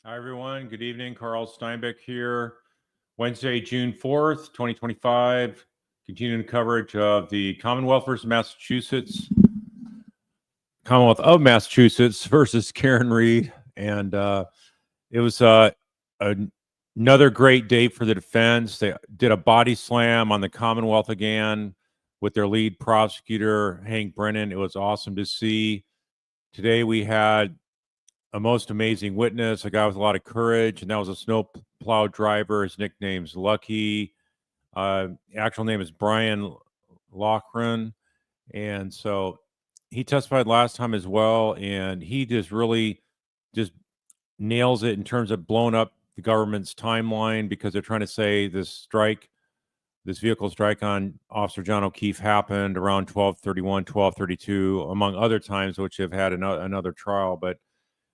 Hi, everyone. Good evening. Carl Steinbeck here. Wednesday, June 4th, 2025. Continuing coverage of the Commonwealth of Massachusetts versus Karen Reed. And it was another great day for the defense. They did a body slam on the Commonwealth again with their lead prosecutor, Hank Brennan. It was awesome to see. Today we had a most amazing witness, a guy with a lot of courage, and that was a snow plow driver. His nickname's Lucky. Actual name is Brian Loughran, and so he testified last time as well, and he just really just nails it in terms of blowing up the government's timeline, because they're trying to say this vehicle strike on Officer John O'Keefe happened around 12:31, 12:32, among other times, which have had another trial. But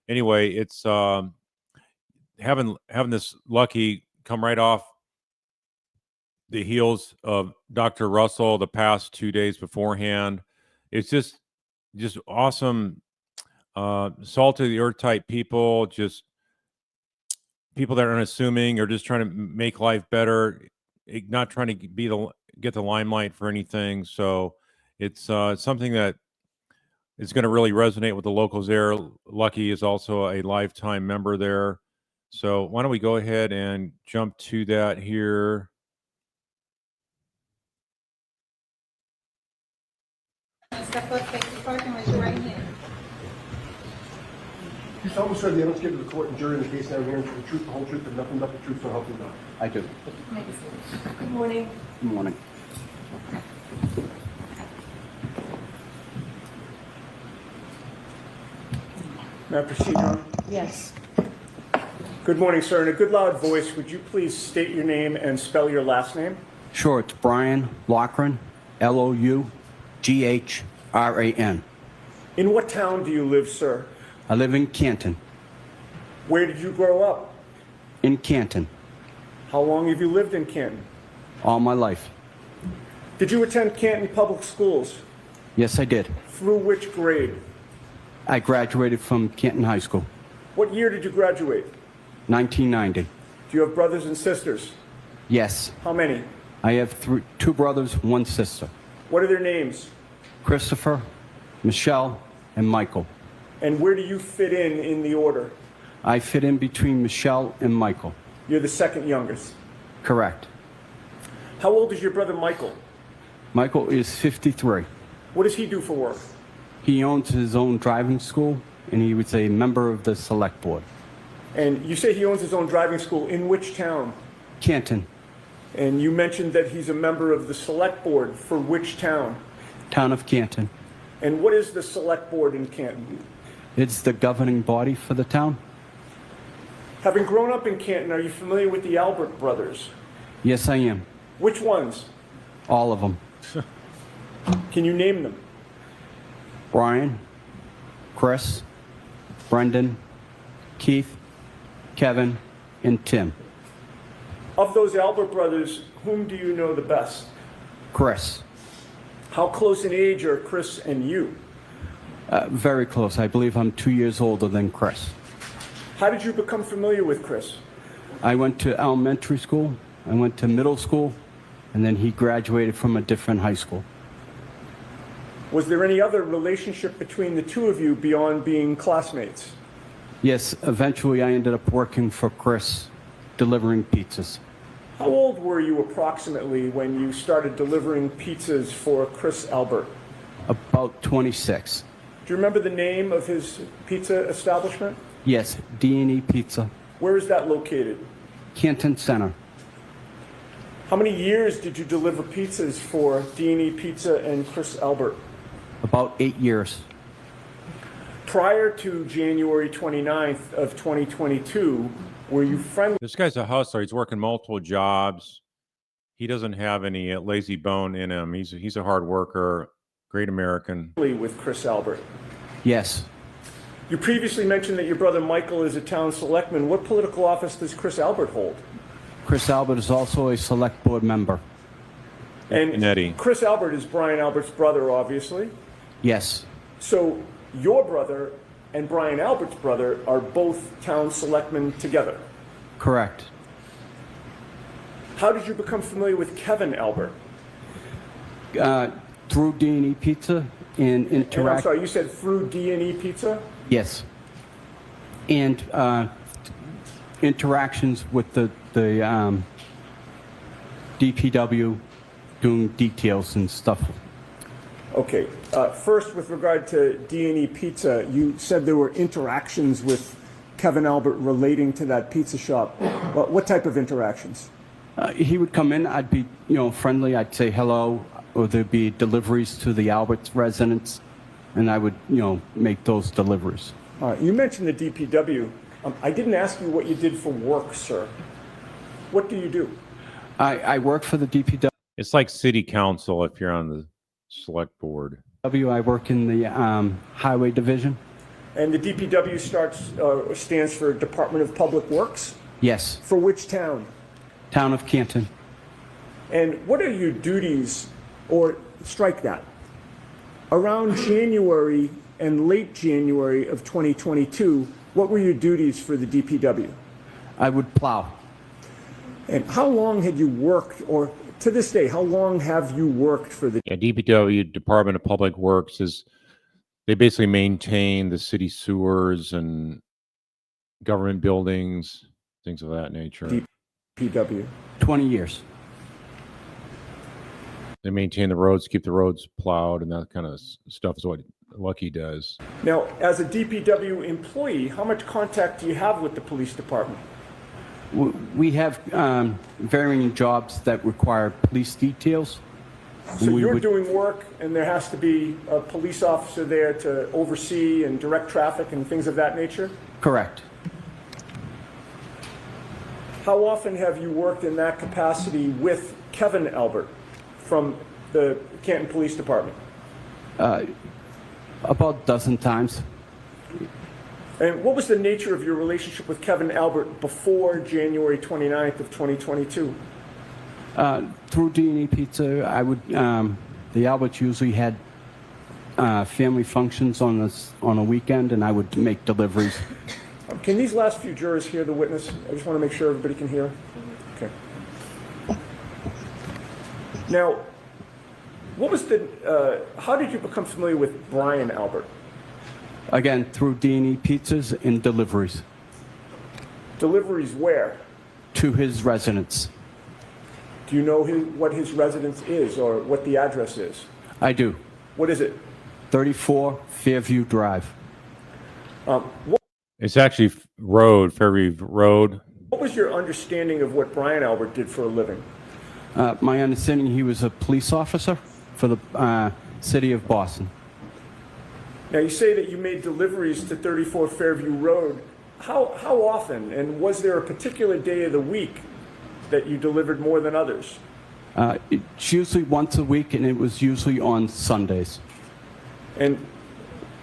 anyway, it's having this Lucky come right off the heels of Dr. Russell the past 2 days beforehand. It's just awesome. Salt of the earth type people, just people that are unassuming or just trying to make life better, not trying to get the limelight for anything. So it's something that is going to really resonate with the locals there. Lucky is also a lifetime member there. So why don't we go ahead and jump to that here. Step up, take the card, and raise your right hand. You solemnly swear the evidence given to the court and jury in the case now hearing for the truth, the whole truth, and nothing but the truth, so help you God. I do. Make a seat. Good morning. Good morning. May I proceed, Your Honor? Yes. Good morning, sir. In a good loud voice, would you please state your name and spell your last name? Sure, it's Brian Loughran, Loughran. In what town do you live, sir? I live in Canton. Where did you grow up? In Canton. How long have you lived in Canton? All my life. Did you attend Canton Public Schools? Yes, I did. Through which grade? I graduated from Canton High School. What year did you graduate? 1990. Do you have brothers and sisters? Yes. How many? I have two brothers, one sister. What are their names? Christopher, Michelle, and Michael. And where do you fit in the order? I fit in between Michelle and Michael. You're the second youngest. Correct. How old is your brother Michael? Michael is 53. What does he do for work? He owns his own driving school, and he was a member of the select board. And you say he owns his own driving school. In which town? Canton. And you mentioned that he's a member of the select board. For which town? Town of Canton. And what is the select board in Canton? It's the governing body for the town. Having grown up in Canton, are you familiar with the Albert brothers? Yes, I am. Which ones? All of them. Can you name them? Brian, Chris, Brendan, Keith, Kevin, and Tim. Of those Albert brothers, whom do you know the best? Chris. How close in age are Chris and you? Very close. I believe I'm 2 years older than Chris. How did you become familiar with Chris? I went to elementary school, I went to middle school, and then he graduated from a different high school. Was there any other relationship between the two of you beyond being classmates? Yes, eventually I ended up working for Chris, delivering pizzas. How old were you approximately when you started delivering pizzas for Chris Albert? About 26. Do you remember the name of his pizza establishment? Yes, D&E Pizza. Where is that located? Canton Center. How many years did you deliver pizzas for D&E Pizza and Chris Albert? About 8 years. Prior to January 29th of 2022, were you friendly? This guy's a hustler. He's working multiple jobs. He doesn't have any lazy bone in him. He's a hard worker, great American. With Chris Albert? Yes. You previously mentioned that your brother Michael is a town selectman. What political office does Chris Albert hold? Chris Albert is also a select board member. And Eddie. Chris Albert is Brian Albert's brother, obviously. Yes. So your brother and Brian Albert's brother are both town selectmen together. Correct. How did you become familiar with Kevin Albert? Through D&E Pizza and And I'm interact. sorry, you said through D&E Pizza? Yes. And interactions with the DPW doing details and stuff. Okay. First, with regard to D&E Pizza, you said there were interactions with Kevin Albert relating to that pizza shop. What type of interactions? He would come in, I'd be, friendly, I'd say hello, or there'd be deliveries to the Alberts residents, and I would, make those deliveries. All right. You mentioned the DPW. I didn't ask you what you did for work, sir. What do you do? I work for the DPW. It's like city council if you're on the select board. I work in the highway division. And the DPW stands for Department of Public Works? Yes, For which town? town of Canton. And what are your duties, or strike that, around January and late January of 2022, what were your duties for the DPW? I would plow. And how long had you worked, or to this day, how long have you worked for the Yeah, DPW, Department of Public Works, they basically maintain the city sewers and government buildings, things of that nature. DPW? 20 years. They maintain the roads, keep the roads plowed, and that kind of stuff is what Lucky does. Now, as a DPW employee, how much contact do you have with the police department? We have varying jobs that require police details. So We you're would- doing work, and there has to be a police officer there to oversee and direct traffic and things of that nature? Correct. How often have you worked in that capacity with Kevin Albert from the Canton Police Department? About a dozen times. And what was the nature of your relationship with Kevin Albert before January 29th of 2022? Through D&E Pizza, I would. The Alberts usually had family functions on a weekend, and I would make deliveries. Can these last few jurors hear the witness? I just want to make sure everybody can hear. Okay. Now, what was how did you become familiar with Brian Albert? Again, through D&E Pizzas and deliveries Deliveries where? to his residence. Do you know what his residence is or what the address is? I do. What is it? 34 Fairview Drive. It's actually Fairview Road. What was your understanding of what Brian Albert did for a living? My understanding, he was a police officer for the city of Boston. Now, you say that you made deliveries to 34 Fairview Road. How often, and was there a particular day of the week that you delivered more than others? It's usually once a week, and it was usually on Sundays. And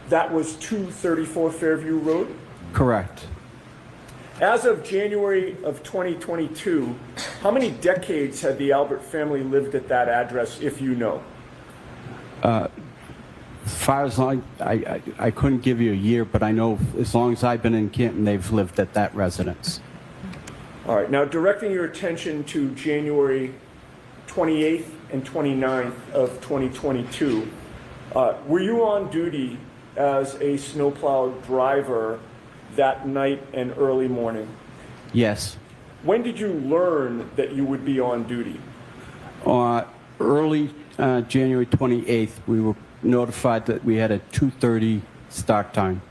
that was to 34 Fairview Road? Correct. As of January of 2022, how many decades had the Albert family lived at that address, if you know? As far as I couldn't give you a year, but I know as long as I've been in Canton, they've lived at that residence. All right, now directing your attention to January 28th and 29th of 2022, were you on duty as a snowplow driver that night and early morning? Yes. When did you learn that you would be on duty? Early January 28th, we were notified that we had a 2:30 start time.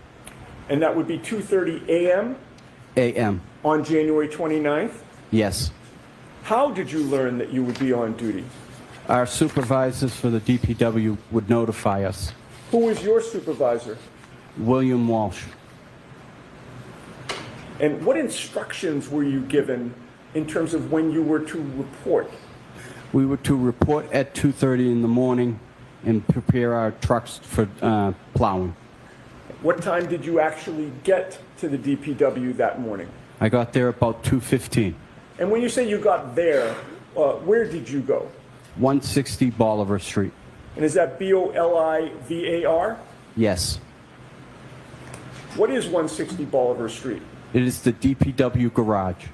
And that would be 2:30 a.m. A.M. on January 29th? Yes. How did you learn that you would be on duty? Our supervisors for the DPW would notify us. Who was your supervisor? William Walsh. And what instructions were you given in terms of when you were to report? We were to report at 2:30 in the morning and prepare our trucks for plowing. What time did you actually get to the DPW that morning? I got there about 2:15. And when you say you got there, where did you go? 160 Bolivar Street. And is that Bolivar? Yes. What is 160 Bolivar Street? It is the DPW garage.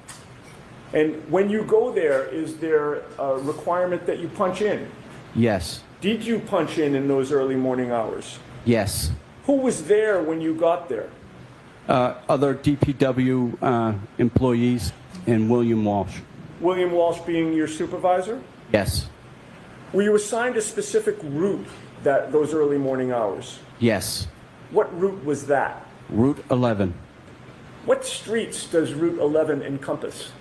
And when you go there, is there a requirement that you punch in? Yes. Did you punch in those early morning hours? Yes. Who was there when you got there? Other DPW employees and William Walsh. William Walsh being your supervisor? Yes. Were you assigned a specific route those early morning hours? Yes. What route was that? Route 11. What streets does Route 11 encompass?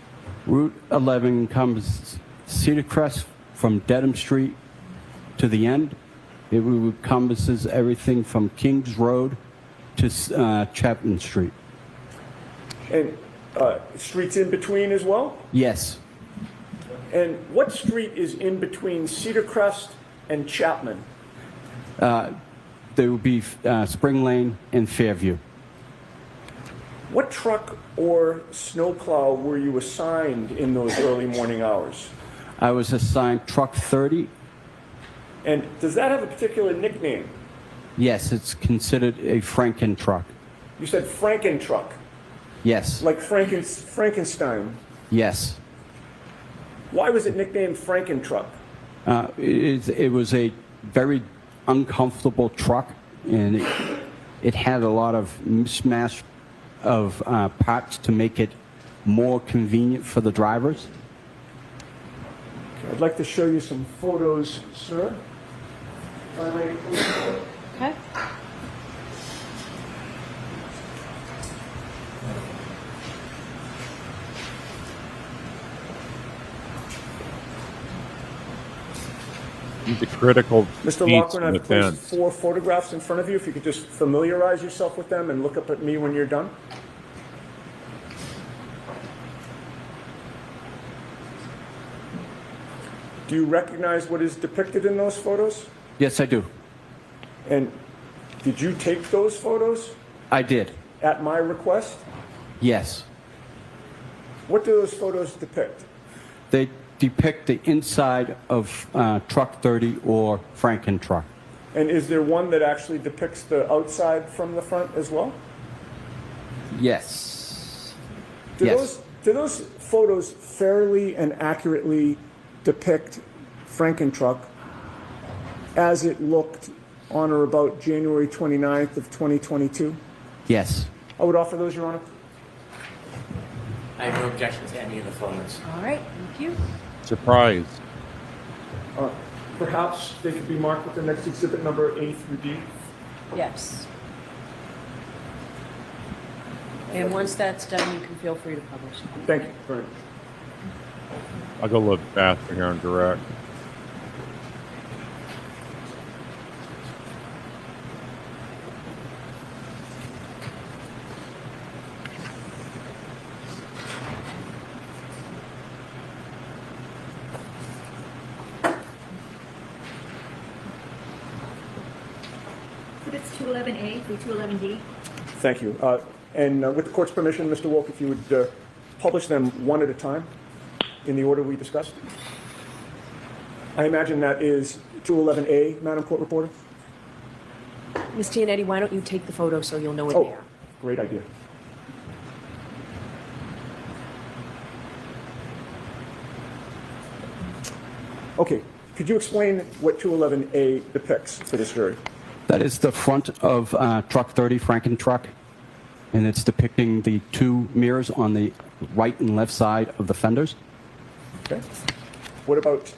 Route 11 encompasses Cedar Crest from Dedham Street to the end. It encompasses everything from Kings Road to Chapman Street. And streets in between as well? Yes. And what street is in between Cedar Crest and Chapman? There would be Spring Lane and Fairview. What truck or snowplow were you assigned in those early morning hours? I was assigned truck 30. And does that have a particular nickname? Yes, it's considered a Franken truck. You said Franken truck, Yes. like Frankenstein. Yes. Why was it nicknamed Franken truck? It was a very uncomfortable truck, and it had a lot of mismatch of parts to make it more convenient for the drivers. I'd like to show you some photos, sir. If I may, please. Okay. He's a critical Mr. piece Loughran, in the I've placed fence. 4 photographs in front of you. If you could just familiarize yourself with them and look up at me when you're done. Do you recognize what is depicted in those photos? Yes, I do. And did you take those photos I did. at my request? Yes. What do those photos depict? They depict the inside of truck 30 or Franken truck. And is there one that actually depicts the outside from the front as well? Yes. Do those photos fairly and accurately depict Frankentruck as it looked on or about January 29th of 2022? Yes. I would offer those, Your Honor. I have no objection to any of the photos. All right, thank you. Surprise. Perhaps they could be marked with the next exhibit number A through D. Yes. And once that's done, you can feel free to publish. Thank you very much. I'll go look faster here on direct. It's 211A through 211D. Thank you. And with the court's permission, Mr. Wolk, if you would publish them one at a time in the order we discussed. I imagine that is 211A, Madam Court Reporter? Ms. Giannetti, why don't you take the photo so you'll know it Oh, there? great idea. Okay, could you explain what 211A depicts for this jury? That is the front of truck 30, Franken truck, and it's depicting the two mirrors on the right and left side of the fenders. Okay. What about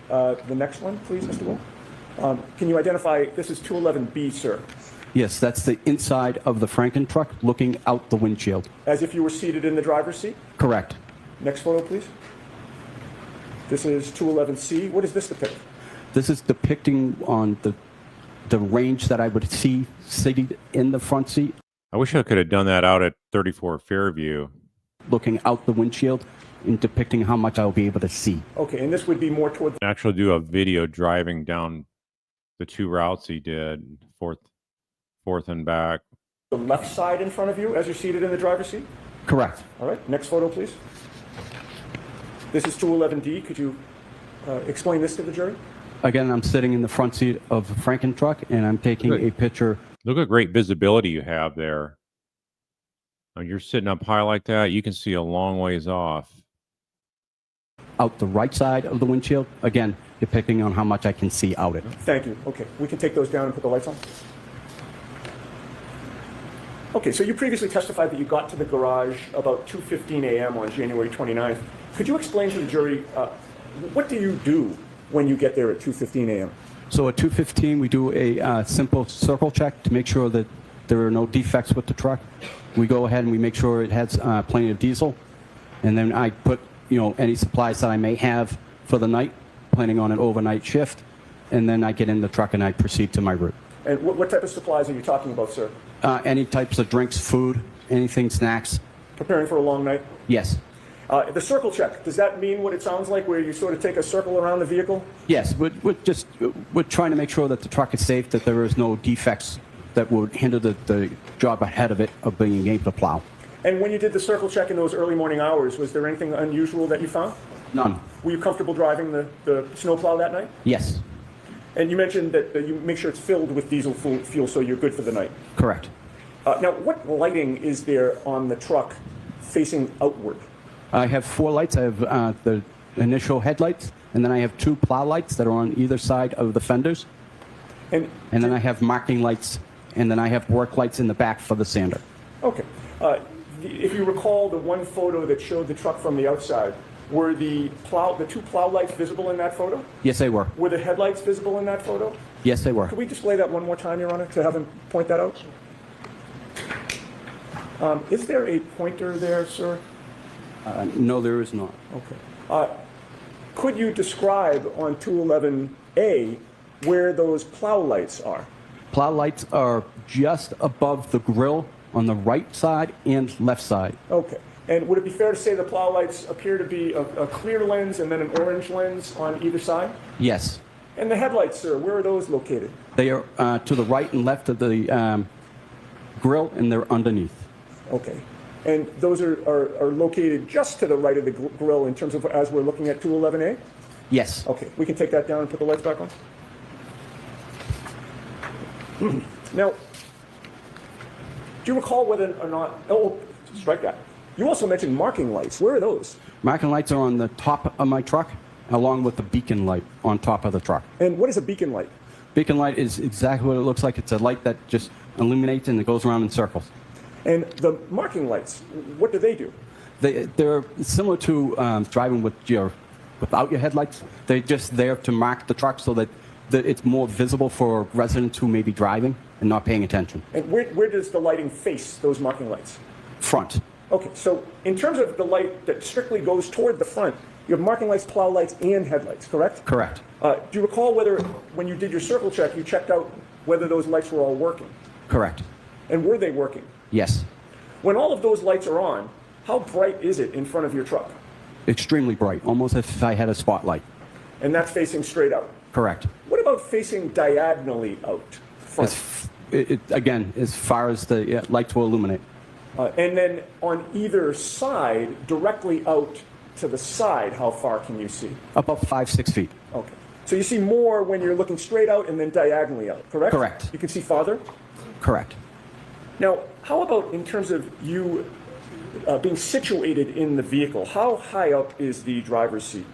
the next one, please, Mr. Wolf? Can you identify, this is 211B, sir, Yes, that's the inside of the Franken truck looking out the windshield. as if you were seated in the driver's seat? Correct. Next photo, please. This is 211C. What does this depict? This is depicting on the range that I would see seated in the front seat, I wish I could have done that out at 34 Fairview. looking out the windshield and depicting how much I'll be able to see. Okay, and this would be more toward Actually do a video driving down the two routes he did, fourth and back. the left side in front of you as you're seated in the driver's seat? Correct. All right, next photo, please. This is 211D. Could you explain this to the jury? Again, I'm sitting in the front seat of the Franken truck and I'm taking Good. a picture. Look at great visibility you have there. When you're sitting up high like that, you can see a long ways off. Out the right side of the windshield, again, depending on how much I can see out it. Thank you. Okay, we can take those down and put the lights on. Okay, so you previously testified that you got to the garage about 2:15 a.m. on January 29th. Could you explain to the jury, what do you do when you get there at 2:15 a.m.? So at 2:15, we do a simple circle check to make sure that there are no defects with the truck. We go ahead and we make sure it has plenty of diesel, and then I put any supplies that I may have for the night, planning on an overnight shift, and then I get in the truck and I proceed to my route. And what type of supplies are you talking about, sir? Any types of drinks, food, anything, snacks. Preparing for a long night? Yes. The circle check, does that mean what it sounds like, where you sort of take a circle around the vehicle? Yes, we're trying to make sure that the truck is safe, that there is no defects that would hinder the job ahead of it of being able to plow. And when you did the circle check in those early morning hours, was there anything unusual that you found? None. Were you comfortable driving the snowplow that night? Yes. And you mentioned that you make sure it's filled with diesel fuel so you're good for the night. Correct. Now, what lighting is there on the truck facing outward? I have 4 lights. I have the initial headlights, and then I have 2 plow lights that are on either side of the fenders. And then I have marking lights, and then I have work lights in the back for the sander. Okay. If you recall the one photo that showed the truck from the outside, were the 2 plow lights visible in that photo? Yes, they were. Were the headlights visible in that photo? Yes, they were. Could we display that one more time, Your Honor, to have him point that out? Is there a pointer there, sir? No, there is not. Okay. Could you describe on 211A where those plow lights are? Plow lights are just above the grill on the right side and left side. Okay. And would it be fair to say the plow lights appear to be a clear lens and then an orange lens on either side? Yes. And the headlights, sir, where are those located? They are to the right and left of the grill, and they're underneath. Okay. And those are located just to the right of the grill in terms of as we're looking at 211A? Yes. Okay. We can take that down and put the lights back on? Now, do you recall whether or not... Oh, strike that. You also mentioned marking lights. Where are those? Marking lights are on the top of my truck, along with the beacon light on top of the truck. And what is a beacon light? Beacon light is exactly what it looks like. It's a light that just illuminates and it goes around in circles. And the marking lights, what do they do? They're similar to driving without your headlights. They're just there to mark the truck so that it's more visible for residents who may be driving and not paying attention. And where does the lighting face those marking lights? Front. Okay, so in terms of the light that strictly goes toward the front, you have marking lights, plow lights, and headlights, correct? Correct. Do you recall whether, when you did your circle check, you checked out whether those lights were all working? Correct. And were they working? Yes. When all of those lights are on, how bright is it in front of your truck? Extremely bright, almost as if I had a spotlight. And that's facing straight out? Correct. What about facing diagonally out front? Again, as far as the lights will illuminate. And then on either side, directly out to the side, how far can you see? About 5-6 feet. Okay. So you see more when you're looking straight out and then diagonally out, correct? Correct. You can see farther? Correct. Now, how about in terms of you being situated in the vehicle? How high up is the driver's seat?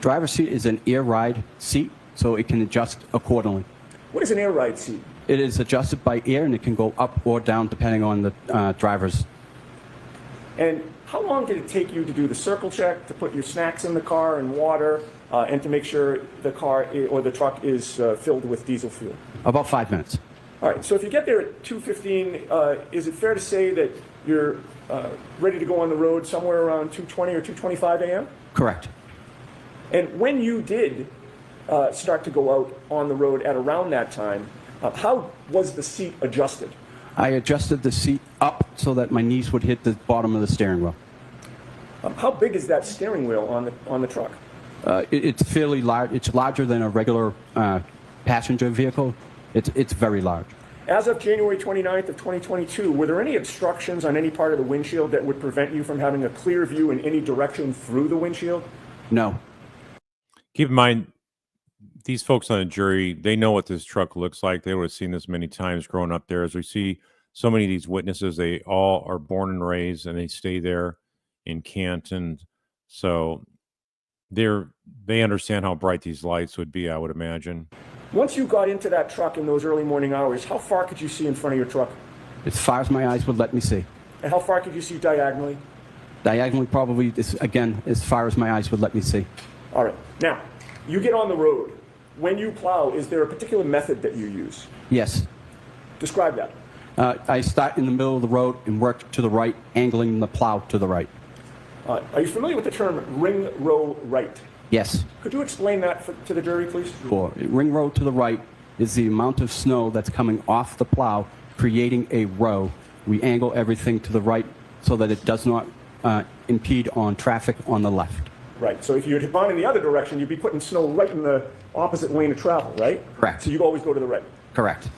Driver's seat is an air ride seat, so it can adjust accordingly. What is an air ride seat? It is adjusted by air, and it can go up or down depending on the driver's. And how long did it take you to do the circle check, to put your snacks in the car and water, and to make sure the car or the truck is filled with diesel fuel? About 5 minutes. All right, so if you get there at 2:15, is it fair to say that you're ready to go on the road somewhere around 2:20 or 2:25 a.m.? Correct. And when you did start to go out on the road at around that time, how was the seat adjusted? I adjusted the seat up so that my knees would hit the bottom of the steering wheel. How big is that steering wheel on the truck? It's fairly large. It's larger than a regular passenger vehicle. It's very large. As of January 29th of 2022, were there any obstructions on any part of the windshield that would prevent you from having a clear view in any direction through the windshield? No. Keep in mind, these folks on the jury, they know what this truck looks like. They would have seen this many times growing up there. As we see so many of these witnesses, they all are born and raised and they stay there in Canton. So they understand how bright these lights would be, I would imagine. Once you got into that truck in those early morning hours, how far could you see in front of your truck? As far as my eyes would let me see. And how far could you see diagonally? Diagonally, probably, again, as far as my eyes would let me see. All right. Now, you get on the road. When you plow, is there a particular method that you use? Yes. Describe that. I start in the middle of the road and work to the right, angling the plow to the right. Are you familiar with the term ring row right? Yes. Could you explain that to the jury, please? Or ring row to the right is the amount of snow that's coming off the plow, creating a row. We angle everything to the right so that it does not impede on traffic on the left. Right. So if you had gone in the other direction, you'd be putting snow right in the opposite lane of travel, right? Correct. So you always go to the right. Correct.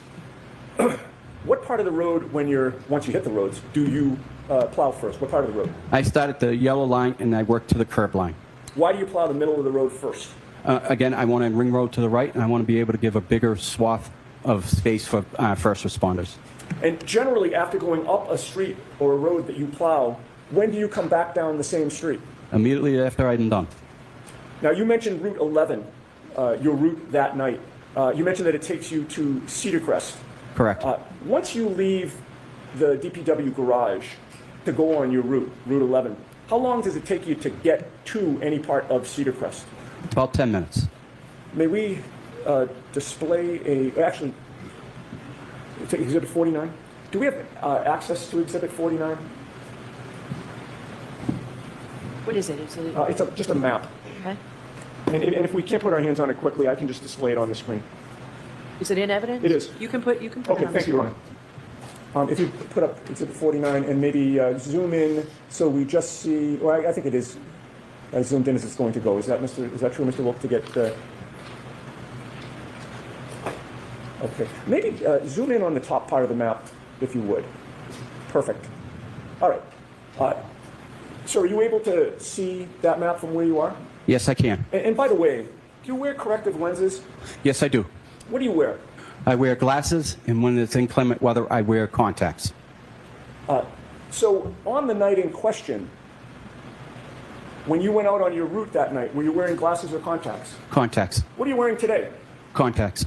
What part of the road, once you hit the roads, do you plow first? What part of the road? I start at the yellow line and I work to the curb line. Why do you plow the middle of the road first? Again, I want to ring road to the right, and I want to be able to give a bigger swath of space for first responders. And generally, after going up a street or a road that you plow, when do you come back down the same street? Immediately after I'm done. Now, you mentioned Route 11, your route that night. You mentioned that it takes you to Cedar Crest. Correct. Once you leave the DPW garage to go on your route, Route 11, how long does it take you to get to any part of Cedar Crest? About 10 minutes. May we display actually, take Exhibit 49? Do we have access to Exhibit 49? What is it? It's just a map. Okay. And if we can't put our hands on it quickly, I can just display it on the screen. Is it in evidence? It is. You can put Okay, it on the thank you, screen. Ron. If you put up Exhibit 49 and maybe zoom in so we just see, well, I think it is as zoomed in as it's going to go. Is that true, Mr. Wolf, to get, okay. Maybe zoom in on the top part of the map, if you would. Perfect. All right. So are you able to see that map from where you are? Yes, I can. And by the way, do you wear corrective lenses? Yes, I do. What do you wear? I wear glasses, and when it's inclement weather, I wear contacts. So on the night in question, when you went out on your route that night, were you wearing glasses or contacts? Contacts. What are you wearing today? Contacts.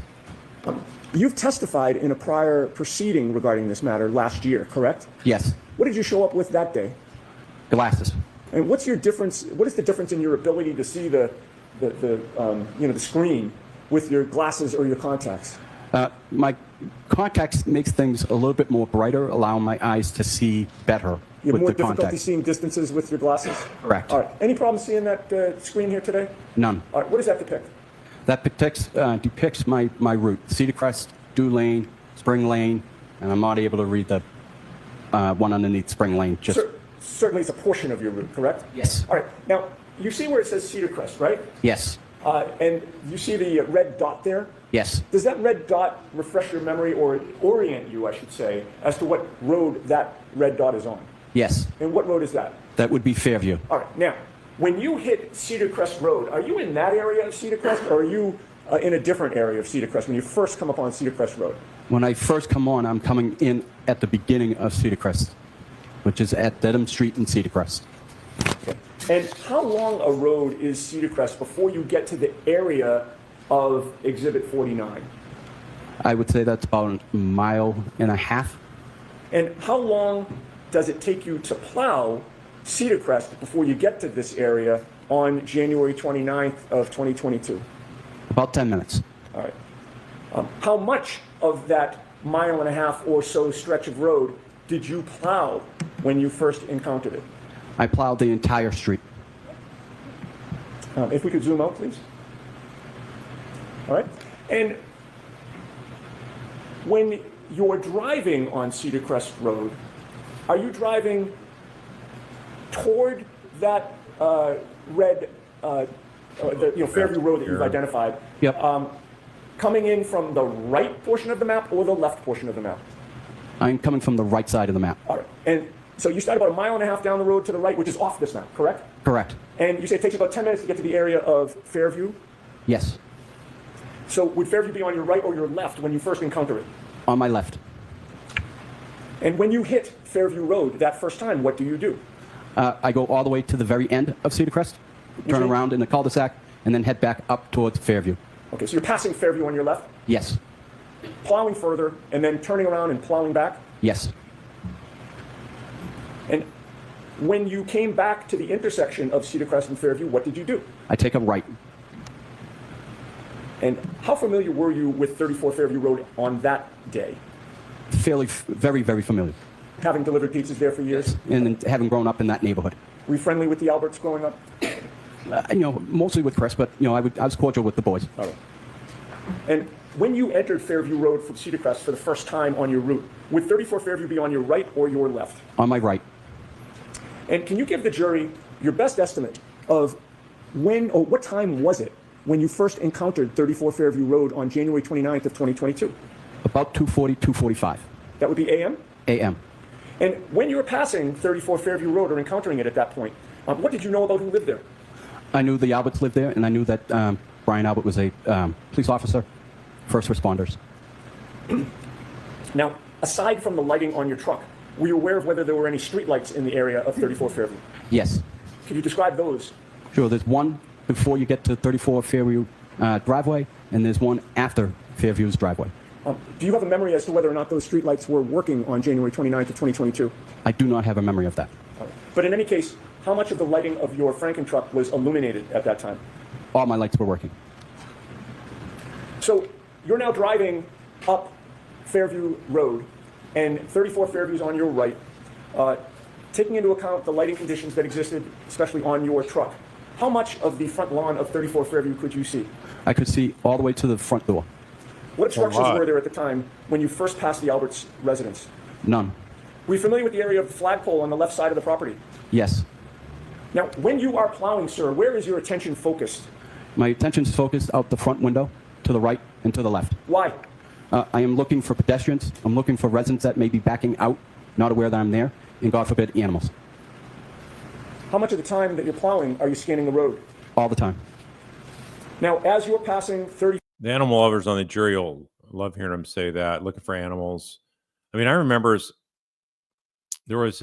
You've testified in a prior proceeding regarding this matter last year, correct? Yes. What did you show up with that day? Glasses. And what's your difference? What is the difference in your ability to see the screen with your glasses or your contacts? My contacts makes things a little bit more brighter, allowing my eyes to see better You have with more the difficulty contacts. seeing distances with your glasses? Correct. All right. Any problem seeing that screen here today? None. All right. What does that depict? That depicts my route. Cedar Crest, Dew Lane, Spring Lane, and I'm not able to read the one underneath Spring Lane. Just Certainly it's a portion of your route, correct? Yes. All right. Now, you see where it says Cedar Crest, right? Yes. And you see the red dot there? Yes. Does that red dot refresh your memory or orient you, I should say, as to what road that red dot is on? Yes. And what road is that? That would be Fairview. All right. Now, when you hit Cedar Crest Road, are you in that area of Cedar Crest or are you in a different area of Cedar Crest when you first come up on Cedar Crest Road? When I first come on, I'm coming in at the beginning of Cedar Crest, which is at Dedham Street in Cedar Crest. Okay. And how long a road is Cedar Crest before you get to the area of Exhibit 49? I would say that's about a mile and a half. And how long does it take you to plow Cedar Crest before you get to this area on January 29th of 2022? About 10 minutes. All right. How much of that mile and a half or so stretch of road did you plow when you first encountered it? I plowed the entire street. If we could zoom out, please. All right. And when you're driving on Cedar Crest Road, are you driving toward that red, Fairview Road that you've identified? Yep. Coming in from the right portion of the map or the left portion of the map? I'm coming from the right side of the map. All right. And so you start about a mile and a half down the road to the right, which is off this map, correct? Correct. And you say it takes you about 10 minutes to get to the area of Fairview. Yes. So would Fairview be on your right or your left when you first encounter it? On my left. And when you hit Fairview Road that first time, what do you do? I go all the way to the very end of Cedar Crest, turn Okay. around in the cul-de-sac, and then head back up towards Fairview. Okay, so you're passing Fairview on your left, Yes. plowing further, and then turning around and plowing back. Yes. And when you came back to the intersection of Cedar Crest and Fairview, what did you do? I take a right. And how familiar were you with 34 Fairview Road on that day, Very, very familiar. having delivered pizzas there for years? And having grown up in that neighborhood. Were you friendly with the Alberts growing up? Mostly with Chris, but, I was cordial with the boys. All right. And when you entered Fairview Road from Cedar Crest for the first time on your route, would 34 Fairview be on your right or your left? On my right. And can you give the jury your best estimate of when or what time was it when you first encountered 34 Fairview Road on January 29th of 2022? About 2:40, 2:45 That would be a.m.? a.m. And when you were passing 34 Fairview Road or encountering it at that point, what did you know about who lived there? I knew the Alberts lived there, and I knew that Brian Albert was a police officer, first responders. Now, aside from the lighting on your truck, were you aware of whether there were any streetlights in the area of 34 Fairview? Yes. Could you describe those? Sure, there's one before you get to 34 Fairview driveway, and there's one after Fairview's driveway. Do you have a memory as to whether or not those streetlights were working on January 29th of 2022? I do not have a memory of that. But in any case, how much of the lighting of your Franken truck was illuminated at that time? All my lights were working. So you're now driving up Fairview Road, and 34 Fairview's on your right, taking into account the lighting conditions that existed, especially on your truck. How much of the front lawn of 34 Fairview could you see? I could see all the way to the front door. What obstructions lot. were there at the time when you first passed the Alberts residence? None. Were you familiar with the area of the flagpole on the left side of the property? Yes. Now, when you are plowing, sir, where is your attention focused? My attention's focused out the front window, to the right and to the left. Why? I am looking for pedestrians. I'm looking for residents that may be backing out, not aware that I'm there, and God forbid, animals. How much of the time that you're plowing are you scanning the road? All the time. Now, as you're passing 30, The animal lovers on the jury will love hearing them say that, looking for animals. I mean, I remember there was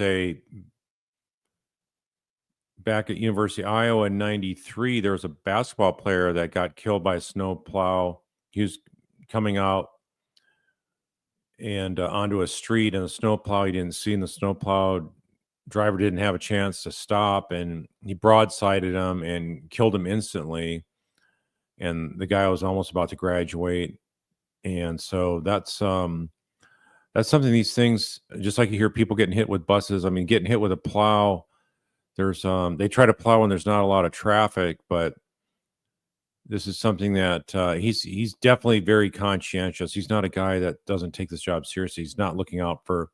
back at University of Iowa in '93, there was a basketball player that got killed by a snow plow. He was coming out and onto a street, and the snow plow he didn't see, and the snow plow driver didn't have a chance to stop, and he broadsided him and killed him instantly. And the guy was almost about to graduate. And so that's something, these things, just like you hear people getting hit with buses. I mean, getting hit with a plow, there's they try to plow when there's not a lot of traffic, but this is something that he's definitely very conscientious. He's not a guy that doesn't take this job seriously. He's not looking out for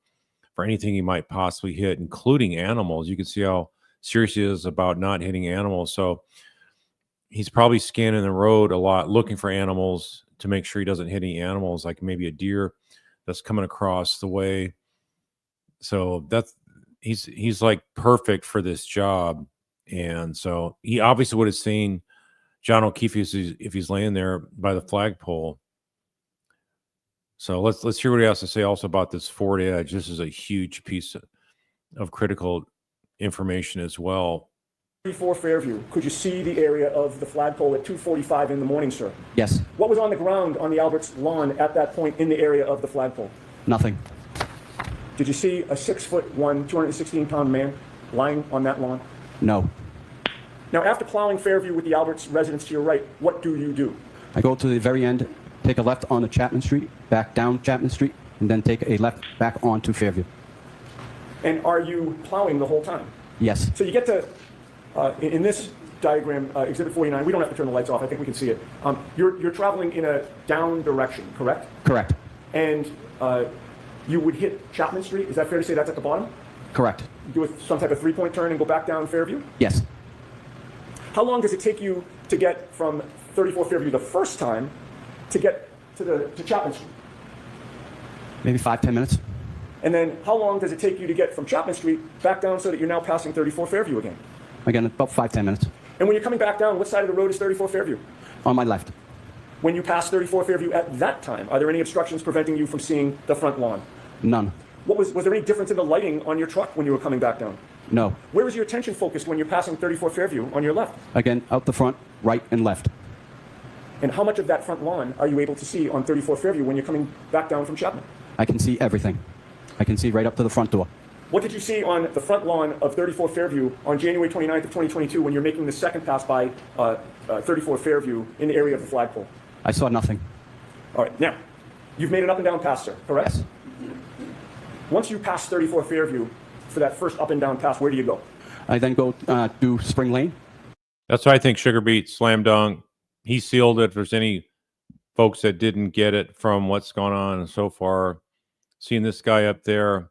anything he might possibly hit, including animals. You can see how serious he is about not hitting animals. So he's probably scanning the road a lot, looking for animals to make sure he doesn't hit any animals, like maybe a deer that's coming across the way. So he's like perfect for this job. And so he obviously would have seen John O'Keefe if he's laying there by the flagpole. So let's hear what he has to say also about this Ford Edge. This is a huge piece of critical information as well. 34 Fairview, could you see the area of the flagpole at 2:45 in the morning, sir? Yes. What was on the ground on the Alberts lawn at that point in the area of the flagpole? Nothing. Did you see a 6'1", 216-pound man lying on that lawn? No. Now, after plowing Fairview with the Alberts residence to your right, what do you do? I go to the very end, take a left onto Chapman Street, back down Chapman Street, and then take a left back onto Fairview. And are you plowing the whole time? Yes. So you get to, in this diagram, Exhibit 49, we don't have to turn the lights off, I think we can see it. You're traveling in a down direction, correct? Correct. And you would hit Chapman Street, is that fair to say that's at the bottom? Correct. Do some type of three-point turn and go back down Fairview? Yes. How long does it take you to get from 34 Fairview the first time to get to Chapman Street? Maybe 5-10 minutes. And then how long does it take you to get from Chapman Street back down so that you're now passing 34 Fairview again? Again, about 5-10 minutes. And when you're coming back down, what side of the road is 34 Fairview? On my left. When you pass 34 Fairview at that time, are there any obstructions preventing you from seeing the front lawn? None. Was there any difference in the lighting on your truck when you were coming back down? No. Where was your attention focused when you're passing 34 Fairview on your left? Again, out the front, right and left. And how much of that front lawn are you able to see on 34 Fairview when you're coming back down from Chapman? I can see everything. I can see right up to the front door. What did you see on the front lawn of 34 Fairview on January 29th of 2022 when you're making the second pass by 34 Fairview in the area of the flagpole? I saw nothing. All right, now, you've made an up and down pass, sir, correct? Yes. Once you pass 34 Fairview for that first up and down pass, where do you go? I then go to Spring Lane. That's why I think Sugar Beet, slam dunk. He sealed it. If there's any folks that didn't get it from what's gone on so far, seeing this guy up there,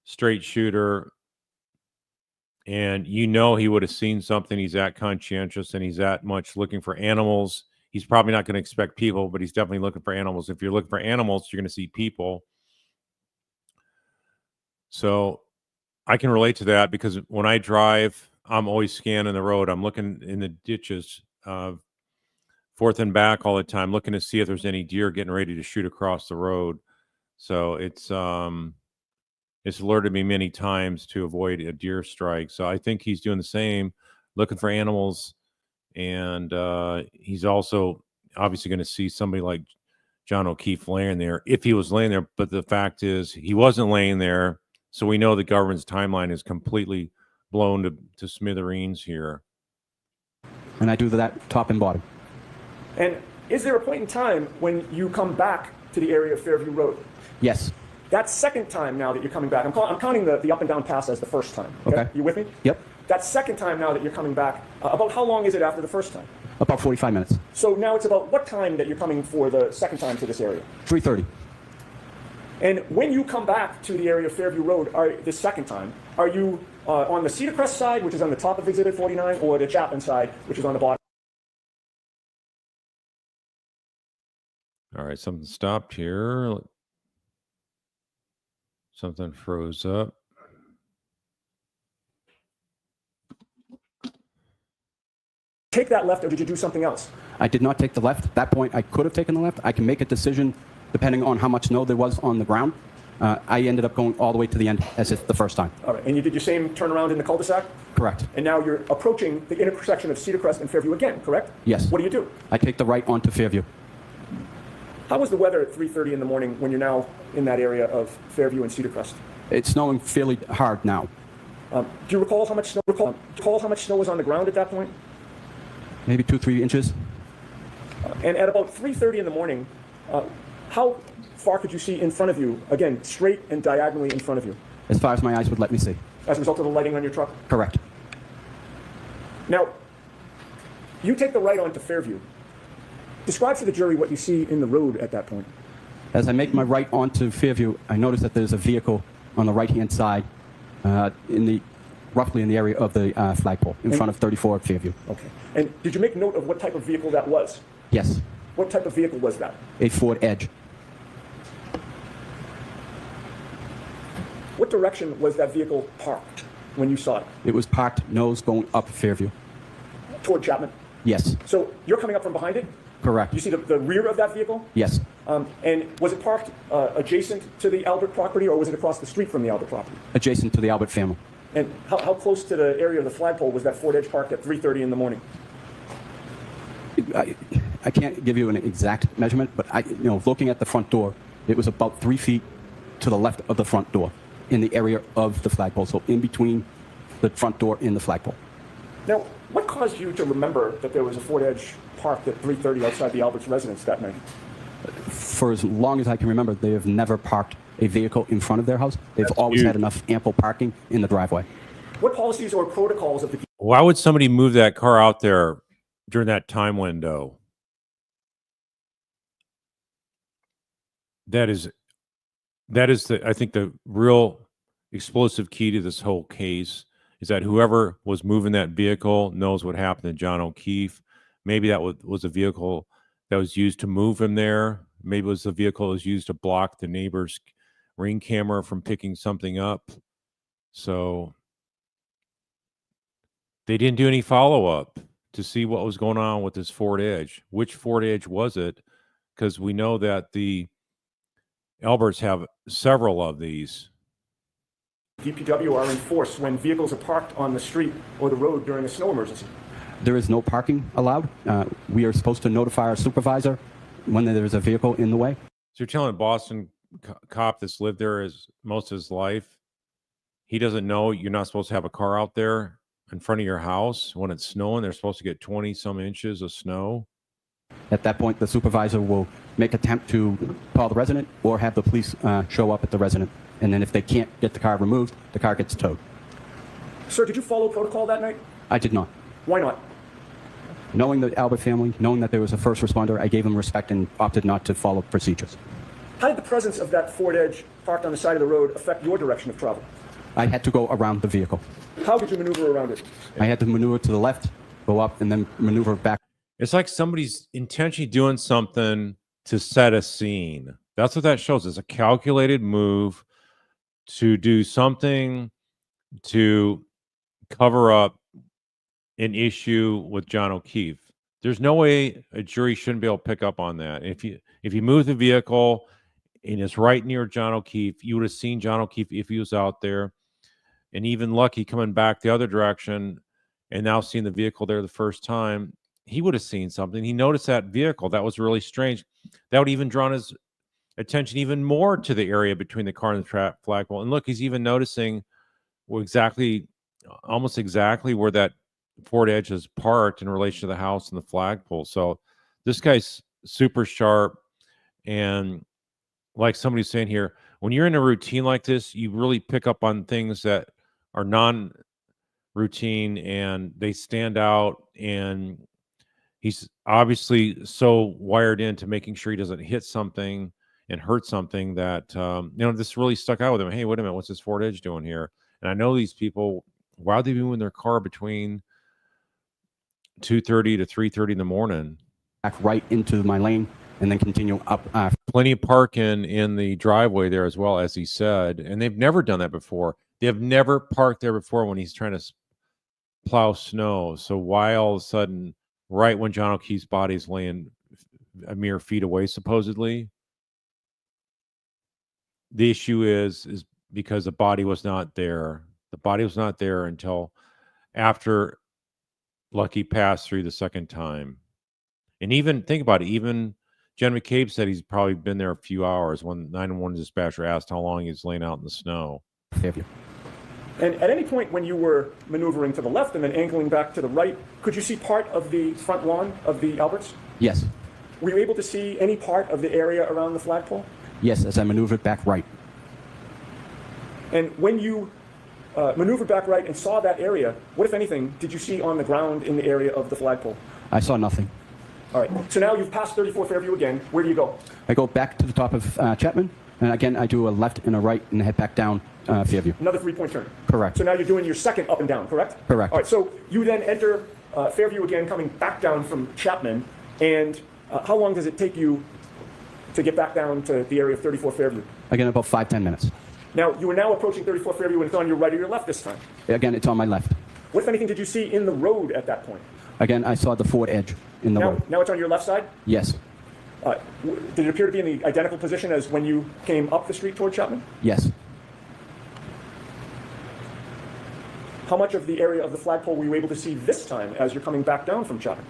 straight shooter, and you know he would have seen something. He's that conscientious and he's that much looking for animals. He's probably not going to expect people, but he's definitely looking for animals. If you're looking for animals, you're going to see people. So I can relate to that because when I drive, I'm always scanning the road. I'm looking in the ditches, forth and back all the time, looking to see if there's any deer getting ready to shoot across the road. So it's alerted me many times to avoid a deer strike. So I think he's doing the same, looking for animals. And he's also obviously going to see somebody like John O'Keefe laying there if he was laying there. But the fact is he wasn't laying there. So we know the government's timeline is completely blown to smithereens here. And I do that top and bottom. And is there a point in time when you come back to the area of Fairview Road? Yes. That second time now that you're coming back, I'm counting the up and down pass as the first time. Okay. You with me? Yep. That second time now that you're coming back, about how long is it after the first time? About 45 minutes. So now it's about what time that you're coming for the second time to this area? 3:30. And when you come back to the area of Fairview Road the second time, are you on the Cedar Crest side, which is on the top of Exhibit 49, or the Chapman side, which is on the bottom? All right, something stopped here. Something froze up. Take that left, or did you do something else? I did not take the left. At that point, I could have taken the left. I can make a decision depending on how much snow there was on the ground. I ended up going all the way to the end as if the first time. All right, and you did your same turnaround in the cul-de-sac? Correct. And now you're approaching the intersection of Cedar Crest and Fairview again, correct? Yes. What do? I take the right onto Fairview. How was the weather at 3:30 in the morning when you're now in that area of Fairview and Cedar Crest? It's snowing fairly hard now. Do you recall how much snow was on the ground at that point? Maybe 2-3 inches. And at about 3:30 in the morning, how far could you see in front of you, again, straight and diagonally in front of you, As far as my eyes would let me see. as a result of the lighting on your truck? Correct. Now, you take the right onto Fairview. Describe for the jury what you see in the road at that point. As I make my right onto Fairview, I notice that there's a vehicle on the right-hand side, roughly in the area of the flagpole, in front of 34 Fairview. Okay. And did you make note of what type of vehicle that was? Yes. What type of vehicle was that? A Ford Edge. What direction was that vehicle parked when you saw it? It was parked nose going up Fairview. Toward Chapman? Yes. So you're coming up from behind it? Correct. You see the rear of that vehicle? Yes. And was it parked adjacent to the Albert property, or was it across the street from the Albert property? Adjacent to the Albert family. And how close to the area of the flagpole was that Ford Edge parked at 3:30 in the morning? I can't give you an exact measurement, but looking at the front door, it was about 3 feet to the left of the front door in the area of the flagpole, so in between the front door and the flagpole. Now, what caused you to remember that there was a Ford Edge parked at 3:30 outside the Albert's residence that night? For as long as I can remember, they have never parked a vehicle in front of their house. They've always had enough ample parking in the driveway. What policies or protocols of the... Why would somebody move that car out there during that time window? That is I think the real explosive key to this whole case is that whoever was moving that vehicle knows what happened to John O'Keefe. Maybe that was a vehicle that was used to move him there. Maybe it was a vehicle that was used to block the neighbor's ring camera from picking something up. So they didn't do any follow-up to see what was going on with this Ford Edge. Which Ford Edge was it? Because we know that the Alberts have several of these. DPW are enforced when vehicles are parked on the street or the road during a snow emergency? There is no parking allowed. We are supposed to notify our supervisor when there is a vehicle in the way. So you're telling a Boston cop that's lived there most of his life, he doesn't know you're not supposed to have a car out there in front of your house when it's snowing? They're supposed to get 20 some inches of snow. At that point, the supervisor will make attempt to call the resident or have the police show up at the resident. And then if they can't get the car removed, the car gets towed. Sir, did you follow protocol that night? I did not. Why not? Knowing the Albert family, knowing that there was a first responder, I gave them respect and opted not to follow procedures. How did the presence of that Ford Edge parked on the side of the road affect your direction of travel? I had to go around the vehicle. How did you maneuver around it? I had to maneuver to the left, go up, and then maneuver back. It's like somebody's intentionally doing something to set a scene. That's what that shows. It's a calculated move to do something to cover up an issue with John O'Keefe. There's no way a jury shouldn't be able to pick up on that. If you move the vehicle and it's right near John O'Keefe, you would have seen John O'Keefe if he was out there. And even Lucky coming back the other direction and now seeing the vehicle there the first time, he would have seen something. He noticed that vehicle. That was really strange. That would even drawn his attention even more to the area between the car and the flagpole. And look, he's even noticing almost exactly where that Ford Edge is parked in relation to the house and the flagpole. So this guy's super sharp. And like somebody's saying here, when you're in a routine like this, you really pick up on things that are non-routine and they stand out. And he's obviously so wired into making sure he doesn't hit something and hurt something that, this really stuck out with him. Hey, wait a minute, what's this Ford Edge doing here? And I know these people, why would they be moving their car between 2:30 to 3:30 in the morning? Back right into my lane and then continue up. Plenty of parking in the driveway there as well, as he said. And they've never done that before. They have never parked there before when he's trying to plow snow. So why all of a sudden, right when John O'Keefe's body's laying a mere feet away, supposedly? The issue is because the body was not there. The body was not there until after Lucky passed through the second time. And even, think about it, even Jen McCabe said he's probably been there a few hours when 911 dispatcher asked how long he's laying out in the snow. Fairview. And at any point when you were maneuvering to the left and then angling back to the right, could you see part of the front lawn of the Alberts? Yes. Were you able to see any part of the area around the flagpole? Yes, as I maneuvered back right. And when you maneuvered back right and saw that area, what, if anything, did you see on the ground in the area of the flagpole? I saw nothing. All right. So now you've passed 34 Fairview again. Where do you go? I go back to the top of Chapman, and again, I do a left and a right and head back down Fairview. Another 3-point turn. Correct. So now you're doing your second up and down, correct? Correct. All right. So you then enter Fairview again, coming back down from Chapman. And how long does it take you to get back down to the area of 34 Fairview? Again, about 5-10 minutes. Now, you are now approaching 34 Fairview, and it's on your right or your left this time. Again, it's on my left. What, if anything, did you see in the road at that point? Again, I saw the Ford Edge in the road. Now it's on your left side? Yes. Did it appear to be in the identical position as when you came up the street toward Chapman? Yes. How much of the area of the flagpole were you able to see this time as you're coming back down from Chapman?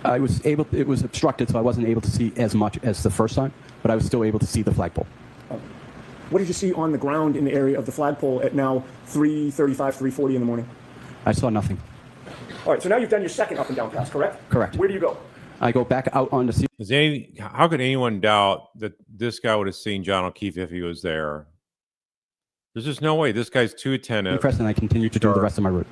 It was obstructed, so I wasn't able to see as much as the first time, but I was still able to see the flagpole. What did you see on the ground in the area of the flagpole at now 3:35, 3:40 in the morning? I saw nothing. All right, so now you've done your second up and down pass, correct? Correct. Where do you go? I go back out on the How could anyone doubt that this guy would have seen John O'Keefe if he was there? There's just no way. This guy's too attentive. press, and I continue to do the rest of my route.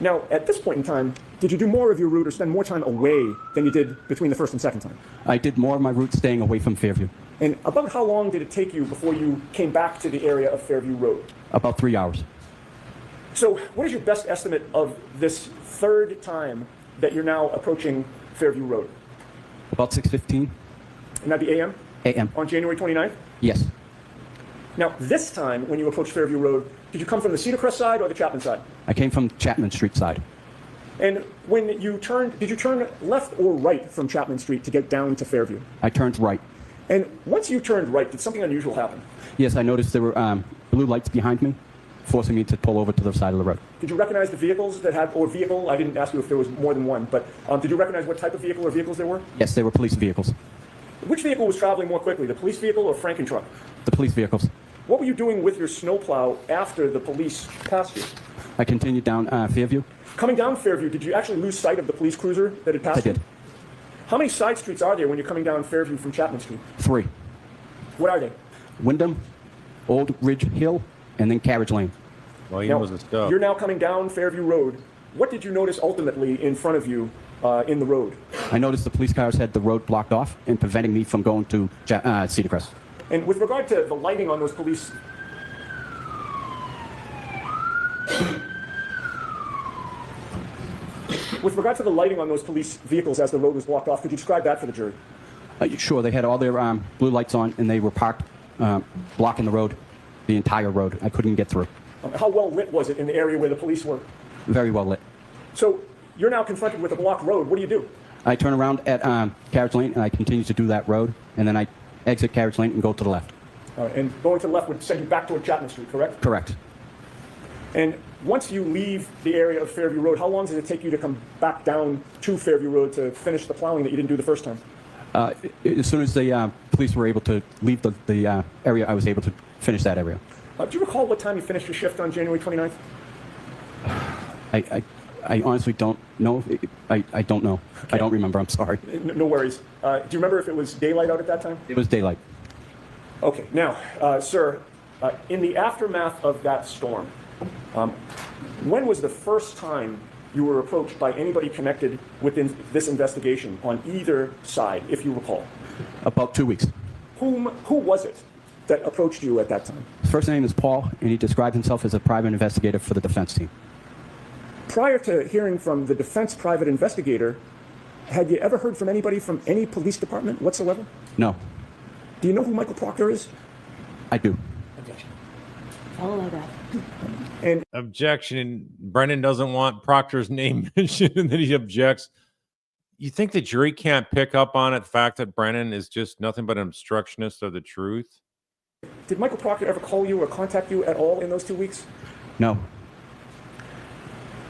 Now, at this point in time, did you do more of your route or spend more time away than you did between the first and second time? I did more of my route staying away from Fairview. And about how long did it take you before you came back to the area of Fairview Road? About 3 hours. So what is your best estimate of this third time that you're now approaching Fairview Road? About 6:15 And that'd be a.m.? a.m. On January 29th? Yes. Now, this time when you approached Fairview Road, did you come from the Cedar Crest side or the Chapman side? I came from Chapman Street side. And when you turned, did you turn left or right from Chapman Street to get down to Fairview? I turned right. And once you turned right, did something unusual happen? Yes, I noticed there were blue lights behind me, forcing me to pull over to the side of the road. Did you recognize the vehicles that had, or vehicle? I didn't ask you if there was more than one, but did you recognize what type of vehicle or vehicles there were? Yes, they were police vehicles. Which vehicle was traveling more quickly, the police vehicle or Franken truck? The police vehicles. What were you doing with your snowplow after the police passed you? I continued down Fairview. Coming down Fairview, did you actually lose sight of the police cruiser that had passed I you? did. How many side streets are there when you're coming down Fairview from Chapman Street? 3. What are they? Wyndham, Old Ridge Hill, and then Carriage Lane. Well, he Now, was a stuff. you're now coming down Fairview Road. What did you notice ultimately in front of you in the road? I noticed the police cars had the road blocked off and preventing me from going to Cedar Crest. And with regard to the lighting on those police... With regard to the lighting on those police vehicles as the road was blocked off, could you describe that for the jury? Sure, they had all their blue lights on, and they were parked, blocking the road, the entire road. I couldn't get through. How well lit was it in the area where the police were? Very well lit. So you're now confronted with a blocked road. What do you do? I turn around at Carriage Lane, and I continue to do that road, and then I exit Carriage Lane and go to the left. And going to the left would send you back toward Chapman Street, correct? Correct. And once you leave the area of Fairview Road, how long does it take you to come back down to Fairview Road to finish the plowing that you didn't do the first time? As soon as the police were able to leave the area, I was able to finish that area. Do you recall what time you finished your shift on January 29th? I honestly don't know. I don't know. I don't remember. I'm sorry. No worries. Do you remember if it was daylight out at that time? It was daylight. Okay. Now, sir, in the aftermath of that storm, when was the first time you were approached by anybody connected with this investigation on either side, if you recall? About 2 weeks. Who was it that approached you at that time? His first name is Paul, and he described himself as a private investigator for the defense team. Prior to hearing from the defense private investigator, had you ever heard from anybody from any police department whatsoever? No, Do you know who Michael Proctor is? I do. Objection. Follow that. And Objection. Brennan doesn't want Proctor's name mentioned, and then he objects. You think the jury can't pick up on it, the fact that Brennan is just nothing but an obstructionist of the truth? did Michael Proctor ever call you or contact you at all in those 2 weeks? No.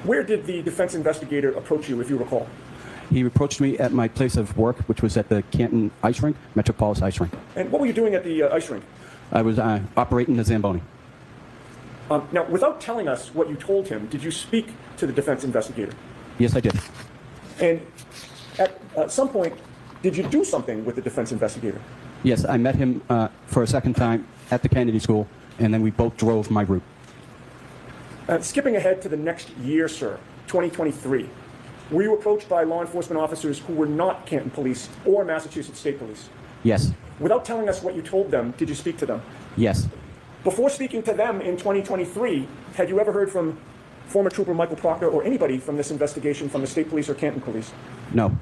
Where did the defense investigator approach you, if you recall? He approached me at my place of work, which was at the Canton Ice Rink, Metropolis Ice Rink. And what were you doing at the ice rink? I was operating the Zamboni. Now, without telling us what you told him, did you speak to the defense investigator? Yes, I did. And at some point, did you do something with the defense investigator? Yes, I met him for a second time at the Kennedy School, and then we both drove my route. Skipping ahead to the next year, sir, 2023, were you approached by law enforcement officers who were not Canton Police or Massachusetts State Police? Yes. Without telling us what you told them, did you speak to them? Yes. Before speaking to them in 2023, had you ever heard from former Trooper Michael Proctor or anybody from this investigation from the State Police or Canton Police? No.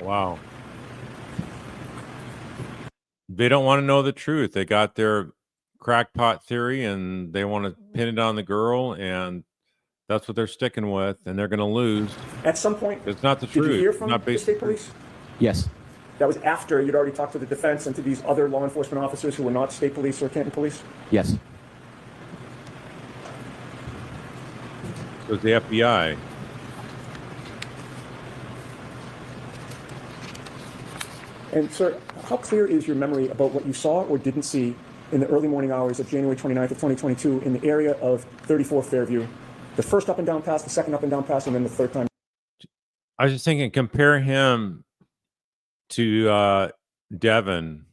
Wow. They don't want to know the truth. They got their crackpot theory and they want to pin it on the girl, and that's what they're sticking with, and they're going to lose. At some point, It's not the did truth. you hear It's from not the based State on truth. Police? Yes. That was after you'd already talked to the defense and to these other law enforcement officers who were not State Police or Canton Police? Yes. It was the FBI. And sir, how clear is your memory about what you saw or didn't see in the early morning hours of January 29th of 2022 in the area of 34 Fairview? The first up and down pass, the second up and down pass, and then the third time. I was just thinking, compare him to Devin,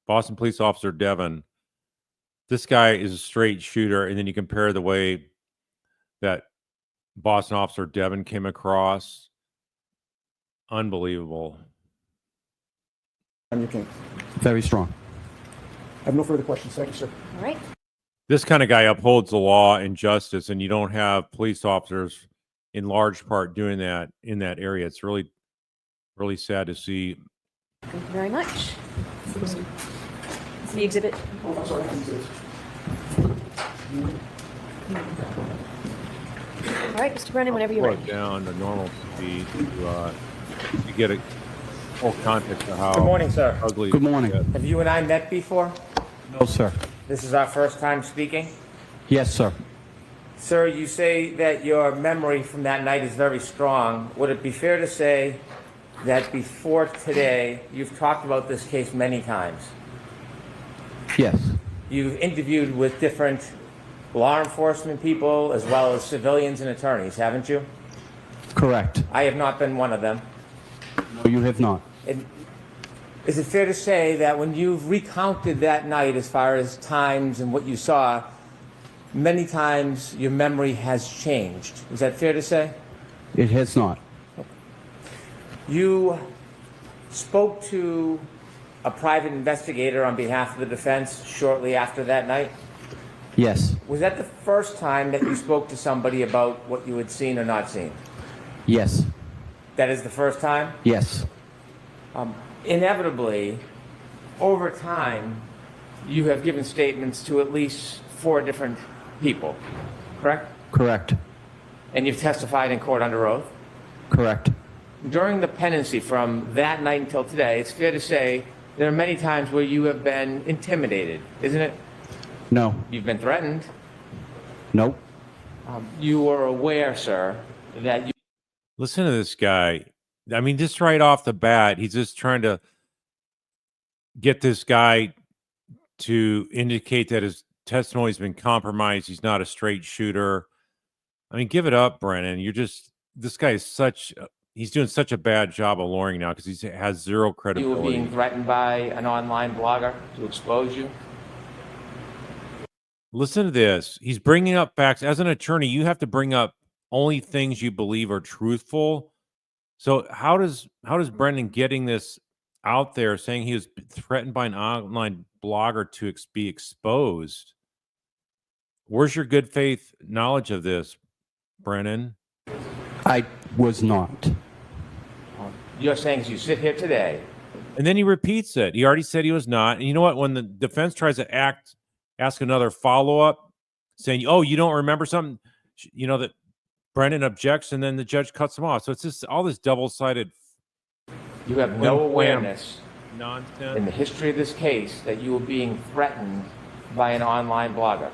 Boston police officer Devin. This guy is a straight shooter, and then you compare the way that Boston officer Devin came across. Unbelievable. You came. Very strong. I have no further questions. Thank you, sir. All right. This kind of guy upholds the law and justice, and you don't have police officers in large part doing that in that area. It's really, really sad to see. Thank you very much. It's the exhibit. Oh, I'm sorry. All right, Mr. Brennan, whenever you're Slow ready. it down to normal speed to get a full context of how Good morning, sir. ugly. Good morning. it gets. Have you and I met before? No, sir. This is our first time speaking? Yes, sir. Sir, you say that your memory from that night is very strong. Would it be fair to say that before today, you've talked about this case many times? Yes. You've interviewed with different law enforcement people as well as civilians and attorneys, haven't you? Correct. I have not been one of them. No, you have not. And is it fair to say that when you've recounted that night as far as times and what you saw, many times your memory has changed? Is that fair to say? It has not. You spoke to a private investigator on behalf of the defense shortly after that night. Yes. Was that the first time that you spoke to somebody about what you had seen or not seen? Yes. That is the first time? Yes. Inevitably, over time, you have given statements to at least 4 different people, correct? Correct. And you've testified in court under oath. Correct. During the pendency from that night until today, it's fair to say there are many times where you have been intimidated, isn't it? No. You've been threatened. Nope. You are aware, sir, that you Listen to this guy. I mean, just right off the bat, he's just trying to get this guy to indicate that his testimony's been compromised. He's not a straight shooter. I mean, give it up, Brennan. This guy is he's doing such a bad job of lawyering now because he has zero were credibility. being threatened by an online blogger to expose you. Listen to this. He's bringing up facts. As an attorney, you have to bring up only things you believe are truthful. So how does Brennan getting this out there saying he was threatened by an online blogger to be exposed? Where's your good faith knowledge of this, Brennan? I was not. You're saying as you sit here today, And then he repeats it. He already said he was not. And you know what? When the defense tries to ask another follow-up, saying, "Oh, you don't remember something," that Brennan objects, and then the judge cuts him off. So it's just all this double-sided you have no awareness nonsense. in the history of this case that you were being threatened by an online blogger.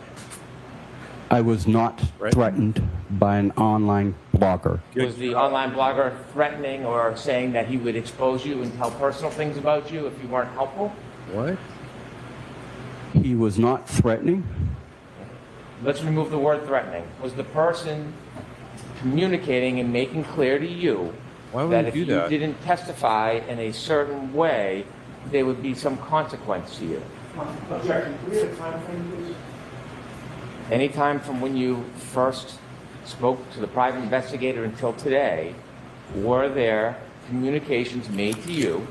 I was not threatened by an online blogger. Was the online blogger threatening or saying that he would expose you and tell personal things about you if you weren't helpful? What? He was not threatening. Let's remove the word threatening. Was the person communicating and making clear to you Why would that he if do you that? didn't testify in a certain way, there would be some consequence to you? Objection. Can we have a time frame, please? Any time from when you first spoke to the private investigator until today, were there communications made to you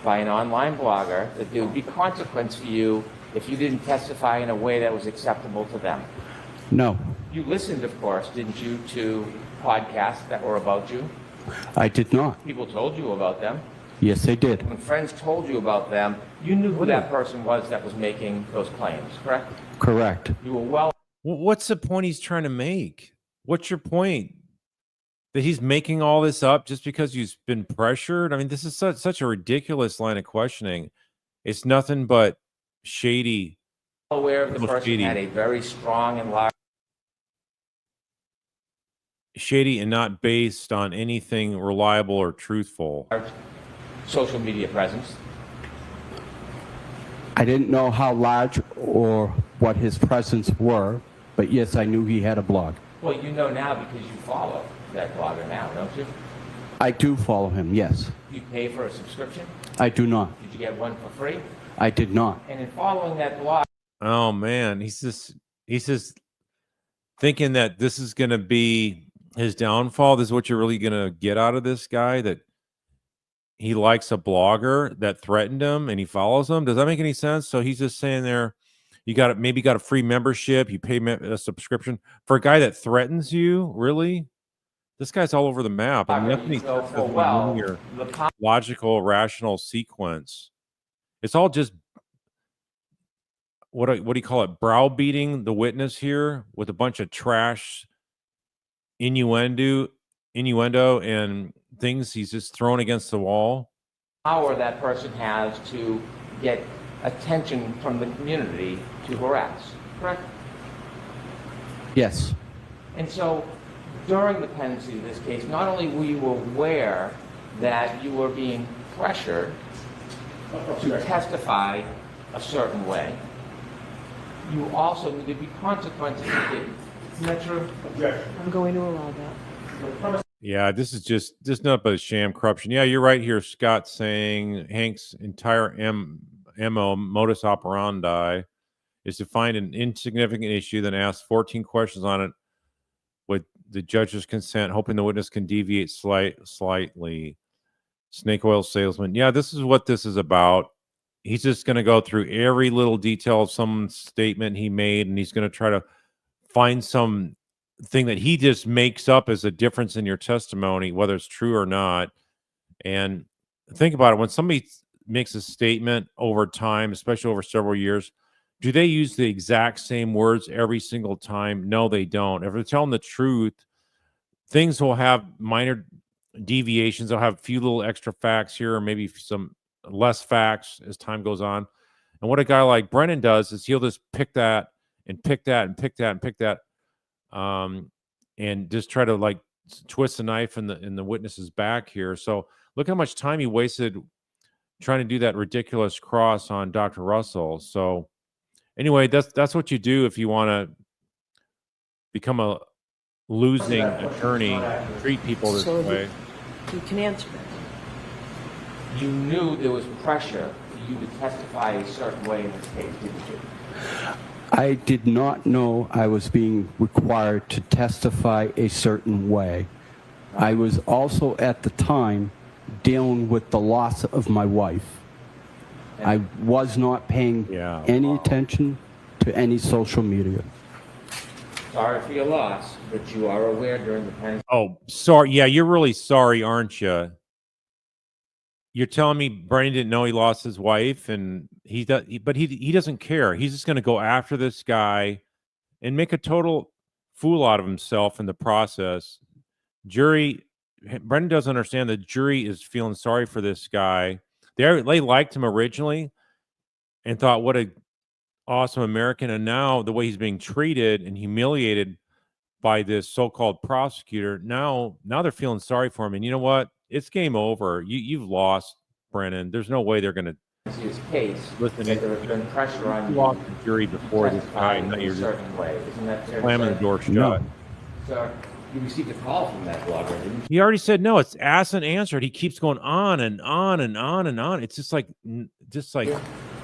by an online blogger that there would be consequence for you if you didn't testify in a way that was acceptable to them? No. You listened, of course, didn't you, to podcasts that were about you? I did not. People told you about them. Yes, they did. When friends told you about them, you knew who that person was that was making those claims, correct? Correct. You were well. What's the point he's trying to make? What's your point? That he's making all this up just because he's been pressured? I mean, this is such a ridiculous line of questioning. It's nothing but shady. Aware of the person Shady. had a very strong and large Shady and not based on anything reliable or truthful. social media presence. I didn't know how large or what his presence were, but yes, I knew he had a blog. Well, you know now because you follow that blogger now, don't you? I do follow him, yes. You pay for a subscription? I do not. Did you get one for free? I did not. And in following that blog, Oh man, he's just thinking that this is going to be his downfall. This is what you're really going to get out of this guy, that he likes a blogger that threatened him and he follows him. Does that make any sense? So he's just saying there, you got a free membership, you pay a subscription for a guy that threatens you. Really? This guy's all over the map. I mean, you nothing go says full in well, linear, the con- logical, rational sequence. It's all just what do you call it? Browbeating the witness here with a bunch of trash innuendo and things he's just thrown against the wall. power that person has to get attention from the community to harass, correct? Yes. And so during the pendency of this case, not only were you aware that you were being pressured to testify a certain way, you also knew there'd be consequences if you didn't. Isn't that true? I'm going to allow that. Yeah, this is just nothing but a sham corruption. Yeah, you're right here, Scott, saying Hank's entire MO, modus operandi, is to find an insignificant issue, then ask 14 questions on it with the judge's consent, hoping the witness can deviate slightly. Snake oil salesman. Yeah, this is what this is about. He's just going to go through every little detail of some statement he made, and he's going to try to find some thing that he just makes up as a difference in your testimony, whether it's true or not. And think about it. When somebody makes a statement over time, especially over several years, do they use the exact same words every single time? No, they don't. If they're telling the truth, things will have minor deviations. They'll have a few little extra facts here, or maybe some less facts as time goes on. And what a guy like Brennan does is he'll just pick that and pick that and pick that and pick that, and just try to like twist the knife in the witness's back here. So look how much time he wasted trying to do that ridiculous cross on Dr. Russell. So anyway, that's what you do if you want to become a losing attorney, treat people this way. You can answer that. You knew there was pressure for you to testify a certain way in this case, didn't you? I did not know I was being required to testify a certain way. I was also at the time dealing with the loss of my wife. I was not paying any attention to any social media. Sorry for your loss, but you are aware during the pendency. Oh, sorry. Yeah, you're really sorry, aren't you? You're telling me Brennan didn't know he lost his wife, and he doesn't care. He's just going to go after this guy and make a total fool out of himself in the process. Brennan doesn't understand the jury is feeling sorry for this guy. They liked him originally and thought, what a awesome American. And now the way he's being treated and humiliated by this so-called prosecutor, now they're feeling sorry for him. And you know what? It's game over. You've lost, Brennan. There's no way they're going to His case, listen. that there has been pressure on You you lost the jury before to this testify guy. in Now a you're just certain way. Isn't that fair to slamming the say? door shut. No. Sir, you received a call from that blogger, didn't you? He already said no. It's asked and answered. He keeps going on and on and on and on. It's just like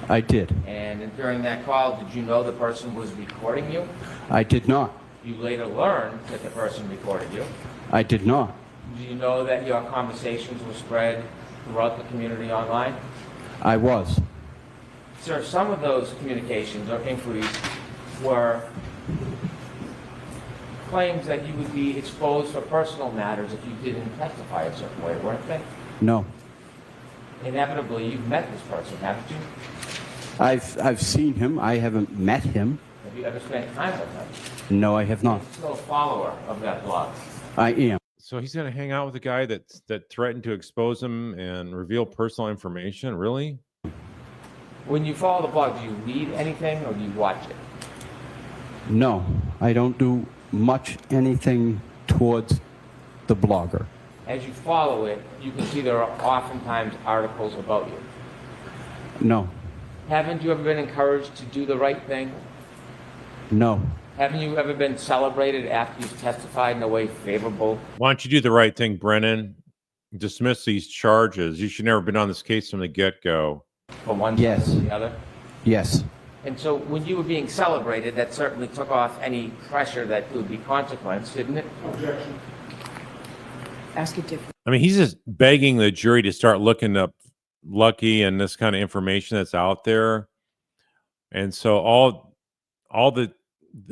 I did. And during that call, did you know the person was recording you? I did not. You later learned that the person recorded you. I did not. Do you know that your conversations were spread throughout the community online? I was. Sir, some of those communications or inquiries were claims that you would be exposed for personal matters if you didn't testify a certain way, weren't they? No. Inevitably, you've met this person, haven't you? I've seen him. I haven't met him. Have you ever spent time with him? No, I have not. Still a follower of that blog. I am. so he's going to hang out with a guy that threatened to expose him and reveal personal information. Really? When you follow the blog, do you read anything or do you watch it? No, I don't do much anything towards the blogger. As you follow it, you can see there are oftentimes articles about you. No, Haven't you ever been encouraged to do the right thing? no. Haven't you ever been celebrated after you've testified in a way favorable? Why don't you do the right thing, Brennan? Dismiss these charges. You should never have been on this case from the get-go. For one Yes. side or the other? Yes. And so when you were being celebrated, that certainly took off any pressure that would be consequence, didn't it? Ask it different. I mean, he's just begging the jury to start looking up Lucky and this kind of information that's out there. And so all the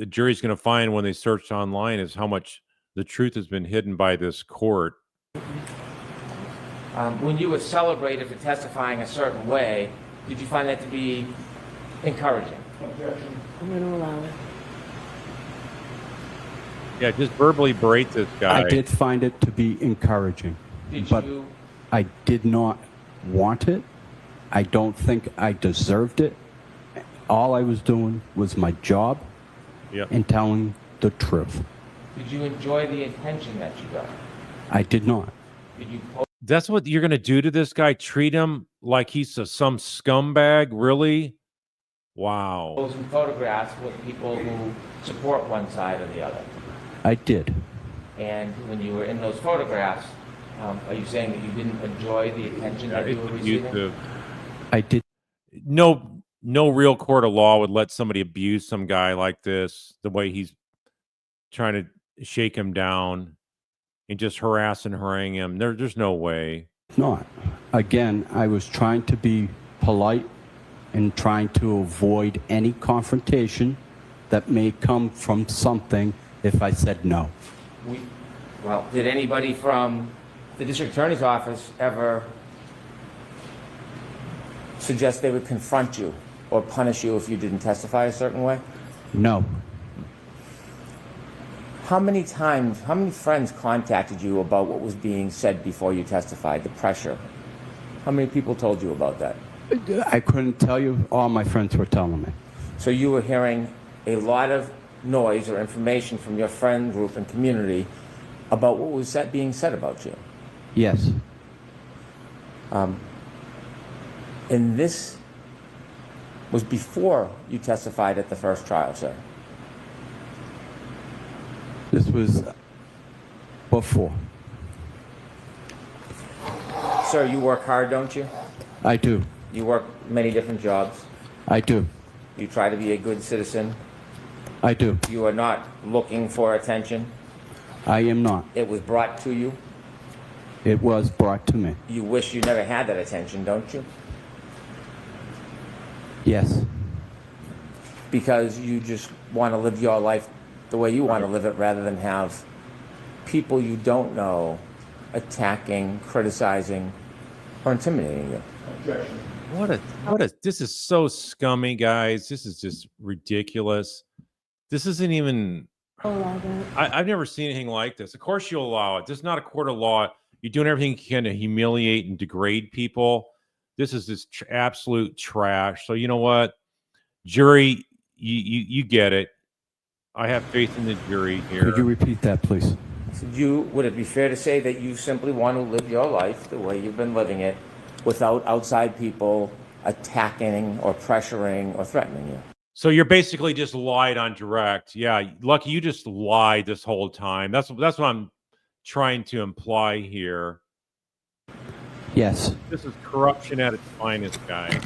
jury's going to find when they search online is how much the truth has been hidden by this court. When you were celebrated for testifying a certain way, did you find that to be encouraging? I'm going to allow it. Yeah, just verbally berate this guy. I did find it to be encouraging, Did but you? I did not want it. I don't think I deserved it. All I was doing was my job Yep. and telling the truth. Did you enjoy the attention that you got? I did not. Did you post That's what you're going to do to this guy? Treat him like he's some scumbag? Really? Wow. some photographs with people who support one side or the other? I did. And when you were in those photographs, are you saying that you didn't enjoy the attention that you were receiving? I did. No real court of law would let somebody abuse some guy like this, the way he's trying to shake him down and just harass and harangue him. There's no way. Not. Again, I was trying to be polite and trying to avoid any confrontation that may come from something if I said no. Well, did anybody from the district attorney's office ever suggest they would confront you or punish you if you didn't testify a certain way? No. How many friends contacted you about what was being said before you testified, the pressure? How many people told you about that? I couldn't tell you. All my friends were telling me. So you were hearing a lot of noise or information from your friend group and community about what was being said about you. Yes. And this was before you testified at the first trial, sir. This was before. Sir, you work hard, don't you? I do. You work many different jobs. I do. You try to be a good citizen. I do. You are not looking for attention. I am not. It was brought to you. It was brought to me. You wish you never had that attention, don't you? Yes. Because you just want to live your life the way you want to live it rather than have people you don't know attacking, criticizing, or intimidating you. This is so scummy, guys. This is just ridiculous. This isn't even, I've never seen anything like this. Of course you'll allow it. This is not a court of law. You're doing everything you can to humiliate and degrade people. This is just absolute trash. So you know what? Jury, you get it. I have faith in the jury here. Could you repeat that, please? So would it be fair to say that you simply want to live your life the way you've been living it without outside people attacking or pressuring or threatening you? So you're basically just lied on direct. Yeah, Lucky, you just lied this whole time. That's what I'm trying to imply here. Yes. This is corruption at its finest, guys.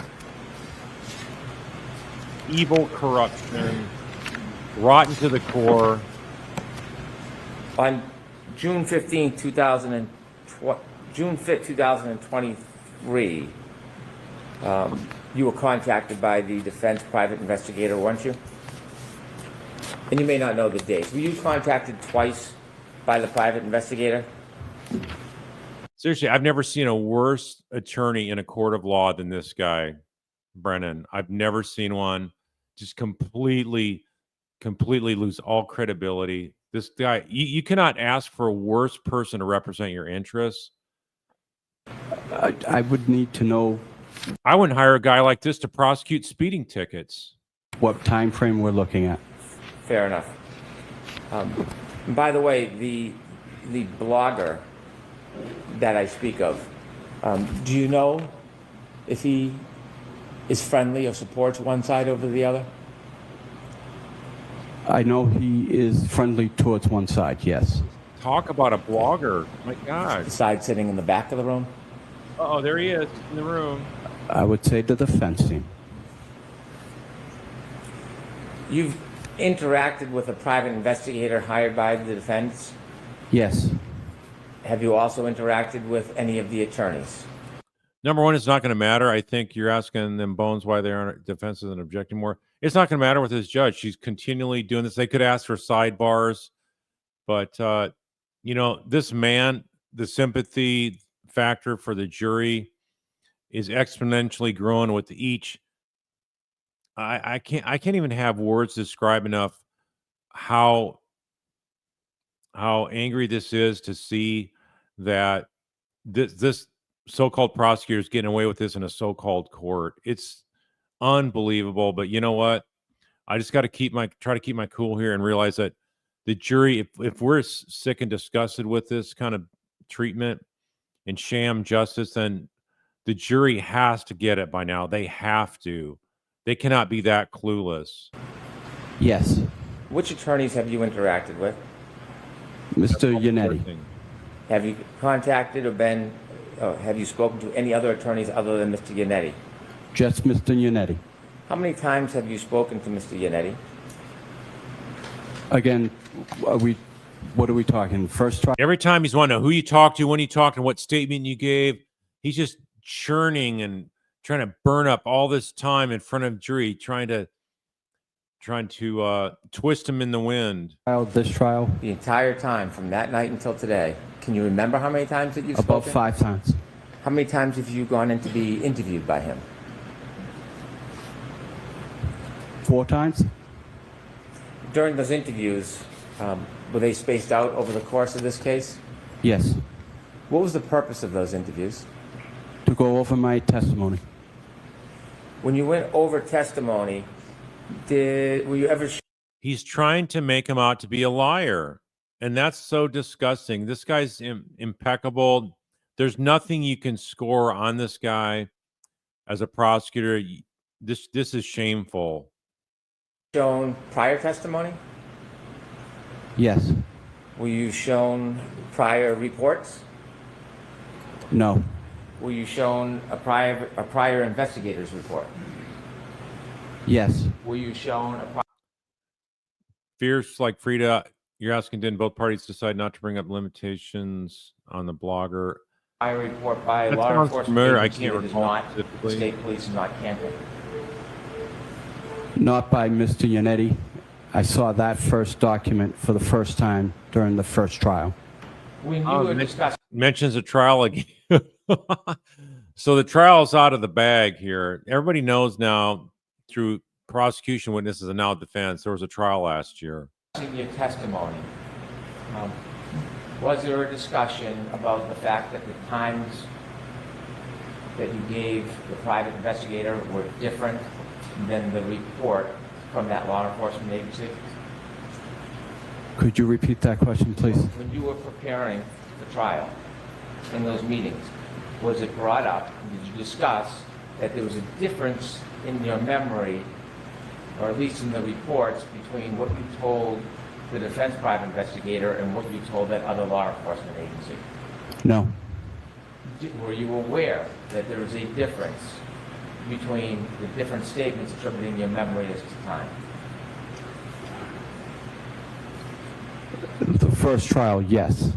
Evil corruption, rotten to the core. On June 15, 2023, you were contacted by the defense private investigator, weren't you? And you may not know the dates. Were you contacted twice by the private investigator? Seriously, I've never seen a worse attorney in a court of law than this guy, Brennan. I've never seen one just completely lose all credibility. This guy, you cannot ask for a worse person to represent your interests. I would need to know I wouldn't hire a guy like this to prosecute speeding tickets. what time frame we're looking at. Fair enough. And by the way, the blogger that I speak of, do you know if he is friendly or supports one side over the other? I know he is friendly towards one side, yes. Talk about a blogger. My God. The side sitting in the back of the room? Oh, there he is in the room. I would say the defense team. You've interacted with a private investigator hired by the defense? Yes. Have you also interacted with any of the attorneys? Number one, it's not going to matter. I think you're asking them bones why they aren't defensive and objecting more. It's not going to matter with this judge. She's continually doing this. They could ask for sidebars, but this man, the sympathy factor for the jury is exponentially growing with each. I can't even have words to describe enough how angry this is to see that this so-called prosecutor is getting away with this in a so-called court. It's unbelievable. But you know what? I just got to try to keep my cool here and realize that the jury, if we're sick and disgusted with this kind of treatment and sham justice, then the jury has to get it by now. They have to. They cannot be that clueless. Yes. Which attorneys have you interacted with? Mr. Yannetti. Have you contacted or have you spoken to any other attorneys other than Mr. Yannetti? Just Mr. Yannetti. How many times have you spoken to Mr. Yannetti? Again, what are we talking? First trial? Every time he's wanting to know who you talked to, when you talked, and what statement you gave, he's just churning and trying to burn up all this time in front of jury, trying to twist him in the wind. This trial? The entire time from that night until today. Can you remember how many times that you've About spoken? 5 times. How many times have you gone in to be interviewed by him? 4 times? During those interviews, were they spaced out over the course of this case? Yes. What was the purpose of those interviews? To go over my testimony. When you went over testimony, were you ever He's trying to make him out to be a liar, and that's so disgusting. This guy's impeccable. There's nothing you can score on this guy as a prosecutor. This is shameful. shown prior testimony? Yes. Were you shown prior reports? No. Were you shown a prior investigator's report? Yes. Were you shown a prior Fierce like Frida, you're asking, didn't both parties decide not to bring up limitations on the blogger? report by That law sounds enforcement familiar. I agency can't that is recall not specifically. state police and not Canton? Not by Mr. Yannetti. I saw that first document for the first time during the first trial. When you were discussing Mentions a trial again. So the trial's out of the bag here. Everybody knows now through prosecution witnesses and now defense, there was a trial last year. your testimony, was there a discussion about the fact that the times that you gave the private investigator were different than the report from that law enforcement agency? Could you repeat that question, please? When you were preparing the trial in those meetings, was it brought up, did you discuss that there was a difference in your memory, or at least in the reports, between what you told the defense private investigator and what you told that other law enforcement agency? No. Were you aware that there was a difference between the different statements attributing your memory as to time? The first trial, yes.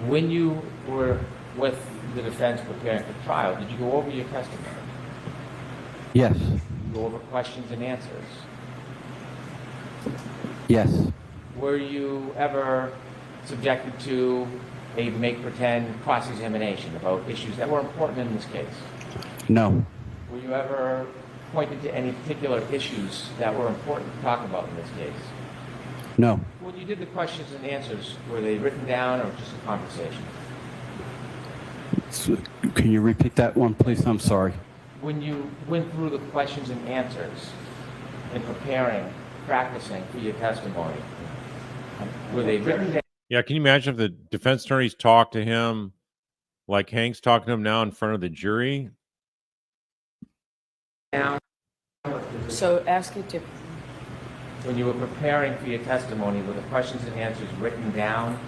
When you were with the defense preparing for trial, did you go over your testimony? Yes. Go over questions and answers? Yes. Were you ever subjected to a make-pretend cross-examination about issues that were important in this case? No. Were you ever pointed to any particular issues that were important to talk about in this case? No. When you did the questions and answers, were they written down or just a conversation? Can you repeat that one, please? I'm sorry. When you went through the questions and answers in preparing, practicing for your testimony, were they written down? Yeah, can you imagine if the defense attorneys talked to him like Hank's talking to him now in front of the jury? So ask it to, When you were preparing for your testimony, were the questions and answers written down,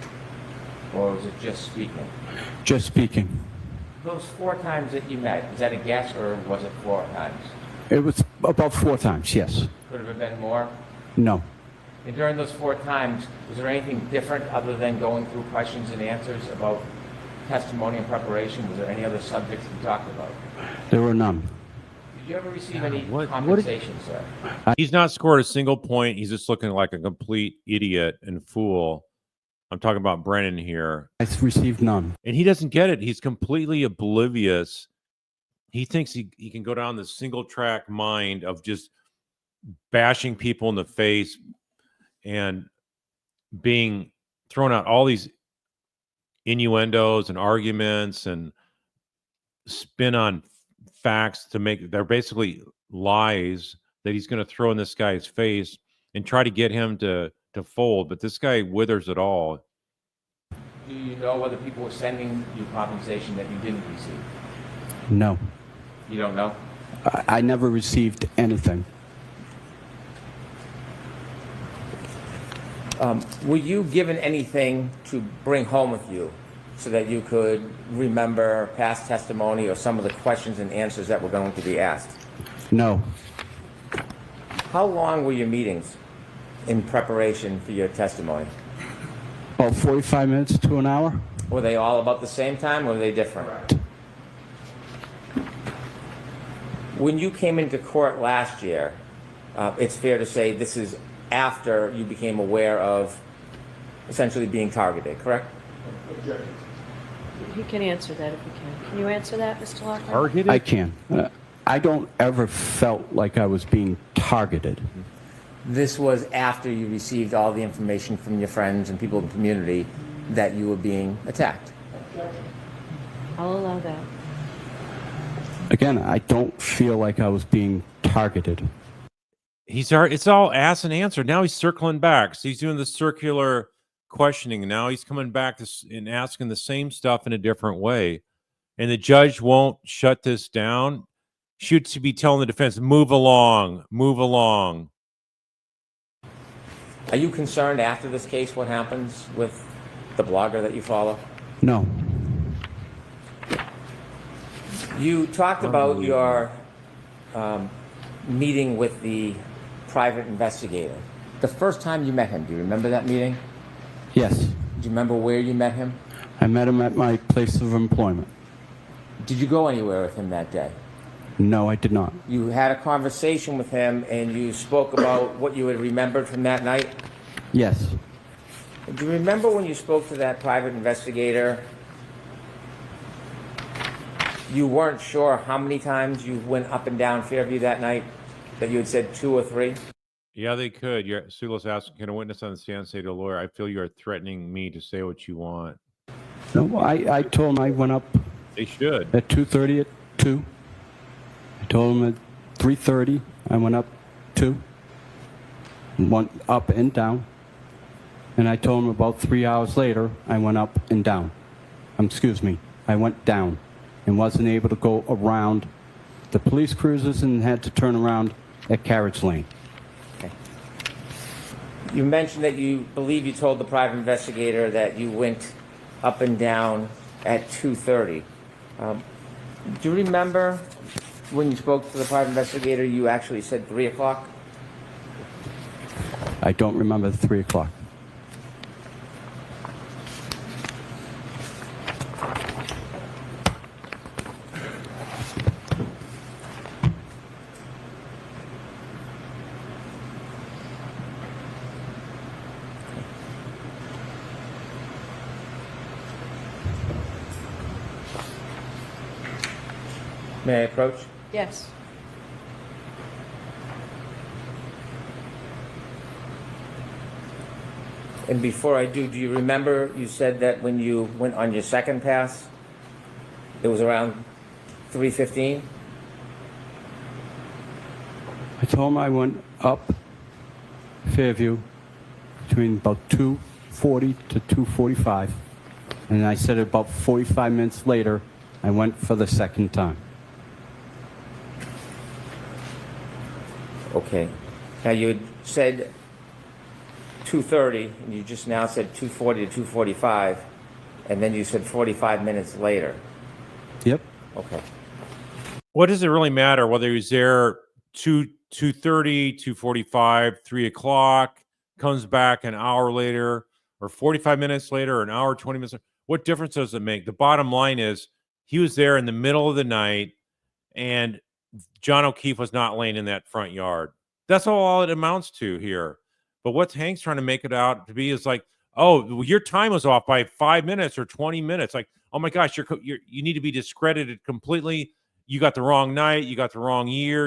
or was it just speaking? Just speaking. Those 4 times that you met, is that a guess, or was it 4 times? It was about 4 times, yes. Could have been more? No. And during those 4 times, was there anything different other than going through questions and answers about testimony and preparation? Was there any other subjects you talked about? There were none. Did you ever receive any what- compensation, sir? He's not scored a single point. He's just looking like a complete idiot and fool. I'm talking about Brennan here. I received none. And he doesn't get it. He's completely oblivious. He thinks he can go down the single track mind of just bashing people in the face and being thrown out all these innuendos and arguments and spin on facts to make, they're basically lies that he's going to throw in this guy's face and try to get him to to fold, but this guy withers it all. Do you know whether people were sending you compensation that you didn't receive? No, You don't know? I never received anything. Were you given anything to bring home with you so that you could remember past testimony or some of the questions and answers that were going to be asked? No, How long were your meetings in preparation for your testimony? about 45 minutes to an hour. Were they all about the same time or were they different? When you came into court last year, it's fair to say this is after you became aware of essentially being targeted, correct? He can answer that if he can. Can you answer that, Mr. Loughran? Targeted? I can. I don't ever felt like I was being targeted. This was after you received all the information from your friends and people in the community that you were being attacked. I'll allow that. Again, I don't feel like I was being targeted. It's all asked and answered. Now he's circling back. So he's doing the circular questioning. And now he's coming back and asking the same stuff in a different way. And the judge won't shut this down. Should be telling the defense, move along, move along. Are you concerned after this case what happens with the blogger that you follow? No, You talked about your meeting with the private investigator. The first time you met him, do you remember that meeting? yes, Do you remember where you met him? I met him at my place of employment. Did you go anywhere with him that day? No, I did not. You had a conversation with him and you spoke about what you had remembered from that night? Yes, Do you remember when you spoke to that private investigator, you weren't sure how many times you went up and down Fairview that night? That you had said 2 or 3? Yeah, they could. Sulos asked, can a witness on the stand say to a lawyer, I feel you are threatening me to say what you want? no, I told him I went up They should. at 2:30 at 2. I told him at 3:30 I went up 2. Went up and down. And I told him about 3 hours later I went up and down. I went down and wasn't able to go around the police cruisers and had to turn around at Carriage Lane. Okay. You mentioned that you believe you told the private investigator that you went up and down at 2:30. Do you remember when you spoke to the private investigator, you actually said 3 o'clock? I don't remember the 3 o'clock. May I approach? Yes. And before I do you remember you said that when you went on your second pass, it was around 3:15? I told him I went up Fairview between about 2:40 to 2:45, and I said about 45 minutes later I went for the second time. Okay. Now you had said 2:30, and you just now said 2:40 to 2:45, and then you said 45 minutes later. Yep. Okay. What does it really matter whether he's there 2:30, 2:45, 3 o'clock, comes back an hour later, or 45 minutes later, or an hour, 20 minutes? What difference does it make? The bottom line is he was there in the middle of the night, and John O'Keefe was not laying in that front yard. That's all it amounts to here. But what Hank's trying to make it out to be is like, oh, your time was off by 5 minutes or 20 minutes. Like, oh my gosh, you need to be discredited completely. You got the wrong night. You got the wrong year.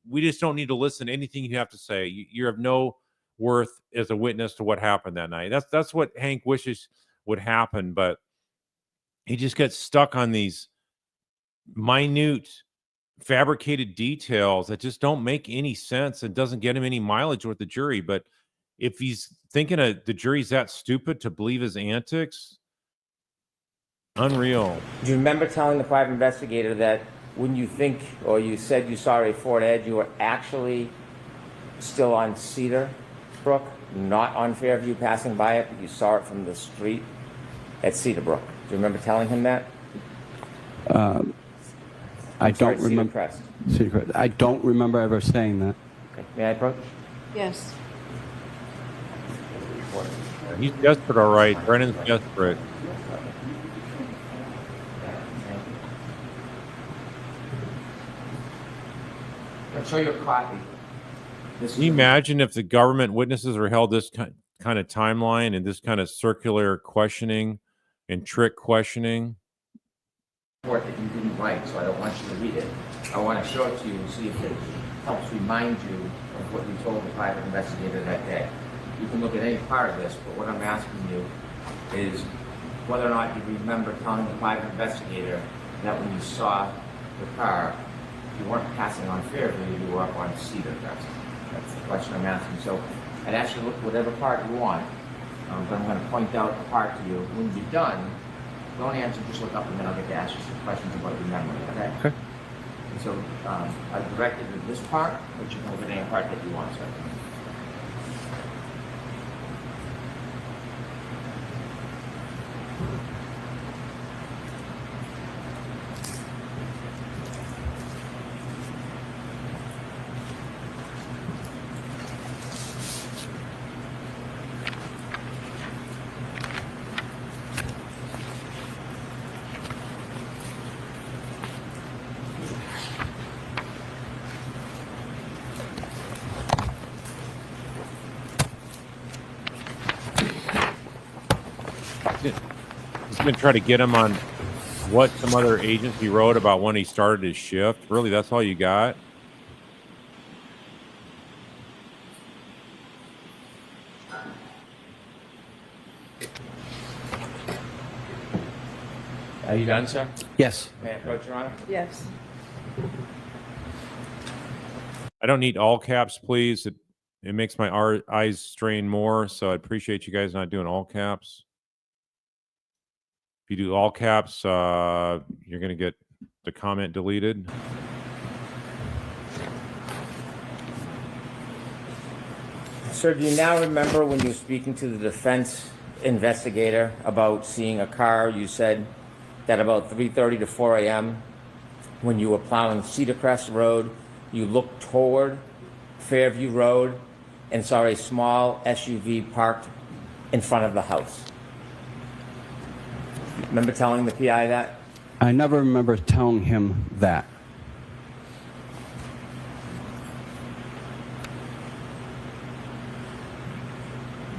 We just don't need to listen to anything you have to say. You have no worth as a witness to what happened that night. That's what Hank wishes would happen, but he just gets stuck on these minute fabricated details that just don't make any sense and doesn't get him any mileage with the jury. But if he's thinking the jury's that stupid to believe his antics, unreal. Do you remember telling the private investigator that when you think, or you said you saw a Ford Edge, you were actually still on Cedar Brook, not on Fairview passing by it, but you saw it from the street at Cedar Brook? Do you remember telling him that? I Sorry, don't remember. Cedar Crest. I don't remember ever saying that. Okay. May I approach? Yes. He's desperate, all right. Brennan's desperate. I'll show you a copy. Can you imagine if the government witnesses were held this kind of timeline and this kind of circular questioning and trick questioning? Report that you didn't write, so I don't want you to read it. I want to show it to you and see if it helps remind you of what you told the private investigator that day. You can look at any part of this, but what I'm asking you is whether or not you remember telling the private investigator that when you saw the car, you weren't passing on Fairview, you were up on Cedar Crest. That's the question I'm asking. So I'd ask you to look at whatever part you want, but I'm going to point out the part to you. When you're done, don't answer, just look up, and then I'll get to ask you some questions about your memory, okay? Okay. And so I've directed to this part, but you can look at any part that you want, sir. He's going to try to get him on what some other agency wrote about when he started his shift. Really, that's all you got? Are you done, sir? Yes. May I approach, Your Honor? Yes. I don't need all caps, please. It makes my eyes strain more, so I appreciate you guys not doing all caps. If you do all caps, you're going to get the comment deleted. Sir, do you now remember when you were speaking to the defense investigator about seeing a car? You said that about 3:30 to 4 a.m. when you were plowing Cedar Crest Road, you looked toward Fairview Road and saw a small SUV parked in front of the house. Remember telling the PI that? I never remember telling him that.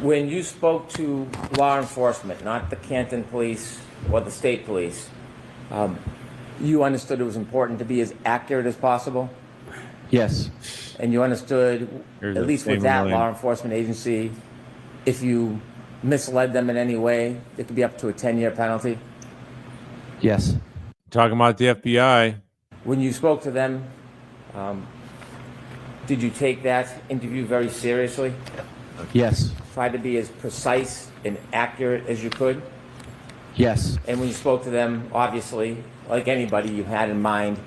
When you spoke to law enforcement, not the Canton Police or the state police, you understood it was important to be as accurate as possible? Yes. And you understood, Here's at a least with statement, that William. law enforcement agency, if you misled them in any way, it could be up to a 10-year penalty? Yes. Talking about the FBI. When you spoke to them, did you take that interview very seriously? Yes. Try to be as precise and accurate as you could? Yes. And when you spoke to them, obviously, like anybody, you had in mind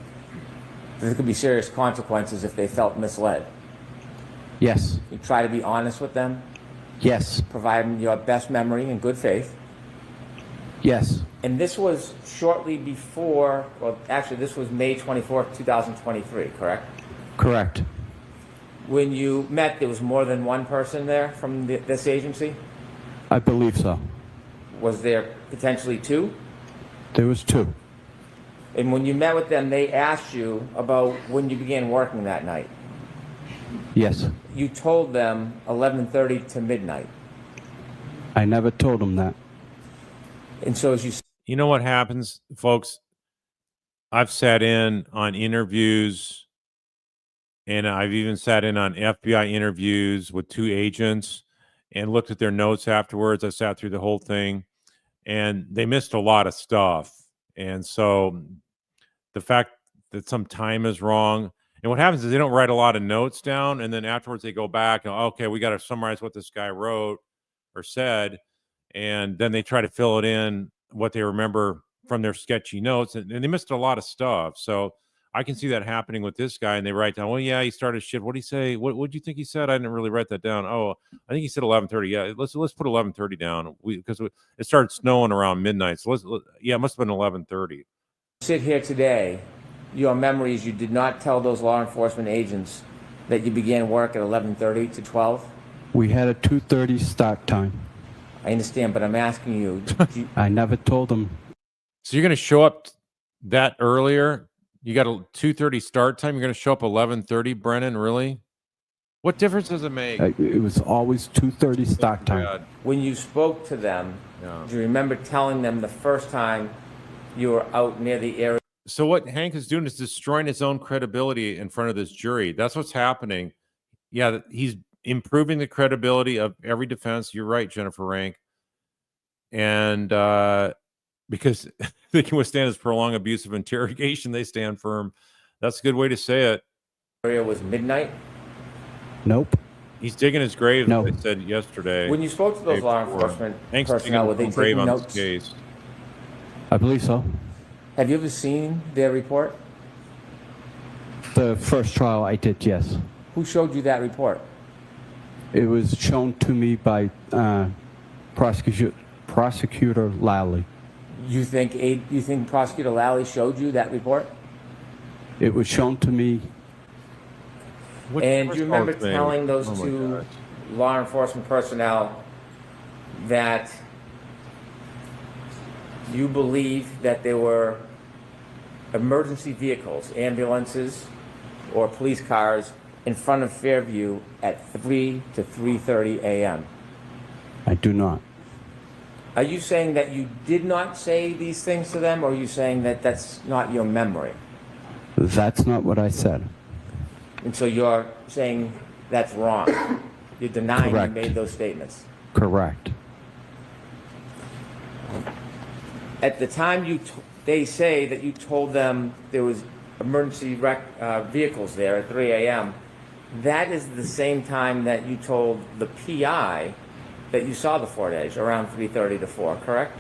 that there could be serious consequences if they felt misled. Yes. You try to be honest with them, Yes. provide them your best memory in good faith. Yes. And this was shortly before, well, actually, this was May 24th, 2023, correct? Correct. When you met, there was more than one person there from this agency? I believe so. Was there potentially two? There was two. And when you met with them, they asked you about when you began working that night. Yes. You told them 11:30 to midnight. I never told him that. And so as you You know what happens, folks? I've sat in on interviews, and I've even sat in on FBI interviews with two agents and looked at their notes afterwards. I sat through the whole thing, and they missed a lot of stuff. And so the fact that some time is wrong, And what happens is they don't write a lot of notes down, and then afterwards they go back and, okay, we got to summarize what this guy wrote or said, and then they try to fill it in what they remember from their sketchy notes, and they missed a lot of stuff. So I can see that happening with this guy, and they write down, well, yeah, he started shit. What did he say? What do you think he said? I didn't really write that down. Oh, I think he said 11:30. Yeah, let's put 11:30 down because it started snowing around midnight. So yeah, it must have been 11:30. Sit here today, your memories, you did not tell those law enforcement agents that you began work at 11:30 to 12? We had a 2:30 start time. I understand, but I'm asking you, I never told them. So you're going to show up that earlier? You got a 2:30 start time. You're going to show up 11:30, Brennan? Really? What difference does it make? It was always 2:30 start time. God. when you spoke to them, Yeah. do you remember telling them the first time you were out near the area? So what Hank is doing is destroying his own credibility in front of this jury. That's what's happening. Yeah, he's improving the credibility of every defense. You're right, Jennifer Rank. And because they can withstand his prolonged abuse of interrogation, they stand firm. That's a good way to say it. Area was midnight. Nope. He's digging his grave, No. as I said yesterday. When you spoke to those Day law before. enforcement Hank's personnel, were digging they his grave taking on this notes? case. I believe so. Have you ever seen their report? The first trial I did, yes. Who showed you that report? It was shown to me by Prosecutor Lally. You think Prosecutor Lally showed you that report? It was shown to me. And do you remember What's his name? telling those Oh my two gosh. law enforcement personnel that you believe that there were emergency vehicles, ambulances, or police cars in front of Fairview at 3 to 3:30 a.m.? I do not. Are you saying that you did not say these things to them, or are you saying that that's not your memory? That's not what I said. And so you're saying that's wrong. You're denying Correct. you made those statements. Correct. At the time they say that you told them there was emergency vehicles there at 3 a.m. That is the same time that you told the PI that you saw the Ford Edge around 3:30 to 4, correct?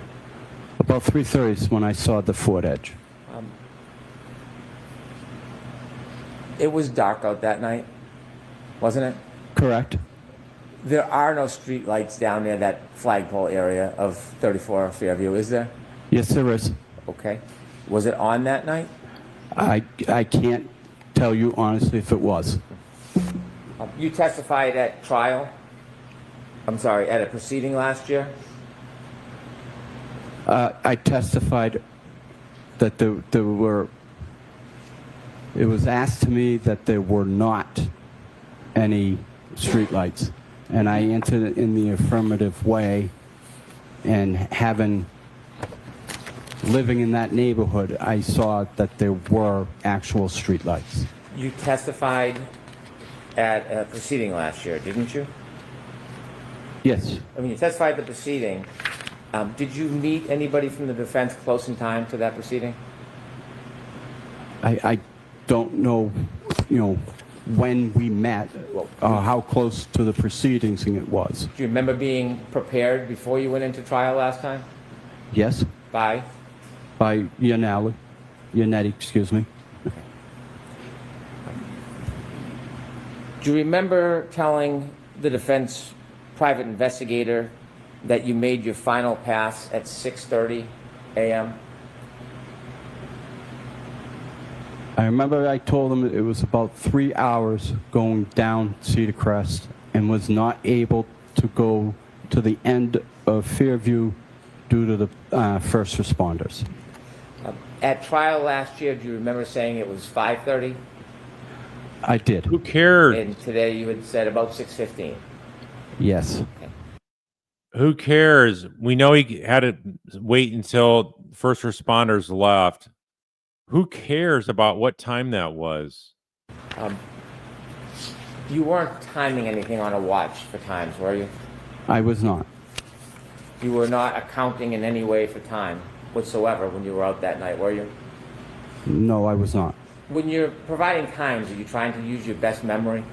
About 3:30 is when I saw the Ford Edge. It was dark out that night, wasn't it? Correct. There are no street lights down near that flagpole area of 34 Fairview, is there? Yes, there is. Okay. Was it on that night? I can't tell you honestly if it was. You testified at trial? I'm sorry, at a proceeding last year? I testified that there were. It was asked to me that there were not any streetlights, and I answered it in the affirmative way. And living in that neighborhood, I saw that there were actual streetlights. You testified at a proceeding last year, didn't you? Yes, I mean, you testified at the proceeding. Did you meet anybody from the defense close in time to that proceeding? I don't know, when we met, how close to the proceedings it was. Do you remember being prepared before you went into trial last time? Yes, By? by Yannetti, excuse me. Do you remember telling the defense private investigator that you made your final pass at 6:30 a.m.? I remember I told him it was about 3 hours going down Cedar Crest and was not able to go to the end of Fairview due to the first responders. At trial last year, do you remember saying it was 5:30? I did, Who cares? And today you had said about 6:15. yes. Who cares? We know he had to wait until first responders left. Who cares about what time that was? You weren't timing anything on a watch for times, were you? I was not. You were not accounting in any way for time whatsoever when you were out that night, were you? No, I was not. When you're providing times, are you trying to use your best memory?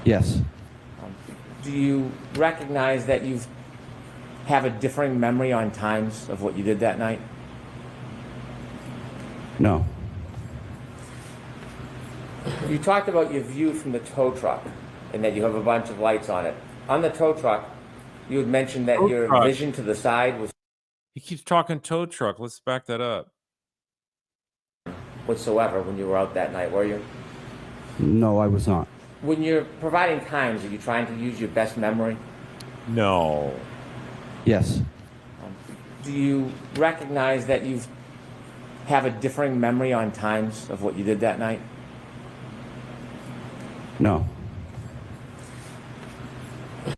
Yes. Do you recognize that you have a differing memory on times of what you did that night? No. You talked about your view from the tow truck and that you have a bunch of lights on it. On the tow truck, you had mentioned that Tow your truck. vision to the side was He keeps talking tow truck. Let's back that up. whatsoever when you were out that night, were you? No, I was not. When you're providing times, are you trying to use your best memory? No. Yes. Do you recognize that you have a differing memory on times of what you did that night? No.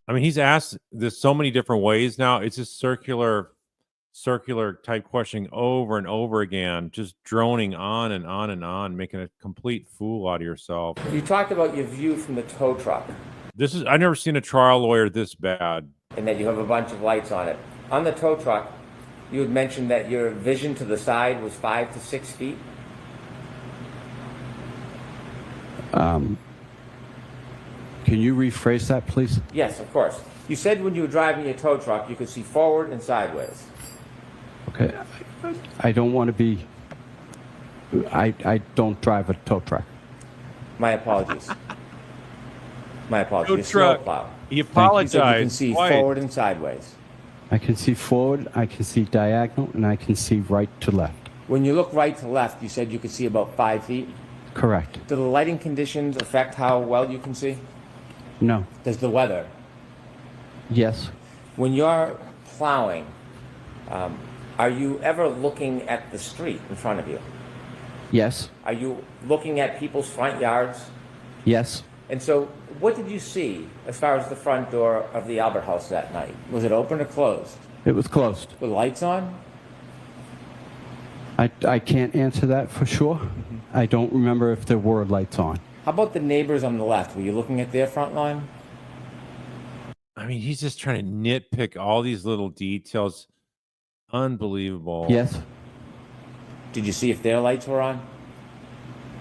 I mean, he's asked this so many different ways now. It's just circular type questioning over and over again, just droning on and on and on, making a complete fool out of yourself. You talked about your view from the tow truck I've never seen a trial lawyer this bad. and that you have a bunch of lights on it. On the tow truck, you had mentioned that your vision to the side was 5 to 6 feet. Can you rephrase that, please? Yes, of course. You said when you were driving your tow truck, you could see forward and sideways. Okay. I don't want to be. I don't drive a tow truck. My apologies. My apologies. Tow Your truck. snowplow. He You said you apologized. can see twice. forward and sideways. I can see forward, I can see diagonal, and I can see right to left. When you look right to left, you said you could see about 5 feet. Correct. Do the lighting conditions affect how well you can see? No. Does the weather? Yes. When you're plowing, are you ever looking at the street in front of you? Yes. Are you looking at people's front yards? Yes. And so, what did you see as far as the front door of the Albert House that night? Was it open or closed? It was closed. With lights on? I can't answer that for sure. I don't remember if there were lights on. How about the neighbors on the left? Were you looking at their front line? I mean, he's just trying to nitpick all these little details. Unbelievable. Yes. Did you see if their lights were on?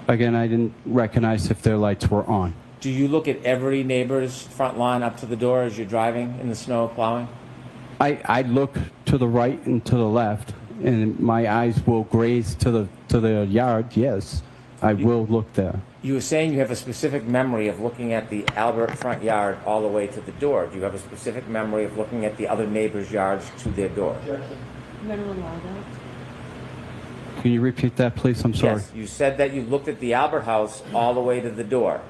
Again, I didn't recognize if their lights were on. Do you look at every neighbor's front lawn up to the door as you're driving in the snow plowing? I look to the right and to the left, and my eyes will graze to the yard. Yes, I will look there. You were saying you have a specific memory of looking at the Albert front yard all the way to the door. Do you have a specific memory of looking at the other neighbors' yards to their door? Minimum logo. Can you repeat that, please? I'm sorry. Yes, you said that you looked at the Albert house all the way to the door.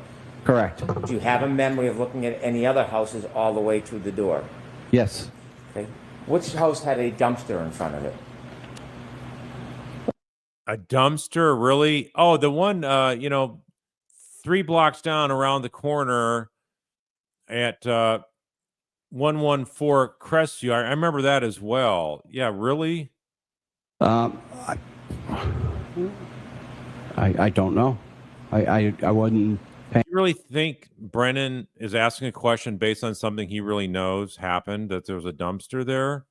Correct. Do you have a memory of looking at any other houses all the way to the door? Yes. Okay. Which house had a dumpster in front of it? A dumpster, really? Oh, the one, 3 blocks down around the corner at 114 Crestview. I remember that as well. Yeah, really? I don't know. I wasn't. You really think Brennan is asking a question based on something he really knows happened, that there was a dumpster there?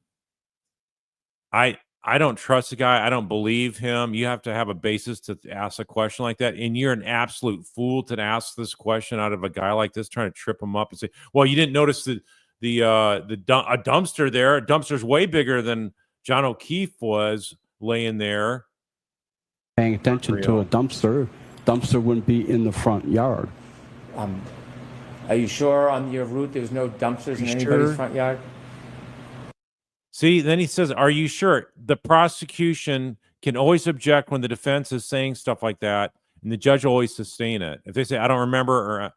I don't trust the guy. I don't believe him. You have to have a basis to ask a question like that. And you're an absolute fool to ask this question out of a guy like this, trying to trip him up and say, well, you didn't notice a dumpster there. A dumpster's way bigger than John O'Keefe was laying there. Paying attention to a dumpster. Dumpster wouldn't be in the front yard. Are you sure on your route there's no dumpsters in anybody's front yard? See, then he says, are you sure? The prosecution can always object when the defense is saying stuff like that, and the judge will always sustain it. If they say, I don't remember,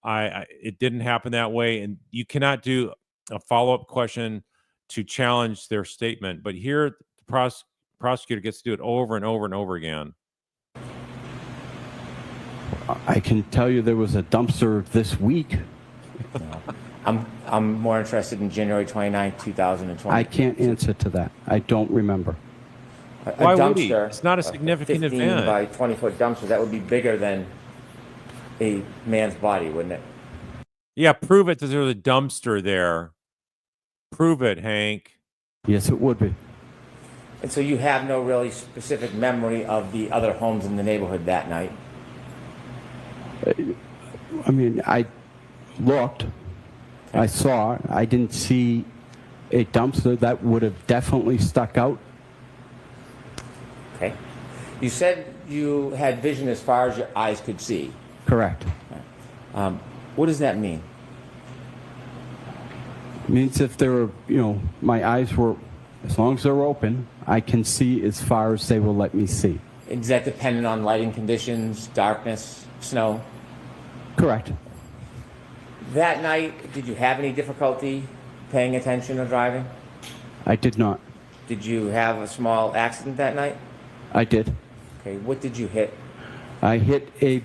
or it didn't happen that way, and you cannot do a follow-up question to challenge their statement. But here, the prosecutor gets to do it over and over and over again. I can tell you there was a dumpster this week. I'm more interested in January 29, 2020. I can't answer to that. I don't remember. Why would he? It's not a significant 15 event. by 20-foot dumpster, that would be bigger than a man's body, wouldn't it? Yeah, prove it that there's a dumpster there. Prove it, Hank. Yes, it would be. And so you have no really specific memory of the other homes in the neighborhood that night? I mean, I looked, I saw, I didn't see a dumpster that would have definitely stuck out. Okay. You said you had vision as far as your eyes could see. Correct. What does that mean? Means if there were, you know, my eyes were, as long as they're open, I can see as far as they will let me see. Is that dependent on lighting conditions, darkness, snow? Correct. That night, did you have any difficulty paying attention or driving? I did not. Did you have a small accident that night? I did. Okay, what did you hit? I hit a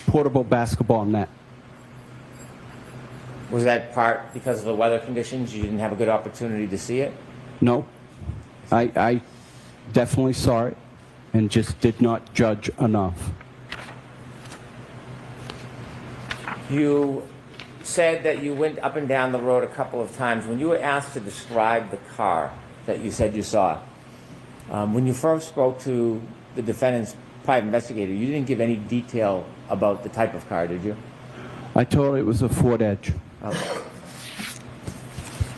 portable basketball net. Was that part because of the weather conditions? You didn't have a good opportunity to see it? No, I definitely saw it and just did not judge enough. You said that you went up and down the road a couple of times. When you were asked to describe the car that you said you saw, when you first spoke to the defendant's private investigator, you didn't give any detail about the type of car, did you? I told her it was a Ford Edge. Okay.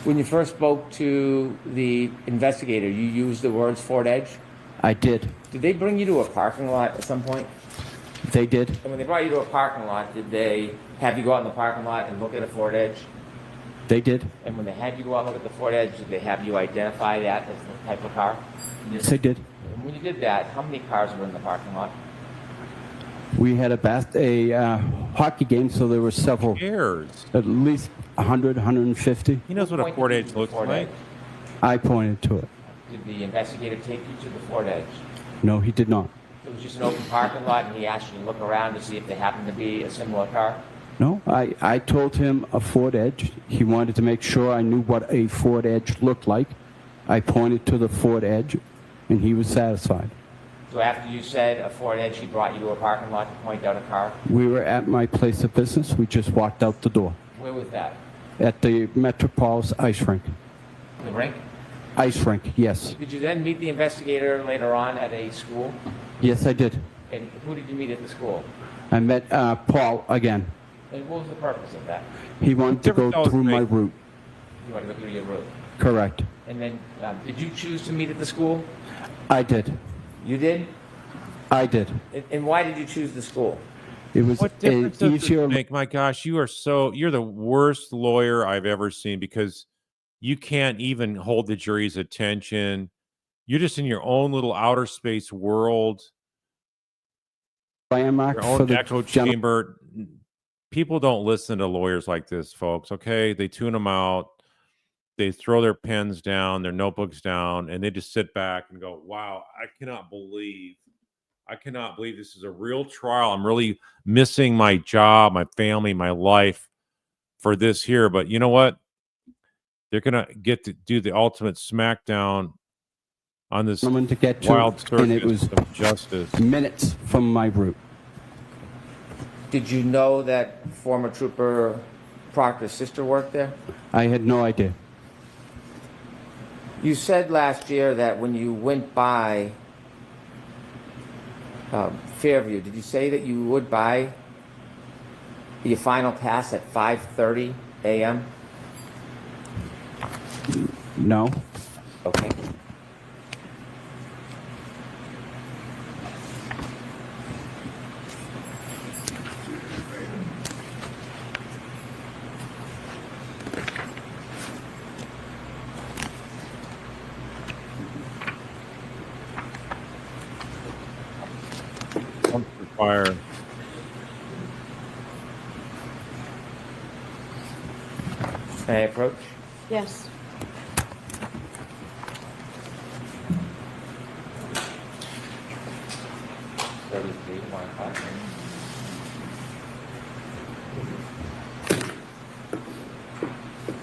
When you first spoke to the investigator, you used the words Ford Edge? I did. Did they bring you to a parking lot at some point? They did. And when they brought you to a parking lot, did they have you go out in the parking lot and look at a Ford Edge? They did. And when they had you go out and look at the Ford Edge, did they have you identify that as the type of car? Yes, they did. And when you did that, how many cars were in the parking lot? We had a hockey game, so there were several, Cares. at least 100, 150. He knows what a Point Ford did you Edge use the looks Ford like. Edge? I pointed to it. Did the investigator take you to the Ford Edge? No, he did not. It was just an open parking lot and he asked you to look around to see if there happened to be a similar car? No, I told him a Ford Edge. He wanted to make sure I knew what a Ford Edge looked like. I pointed to the Ford Edge, and he was satisfied. So after you said a Ford Edge, he brought you to a parking lot to point out a car? We were at my place of business. We just walked out the door. Where was that? At the Metropolis ice rink. The rink? Ice rink, yes. Did you then meet the investigator later on at a school? Yes, I did. And who did you meet at the school? I met Paul again. And what was the purpose of that? He wanted to go Different through my thing. route. You wanted to go through your route. Correct. And then, did you choose to meet at the school? I did. You did? I did. And why did you choose the school? It was What an difference does easier. it make? My gosh, you're the worst lawyer I've ever seen because you can't even hold the jury's attention. You're just in your own little outer space world, landmark your for own the echo gentleman. chamber. People don't listen to lawyers like this, folks. Okay. They tune them out. They throw their pens down, their notebooks down, and they just sit back and go, wow, I cannot believe this is a real trial. I'm really missing my job, my family, my life for this here. But you know what? They're going to get to do the ultimate smackdown on this Gentleman to get to, wild and it circus was of justice. minutes from my route. Did you know that former Trooper Proctor's sister worked there? I had no idea. You said last year that when you went by Fairview, did you say that you would buy your final pass at 5:30 a.m.? No. Okay. Fire. May I approach? Yes.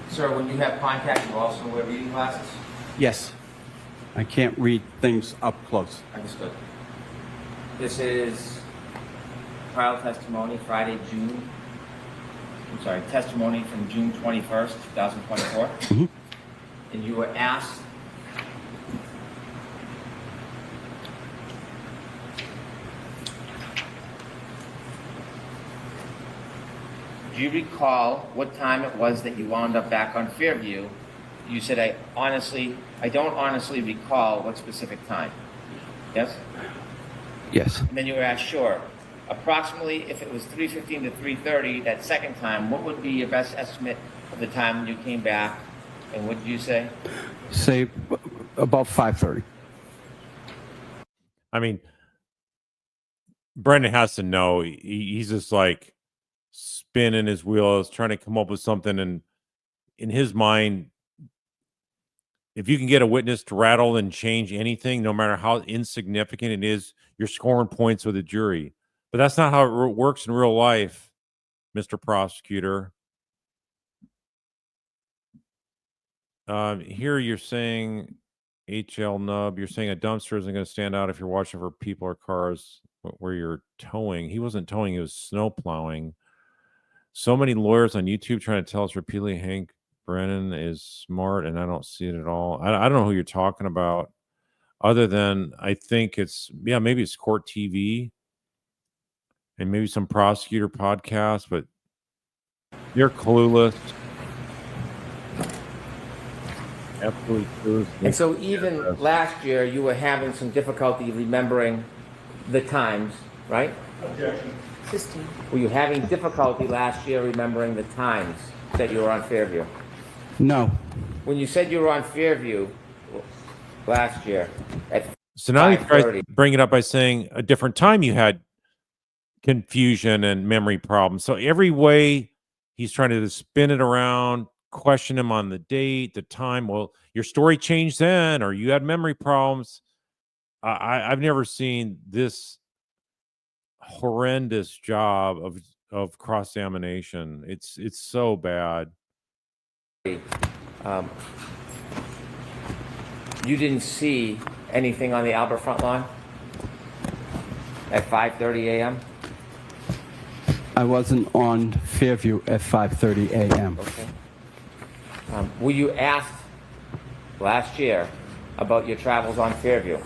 Sir, when you have contact, you also wear reading glasses? Yes. I can't read things up close. Understood. This is trial testimony, testimony from June 21st, 2024. Mhm. And you were asked do you recall what time it was that you wound up back on Fairview? You said, I don't honestly recall what specific time. Yes? Yes. And then you were asked, sure. Approximately, if it was 3:15 to 3:30, that second time, what would be your best estimate of the time when you came back? And what did you say? Say about 5:30. I mean, Brennan has to know. He's just like spinning his wheels, trying to come up with something. And in his mind, if you can get a witness to rattle and change anything, no matter how insignificant it is, you're scoring points with a jury. But that's not how it works in real life, Mr. Prosecutor. Here you're saying HL nub. You're saying a dumpster isn't going to stand out if you're watching for people or cars where you're towing. He wasn't towing; he was snow plowing. So many lawyers on YouTube trying to tell us repeatedly Hank Brennan is smart, and I don't see it at all. I don't know who you're talking about, other than I think it's maybe it's court TV and maybe some prosecutor podcast, but you're clueless. Absolutely clueless. And so even last year, you were having some difficulty remembering the times, right? System. Were you having difficulty last year remembering the times that you were on Fairview? No. When you said you were on Fairview last year at So now he tries 5:30. to bring it up by saying a different time you had confusion and memory problems. So every way he's trying to spin it around, question him on the date, the time. Well, your story changed then, or you had memory problems. I've never seen this horrendous job of cross-examination. It's so bad. You didn't see anything on the Albert front lawn at 5:30 a.m.? I wasn't on Fairview at 5:30 a.m. Okay. Were you asked last year about your travels on Fairview?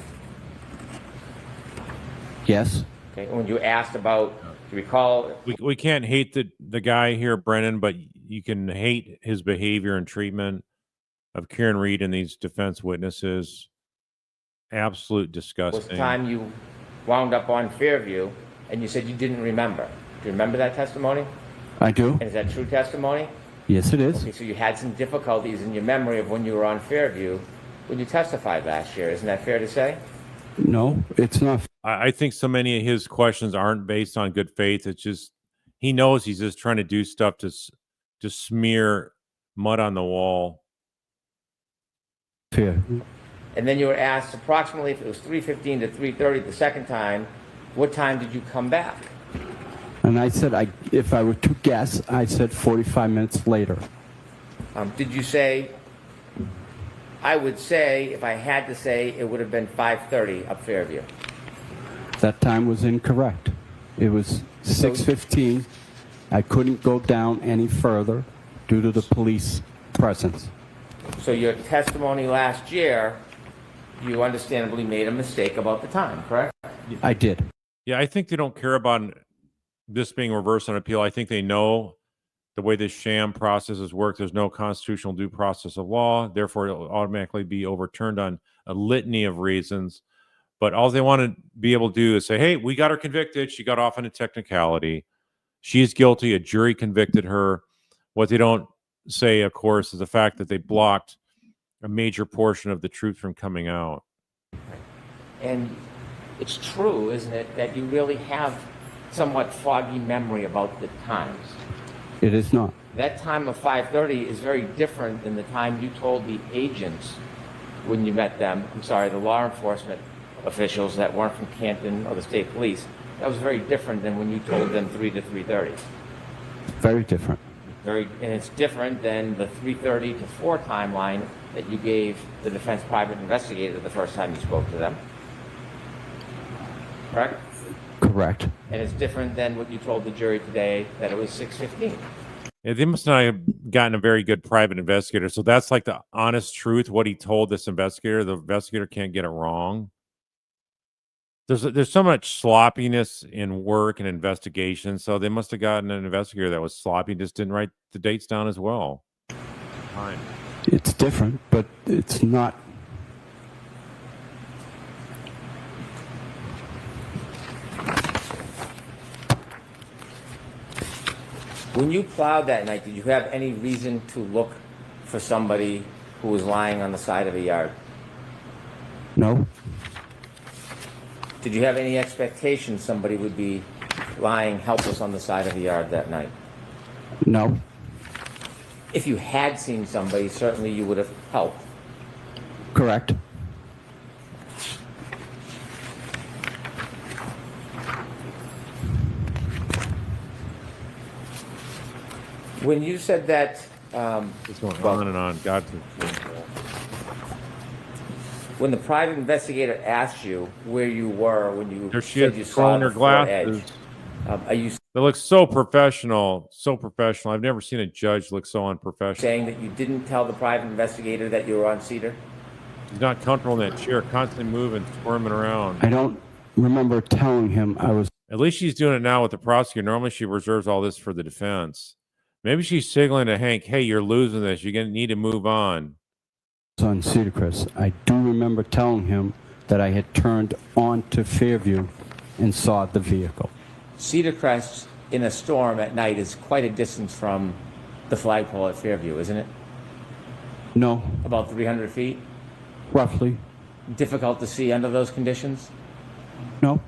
Yes. Okay. When you asked about, do you recall? We can't hate the guy here, Brennan, but you can hate his behavior and treatment of Karen Reed and these defense witnesses. Absolute Was disgusting. the time you wound up on Fairview and you said you didn't remember. Do you remember that testimony? I do. And is that true testimony? Yes, it is. Okay, so you had some difficulties in your memory of when you were on Fairview when you testified last year. Isn't that fair to say? No, it's not. I think so many of his questions aren't based on good faith. It's just he knows he's just trying to do stuff to smear mud on the wall. Fair. And then you were asked approximately if it was 3:15 to 3:30 the second time, what time did you come back? And I said, if I were to guess, I said 45 minutes later. Did you say, I would say, if I had to say, it would have been 5:30 up Fairview? That time was incorrect. It was 6:15. I couldn't go down any further due to the police presence. So your testimony last year, you understandably made a mistake about the time, correct? I did. Yeah, I think they don't care about this being reversed on appeal. I think they know the way this sham processes work. There's no constitutional due process of law. Therefore, it'll automatically be overturned on a litany of reasons. But all they want to be able to do is say, hey, we got her convicted. She got off on a technicality. She's guilty. A jury convicted her. What they don't say, of course, is the fact that they blocked a major portion of the truth from coming out. And it's true, isn't it, that you really have somewhat foggy memory about the times. It is not. That time of 5:30 is very different than the time you told the agents when you met them. I'm sorry, the law enforcement officials that weren't from Canton or the state police. That was very different than when you told them 3 to 3:30. Very different. And it's different than the 3:30 to 4 timeline that you gave the defense private investigator the first time you spoke to them. Correct? Correct. And it's different than what you told the jury today, that it was 6:15. Yeah, they must not have gotten a very good private investigator. So that's like the honest truth, what he told this investigator. The investigator can't get it wrong. there's so much sloppiness in work and investigation. So they must have gotten an investigator that was sloppy, just didn't write the dates down as well. Fine. It's different, but it's not. When you plowed that night, did you have any reason to look for somebody who was lying on the side of a yard? No, Did you have any expectation somebody would be lying helpless on the side of the yard that night? no, If you had seen somebody, certainly you would have helped. correct. When you said that, It's going on and on. God, when the private investigator asked you where you were when you there she said you is, saw throwing the her floor glasses. edge, are you That looks so professional, so professional. I've never seen a judge look so unprofessional. saying that you didn't tell the private investigator that you were on Cedar? He's not comfortable in that chair, constantly moving, squirming around. I don't remember telling him I was At least she's doing it now with the prosecutor. Normally, she reserves all this for the defense. Maybe she's signaling to Hank, "Hey, you're losing this. You're gonna need to move on." on Cedar Crest. I do remember telling him that I had turned onto Fairview and saw the vehicle. Cedar Crest in a storm at night is quite a distance from the flagpole at Fairview, isn't it? No, About 300 feet? roughly. Difficult to see under those conditions? No,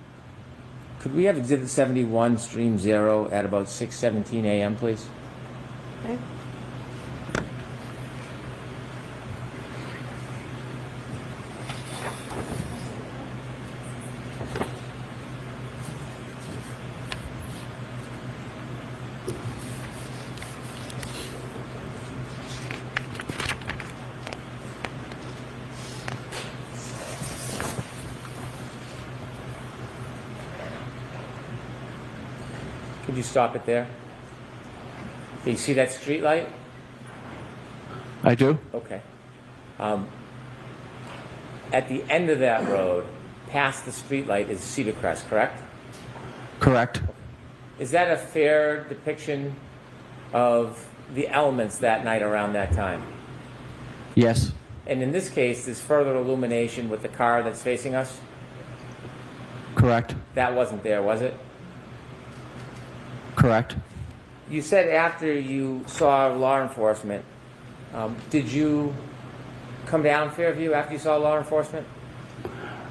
Could we have Exhibit 71, Stream 0, at about 6:17 a.m., please? Okay. Could you stop it there? Do you see that street light? I do. Okay. At the end of that road, past the street light, is Cedar Crest, correct? Correct. Is that a fair depiction of the elements that night around that time? Yes, And in this case, there's further illumination with the car that's facing us? correct. That wasn't there, was it? Correct. You said after you saw law enforcement, did you come down Fairview after you saw law enforcement?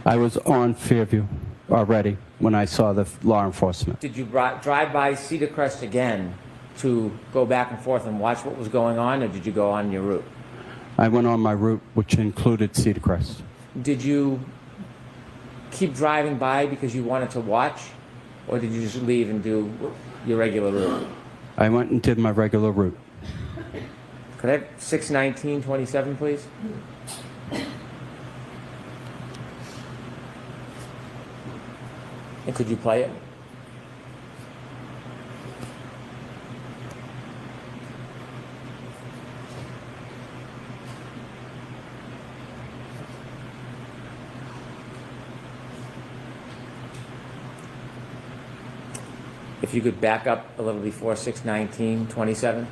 I was on Fairview already when I saw the law enforcement. Did you drive by Cedar Crest again to go back and forth and watch what was going on, or did you go on your route? I went on my route, which included Cedar Crest. Did you keep driving by because you wanted to watch, or did you just leave and do your regular route? I went and did my regular route. Could I have 6:19:27, please? And could you play it? If you could back up a little before 6:19:27.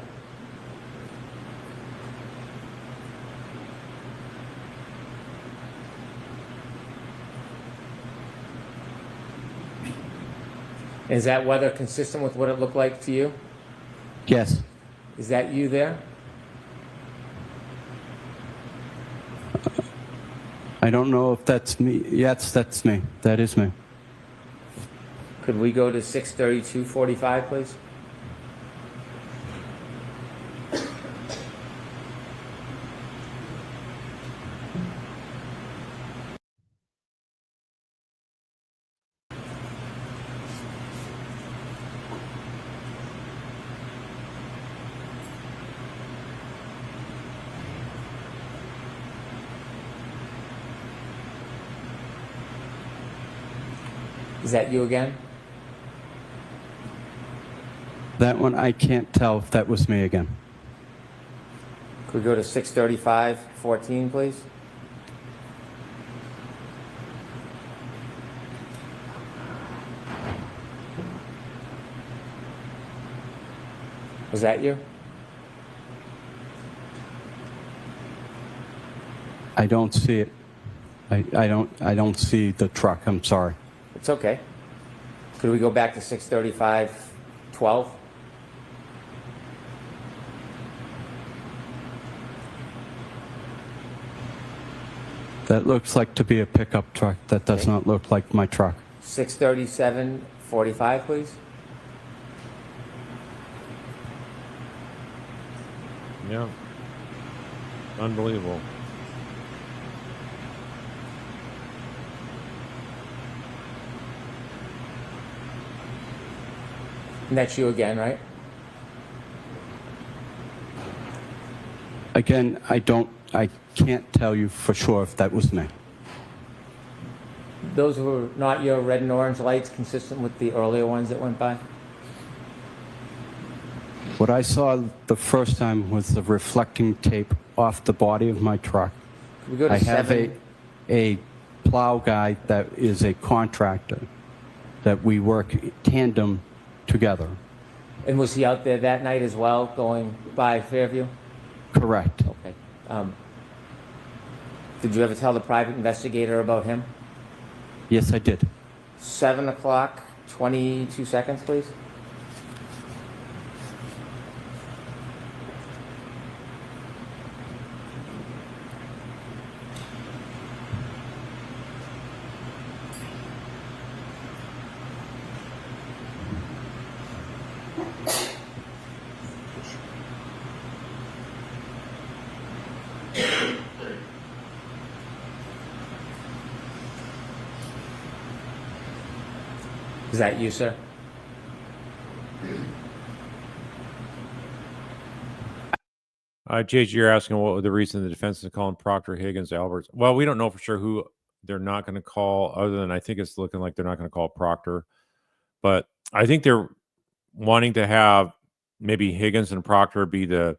Is that weather consistent with what it looked like to you? Yes, Is that you there? I don't know if that's me. Yes, that's me. That is me. Could we go to 6:32:45, please? Is that you again? That one, I can't tell if that was me again. Could we go to 6:35:14, please? Was that you? I don't see it. I don't see the truck. I'm sorry. It's okay. Could we go back to 6:35:12? That looks like to be a pickup truck. That does not look like my truck. 6:37:45, please. Yeah. Unbelievable. And that's you again, right? Again, I can't tell you for sure if that was me. Those were not your red and orange lights consistent with the earlier ones that went by? What I saw the first time was the reflecting tape off the body of my truck. Could we go to I have 7? a plow guy that is a contractor that we work tandem together. And was he out there that night as well, going by Fairview? Correct. Okay. Did you ever tell the private investigator about him? Yes, I did. 7:00, 22 seconds, please. Is that you, sir? JJ, you're asking what the reason the defense is calling Proctor, Higgins, Alberts. Well, we don't know for sure who they're not going to call, other than I think it's looking like they're not going to call Proctor. But I think they're wanting to have maybe Higgins and Proctor be the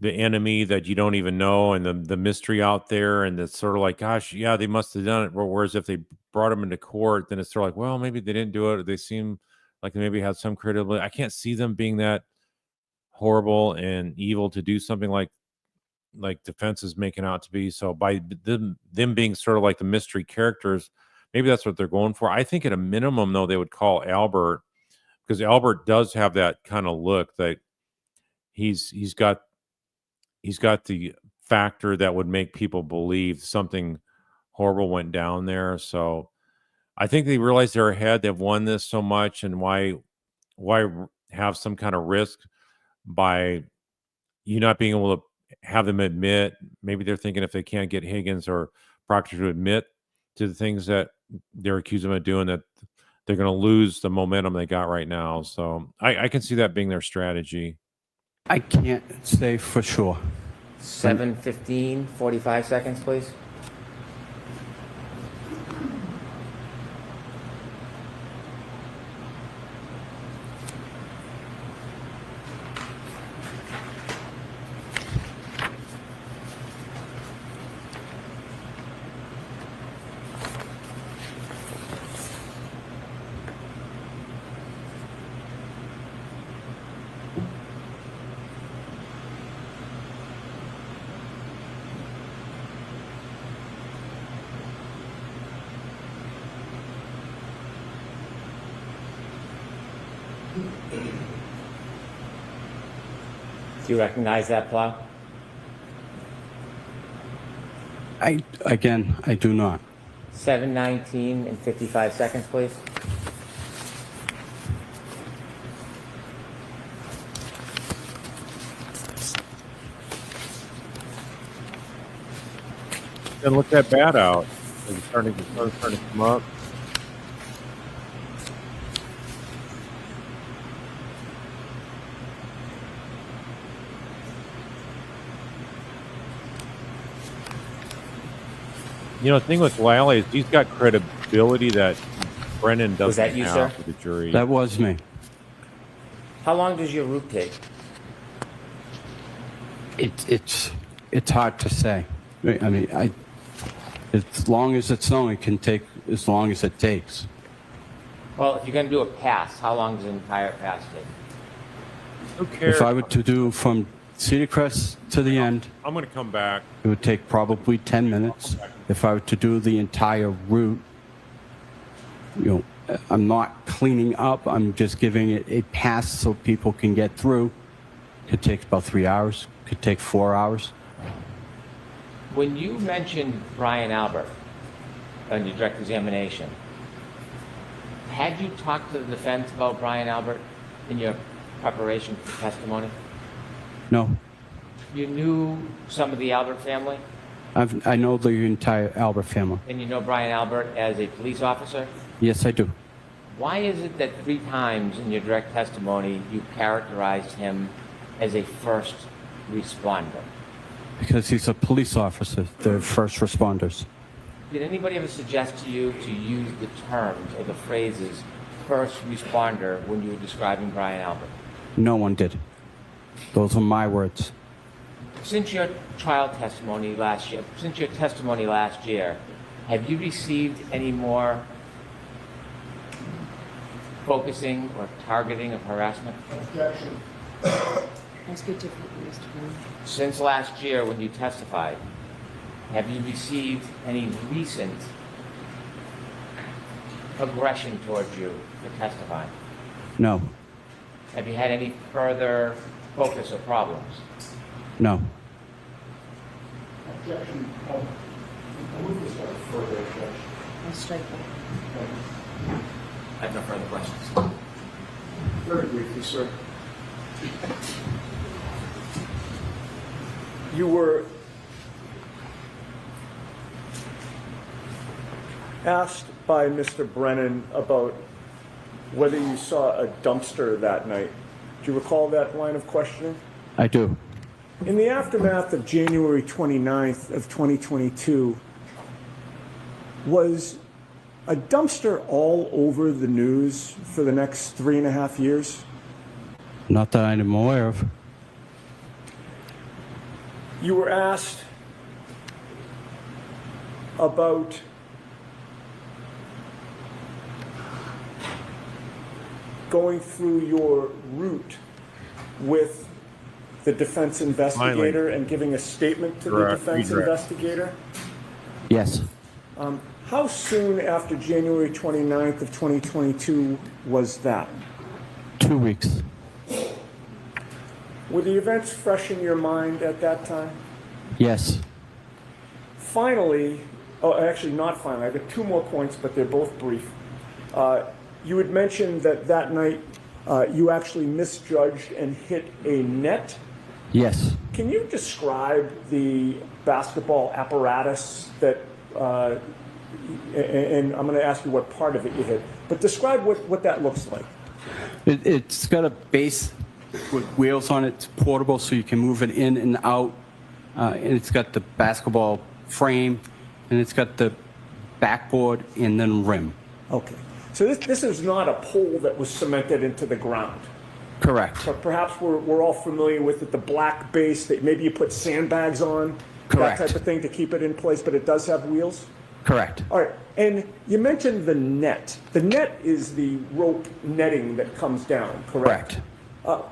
enemy that you don't even know, and the mystery out there, and it's sort of like, gosh, yeah, they must have done it. Whereas if they brought them into court, then it's sort of like, well, maybe they didn't do it, or they seem like they maybe had some credibility. I can't see them being that horrible and evil to do something like defense is making out to be. So by them being sort of like the mystery characters, maybe that's what they're going for. I think at a minimum, though, they would call Albert, because Albert does have that kind of look that he's got the factor that would make people believe something horrible went down there. So I think they realize they're ahead. They've won this so much, and why have some kind of risk by you not being able to have them admit? Maybe they're thinking if they can't get Higgins or Proctor to admit to the things that they're accusing them of doing, that they're going to lose the momentum they got right now. So I can see that being their strategy. I can't say for sure. 7:15, 45 seconds, please. Do you recognize that plow? I do not. 7:19 and 55 seconds, please. Doesn't look that bad out. The sun's starting to come up. You know, the thing with Lally is he's got credibility that Brennan doesn't Was that you, have sir? with the jury. That was me. How long does your route take? It's hard to say. I mean, as long as it's snowing, it can take as long as it takes. Well, if you're going to do a pass, how long does an entire pass take? Who cares? If I were to do from Cedar Crest to the end, I'm going to come back. it would take probably 10 minutes. If I were to do the entire route, I'm not cleaning up. I'm just giving it a pass so people can get through. Could take about 3 hours. Could take 4 hours. When you mentioned Brian Albert on your direct examination, had you talked to the defense about Brian Albert in your preparation for testimony? No, You knew some of the Albert family, I know the entire Albert family. and you know Brian Albert as a police officer? Yes, I do. Why is it that 3 times in your direct testimony you characterized him as a first responder? Because he's a police officer. They're first responders. Did anybody ever suggest to you to use the terms or the phrases first responder when you were describing Brian Albert? No one did. Those are my words. Since your trial testimony last year, have you received any more focusing or targeting of harassment? Ask it differently, Mr. Brennan. Since last year when you testified, have you received any recent aggression towards you for testifying? No, Have you had any further focus or problems? no. I'll strike that. I have no further questions. Very briefly, sir. You were asked by Mr. Brennan about whether you saw a dumpster that night. Do you recall that line of questioning? I do. In the aftermath of January 29th of 2022, was a dumpster all over the news for the next 3.5 years? Not that I'm aware of. You were asked about going through your route with the defense investigator and giving a statement to the Correct. defense Correct. investigator. Yes. How soon after January 29th of 2022 was that? 2 weeks. Were the events fresh in your mind at that time? Yes. Finally, actually not finally, I got 2 more points, but they're both brief. You had mentioned that night you actually misjudged and hit a net. Yes. Can you describe the basketball apparatus that, and I'm going to ask you what part of it you hit, but describe what that looks like. It's got a base with wheels on it. It's portable, so you can move it in and out. And it's got the basketball frame, and it's got the backboard and then rim. Okay. So this is not a pole that was cemented into the ground. Correct. But perhaps we're all familiar with it, the black base that maybe you put sandbags on, Correct. that type of thing to keep it in place, but it does have wheels? Correct. All right, and you mentioned the net. The net is the rope netting that comes down, correct? Correct.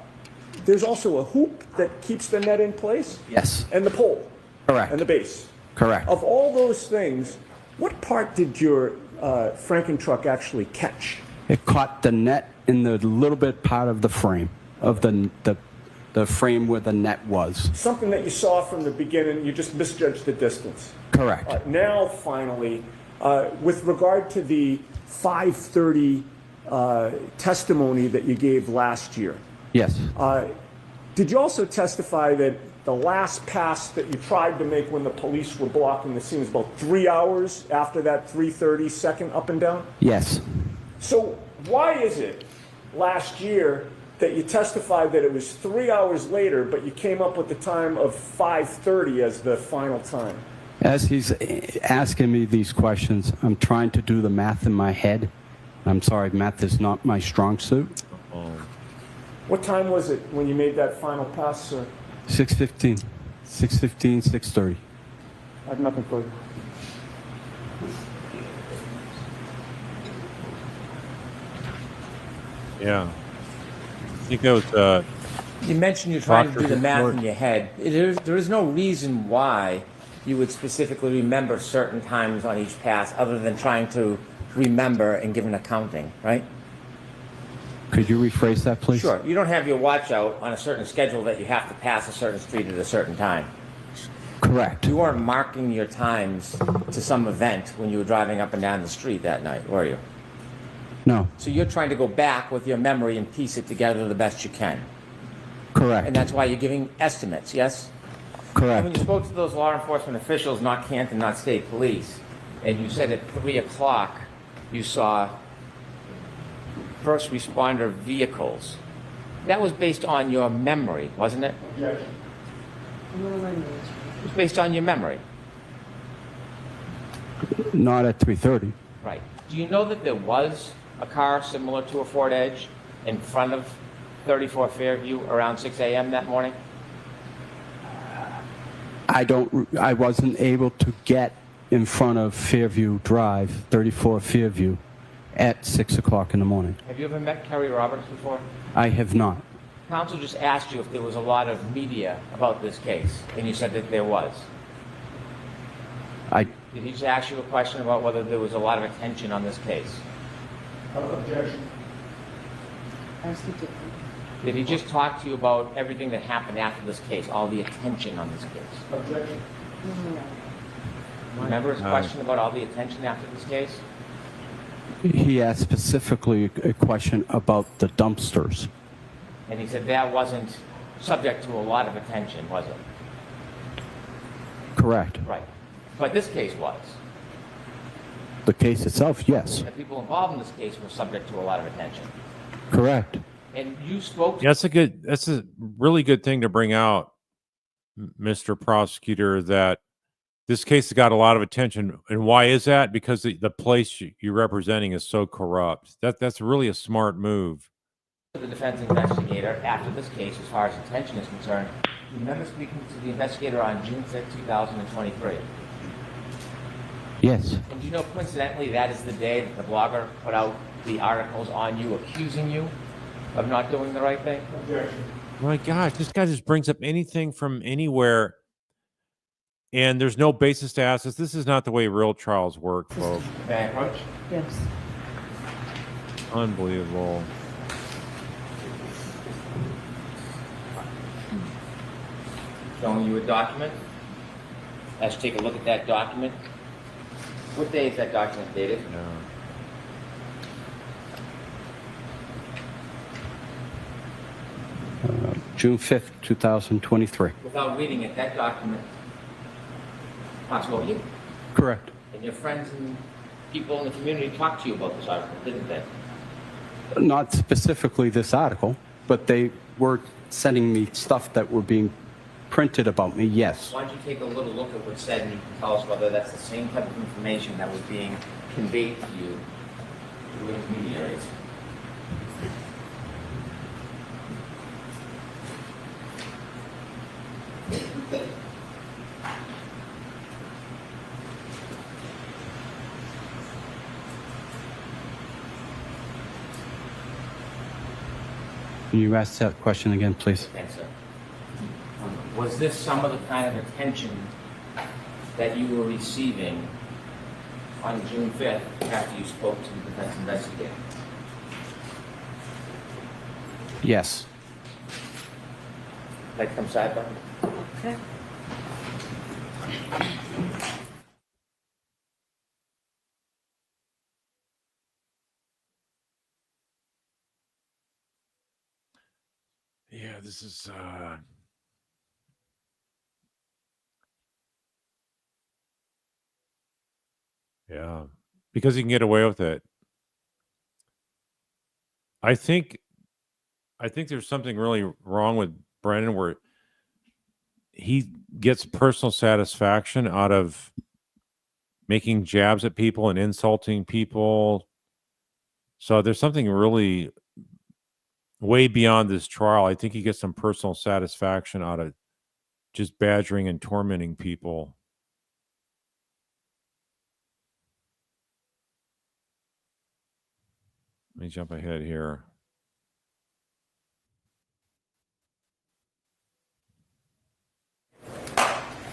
There's also a hoop that keeps the net in place? Yes. And the pole? Correct. And the base? Correct. Of all those things, what part did your Franken truck actually catch? It caught the net in the little bit part of the frame, of the frame where the net was. Something that you saw from the beginning, you just misjudged the distance. Correct. All right, now, finally, with regard to the 5:30 testimony that you gave last year, Yes. did you also testify that the last pass that you tried to make when the police were blocking the scene was about 3 hours after that 3:30 second up and down? Yes. So why is it last year that you testified that it was 3 hours later, but you came up with the time of 5:30 as the final time? As he's asking me these questions, I'm trying to do the math in my head. I'm sorry, math is not my strong suit. What time was it when you made that final pass, sir? 6:15. 6:15, 6:30. I have nothing further. Yeah. I think that was You mentioned you're trying to do the math Lord. in your head. There is no reason why you would specifically remember certain times on each pass other than trying to remember and give an accounting, right? Could you rephrase that, please? Sure. You don't have your watch out on a certain schedule that you have to pass a certain street at a certain time. Correct. You weren't marking your times to some event when you were driving up and down the street that night, were you? No. So you're trying to go back with your memory and piece it together the best you can. Correct. And that's why you're giving estimates, yes? And Correct. when you spoke to those law enforcement officials, not Canton, not state police, and you said at 3 o'clock you saw first responder vehicles, that was based on your memory, wasn't it? Objection. I'm gonna run these. It was based on your memory. Not at 3:30. Right. Do you know that there was a car similar to a Ford Edge in front of 34 Fairview around 6 a.m. that morning? I wasn't able to get in front of Fairview Drive, 34 Fairview, at 6 o'clock in the morning. Have you ever met Kerry Roberts before? I have not. Counsel just asked you if there was a lot of media about this case, and you said that there was. I Did he just ask you a question about whether there was a lot of attention on this case? Objection. Ask it different. Did he just talk to you about everything that happened after this case, all the attention on this case? Objection. Remember his question about all the attention after this case? He asked specifically a question about the dumpsters. And he said that wasn't subject to a lot of attention, was it? Correct. Right. But this case was. The case itself, yes. The people involved in this case were subject to a lot of attention. Correct. And you spoke to Yeah, that's a really good thing to bring out, Mr. Prosecutor, that this case has got a lot of attention. And why is that? Because the place you're representing is so corrupt. That's really a smart move. the defense investigator after this case as far as attention is concerned. You remember speaking to the investigator on June 5th, 2023. Yes. And do you know, coincidentally, that is the day that the blogger put out the articles on you, accusing you of not doing the right thing? Objection. My gosh, this guy just brings up anything from anywhere, and there's no basis to ask this. This is not the way real trials work, folks. May I approach? Yes. Unbelievable. Showing you a document. Let's take a look at that document. What day is that document dated? Yeah. June 5th, 2023. Without reading it, that document talks about you. Correct. And your friends and people in the community talked to you about this article, didn't they? Not specifically this article, but they were sending me stuff that were being printed about me, yes. Why don't you take a little look at what's said and you can tell us whether that's the same type of information that was being conveyed to you through intermediaries. Can you ask that question again, please? Thanks, sir. Was this some of the kind of attention that you were receiving on June 5th after you spoke to the defense investigator? Yes. Like from sidebar? Okay. Yeah, this is yeah, because he can get away with it. I think there's something really wrong with Brennan where he gets personal satisfaction out of making jabs at people and insulting people. So there's something really way beyond this trial. I think he gets some personal satisfaction out of just badgering and tormenting people. Let me jump ahead here.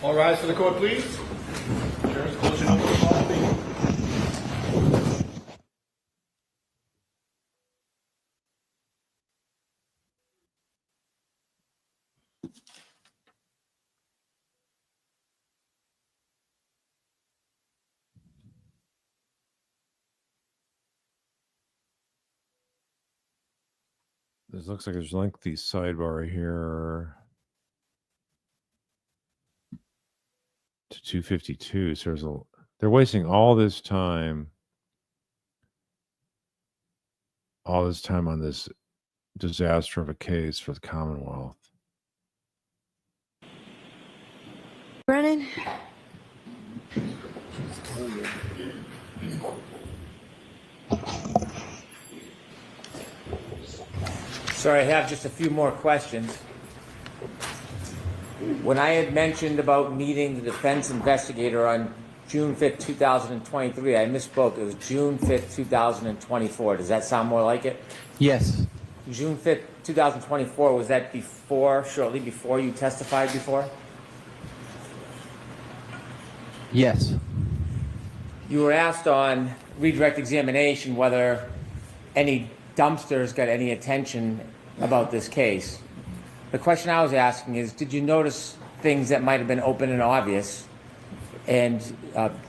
All rise for the court, please. Chairman's closing over the call, please. This looks like there's a lengthy sidebar here to 252. So they're wasting all this time on this disaster of a case for the Commonwealth. Brennan? Sir, I have just a few more questions. When I had mentioned about meeting the defense investigator on June 5th, 2023, I misspoke. It was June 5th, 2024. Does that sound more like it? Yes. June 5th, 2024, was that shortly before you testified before? Yes. You were asked on redirect examination whether any dumpsters got any attention about this case. The question I was asking is, did you notice things that might have been open and obvious? And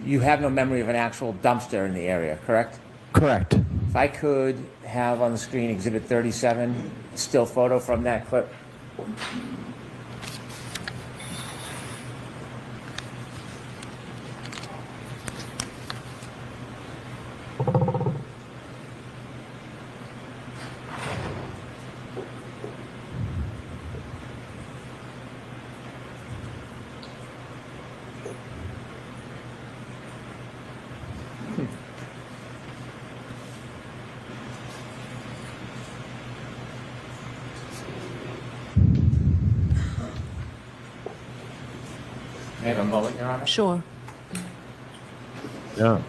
you have no memory of an actual dumpster in the area, correct? Correct. If I could have on the screen Exhibit 37, still photo from that clip. I have a moment, Your Honor. Sure. Yeah.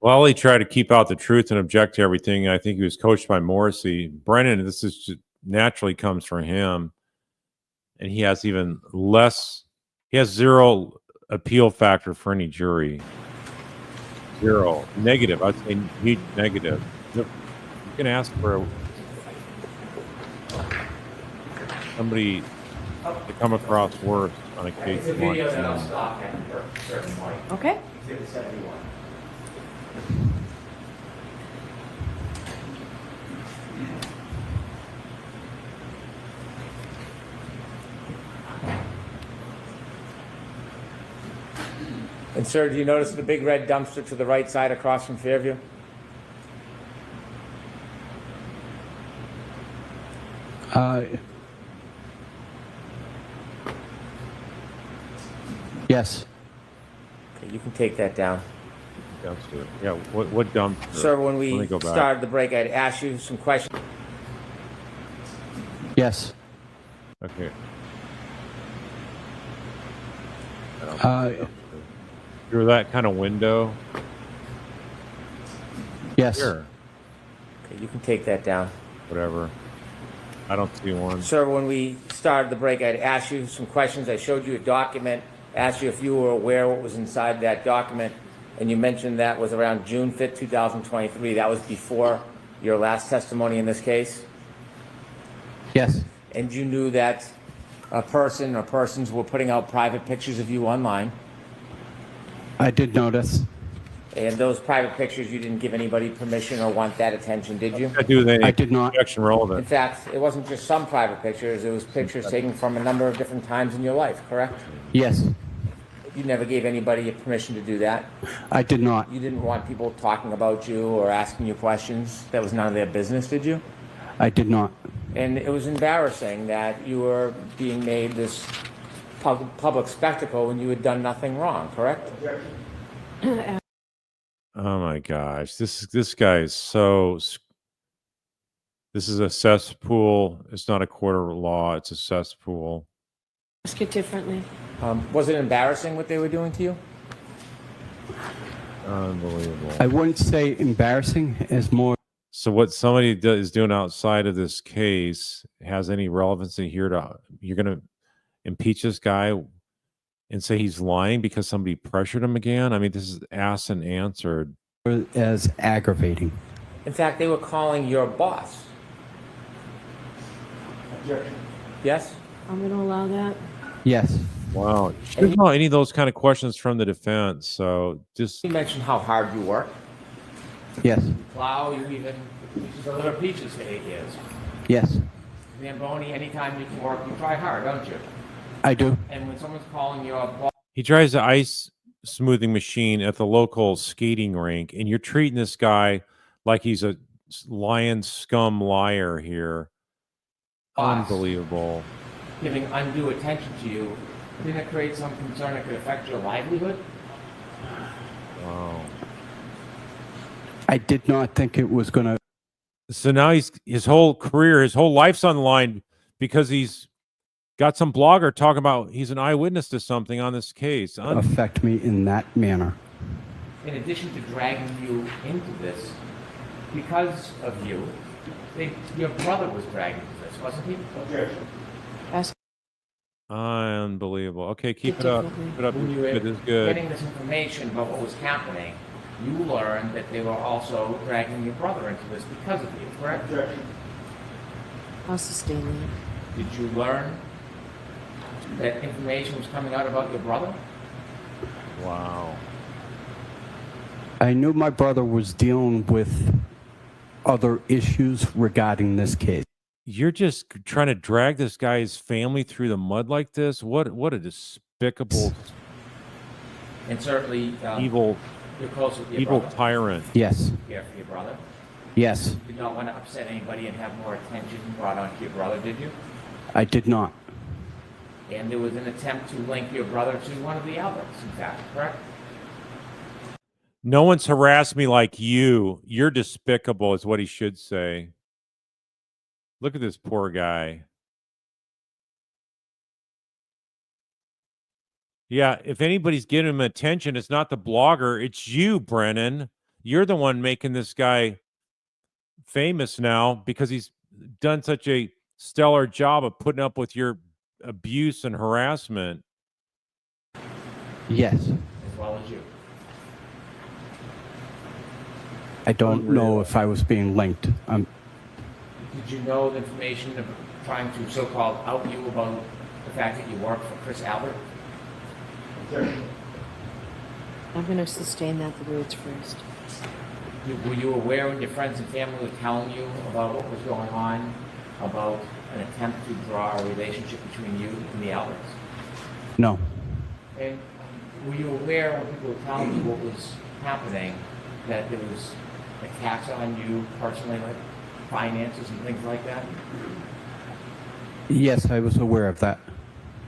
Well, he tried to keep out the truth and object to everything. I think he was coached by Morrissey. Brennan, this is just naturally comes from him. And he has even less, he has zero appeal factor for any jury. Zero. Negative. I'd say huge negative. You can ask for somebody to come across worse on a case It's a like video that that. I'll stop at a certain point. Okay. Exhibit 71. And sir, do you notice the big red dumpster to the right side across from Fairview? Yes. Okay, you can take that down. Dumpster. Yeah, what dumpster? Sir, when Let me we go back. started the break, I'd asked you some questions. Yes. Okay. Through that kind of window. Yes. Here. Okay, you can take that down. Whatever. I don't see one. Sir, when we started the break, I'd asked you some questions. I showed you a document, asked you if you were aware what was inside that document, and you mentioned that was around June 5th, 2023. That was before your last testimony in this case. Yes. And you knew that a person or persons were putting out private pictures of you online. I did notice. And those private pictures, you didn't give anybody permission or want that attention, did you? I do the I did not. objection In relevant. fact, it wasn't just some private pictures. It was pictures taken from a number of different times in your life, correct? Yes. You never gave anybody permission to do that. I did not. You didn't want people talking about you or asking you questions. That was none of their business, did you? I did not. And it was embarrassing that you were being made this public spectacle when you had done nothing wrong, correct? Oh my gosh, this guy is so. This is a cesspool. It's not a court of law. It's a cesspool. Ask it differently. Was it embarrassing what they were doing to you? Unbelievable. I wouldn't say embarrassing as more. So what somebody is doing outside of this case has any relevancy here to you're going to impeach this guy and say he's lying because somebody pressured him again? I mean, this is asked and answered. As aggravating. In fact, they were calling your boss. Yes? I'm going to allow that. Yes. Wow. Shouldn't know any of those kind of questions from the defense. So just You mentioned how hard you work. Yes. Plow, you even deliver peaches for 8 years. Yes. Zamboni, anytime you can work, you try hard, don't you? I do. And when someone's calling your boss, he drives the ice smoothing machine at the local skating rink, and you're treating this guy like he's a lion scum liar here. Boss. Unbelievable. giving undue attention to you, didn't it create some concern that could affect your livelihood? Wow. I did not think it was going to So now his whole career, his whole life's on the line because he's got some blogger talking about he's an eyewitness to something on this case. affect me in that manner. In addition to dragging you into this, because of you, your brother was dragged into this, wasn't he? Ask Unbelievable. Okay, keep it it up. differently. Keep it up. When you were It is good. getting this information about what was happening, you learned that they were also dragging your brother into this because of you, correct? I'll sustain that. Did you learn that information was coming out about your brother? Wow. I knew my brother was dealing with other issues regarding this case. You're just trying to drag this guy's family through the mud like this? What a despicable, And certainly, evil, you're close with your evil brother. tyrant. Yes. Care for your brother. Yes. You did not want to upset anybody and have more attention brought onto your brother, did you? I did not. And there was an attempt to link your brother to one of the outlets, in fact, correct? No one's harassed me like you. You're despicable, is what he should say. Look at this poor guy. Yeah, if anybody's giving him attention, it's not the blogger, it's you, Brennan. You're the one making this guy famous now because he's done such a stellar job of putting up with your abuse and harassment. Yes. As well as you. I don't know if I was being linked. Did you know the information of trying to so-called out you about the fact that you work for Chris Albert? I'm going to sustain that the words first. Were you aware when your friends and family were telling you about what was going on, about an attempt to draw a relationship between you and the Alberts? No. And were you aware when people were telling you what was happening, that there was attacks on you personally, like finances and things like that? Yes, I was aware of that.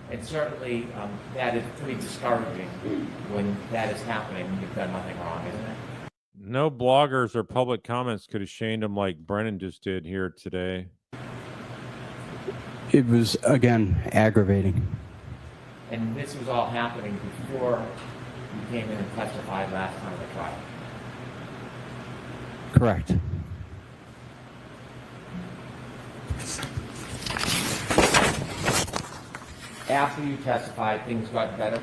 And certainly, that is pretty discouraging when that is happening, when you've done nothing wrong, isn't it? No bloggers or public comments could have shamed him like Brennan just did here today. It was, again, aggravating. And this was all happening before you came in and testified last time at the trial. Correct. After you testified, things got better.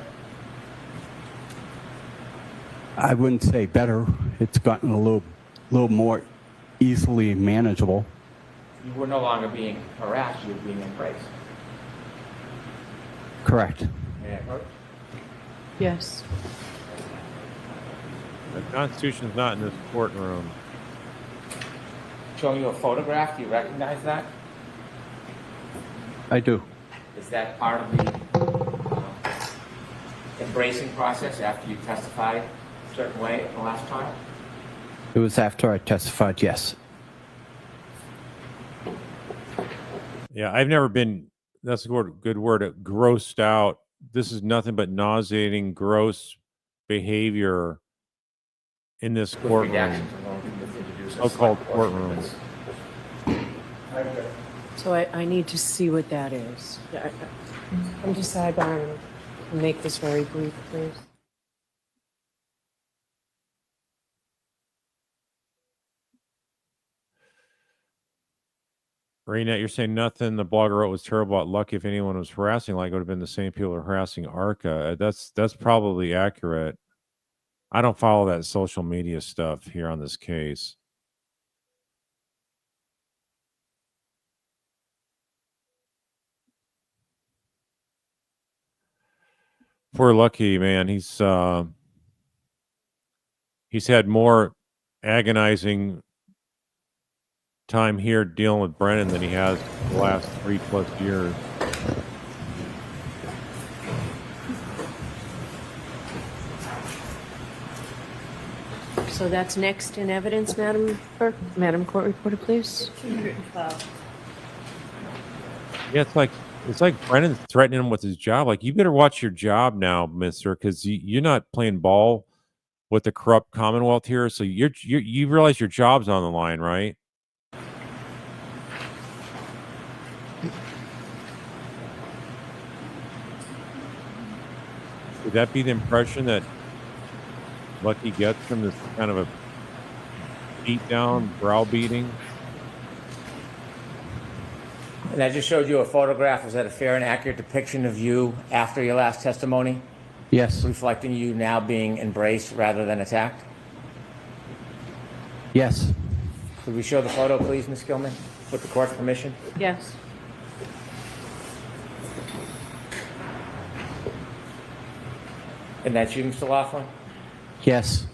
I wouldn't say better. It's gotten a little more easily manageable. You were no longer being harassed, you were being embraced. Correct. Yeah, Yes. The Constitution's not in this courtroom. showing you a photograph, do you recognize that? I do. Is that part of the embracing process after you testified a certain way in the last trial? It was after I testified, yes. Yeah, I've never been, that's a good word, grossed out. This is nothing but nauseating, gross behavior in this With courtroom. redactions alone, with introduce a So-called select portion of courtroom. this. So I need to see what that is. Come to sidebar and make this very brief, please. Karina, you're saying nothing the blogger wrote was terrible about Lucky. If anyone was harassing, like it would have been the same people harassing Arca. That's probably accurate. I don't follow that social media stuff here on this case. Poor Lucky, man. He's had more agonizing time here dealing with Brennan than he has the last 3+ years. So that's next in evidence, Madam Clerk. Madam Court Reporter, please. 212. Yeah, it's like Brennan's threatening him with his job. Like, you better watch your job now, mister, because you're not playing ball with the corrupt Commonwealth here. So you realize your job's on the line, right? Would that be the impression that Lucky gets from this kind of a beat down, browbeating? And I just showed you a photograph. Is that a fair and accurate depiction of you after your last testimony, Yes. reflecting you now being embraced rather than attacked? Yes. Could we show the photo, please, Ms. Gilman, with the court's permission? Yes. And that's you, Mr. Loughran? Yes.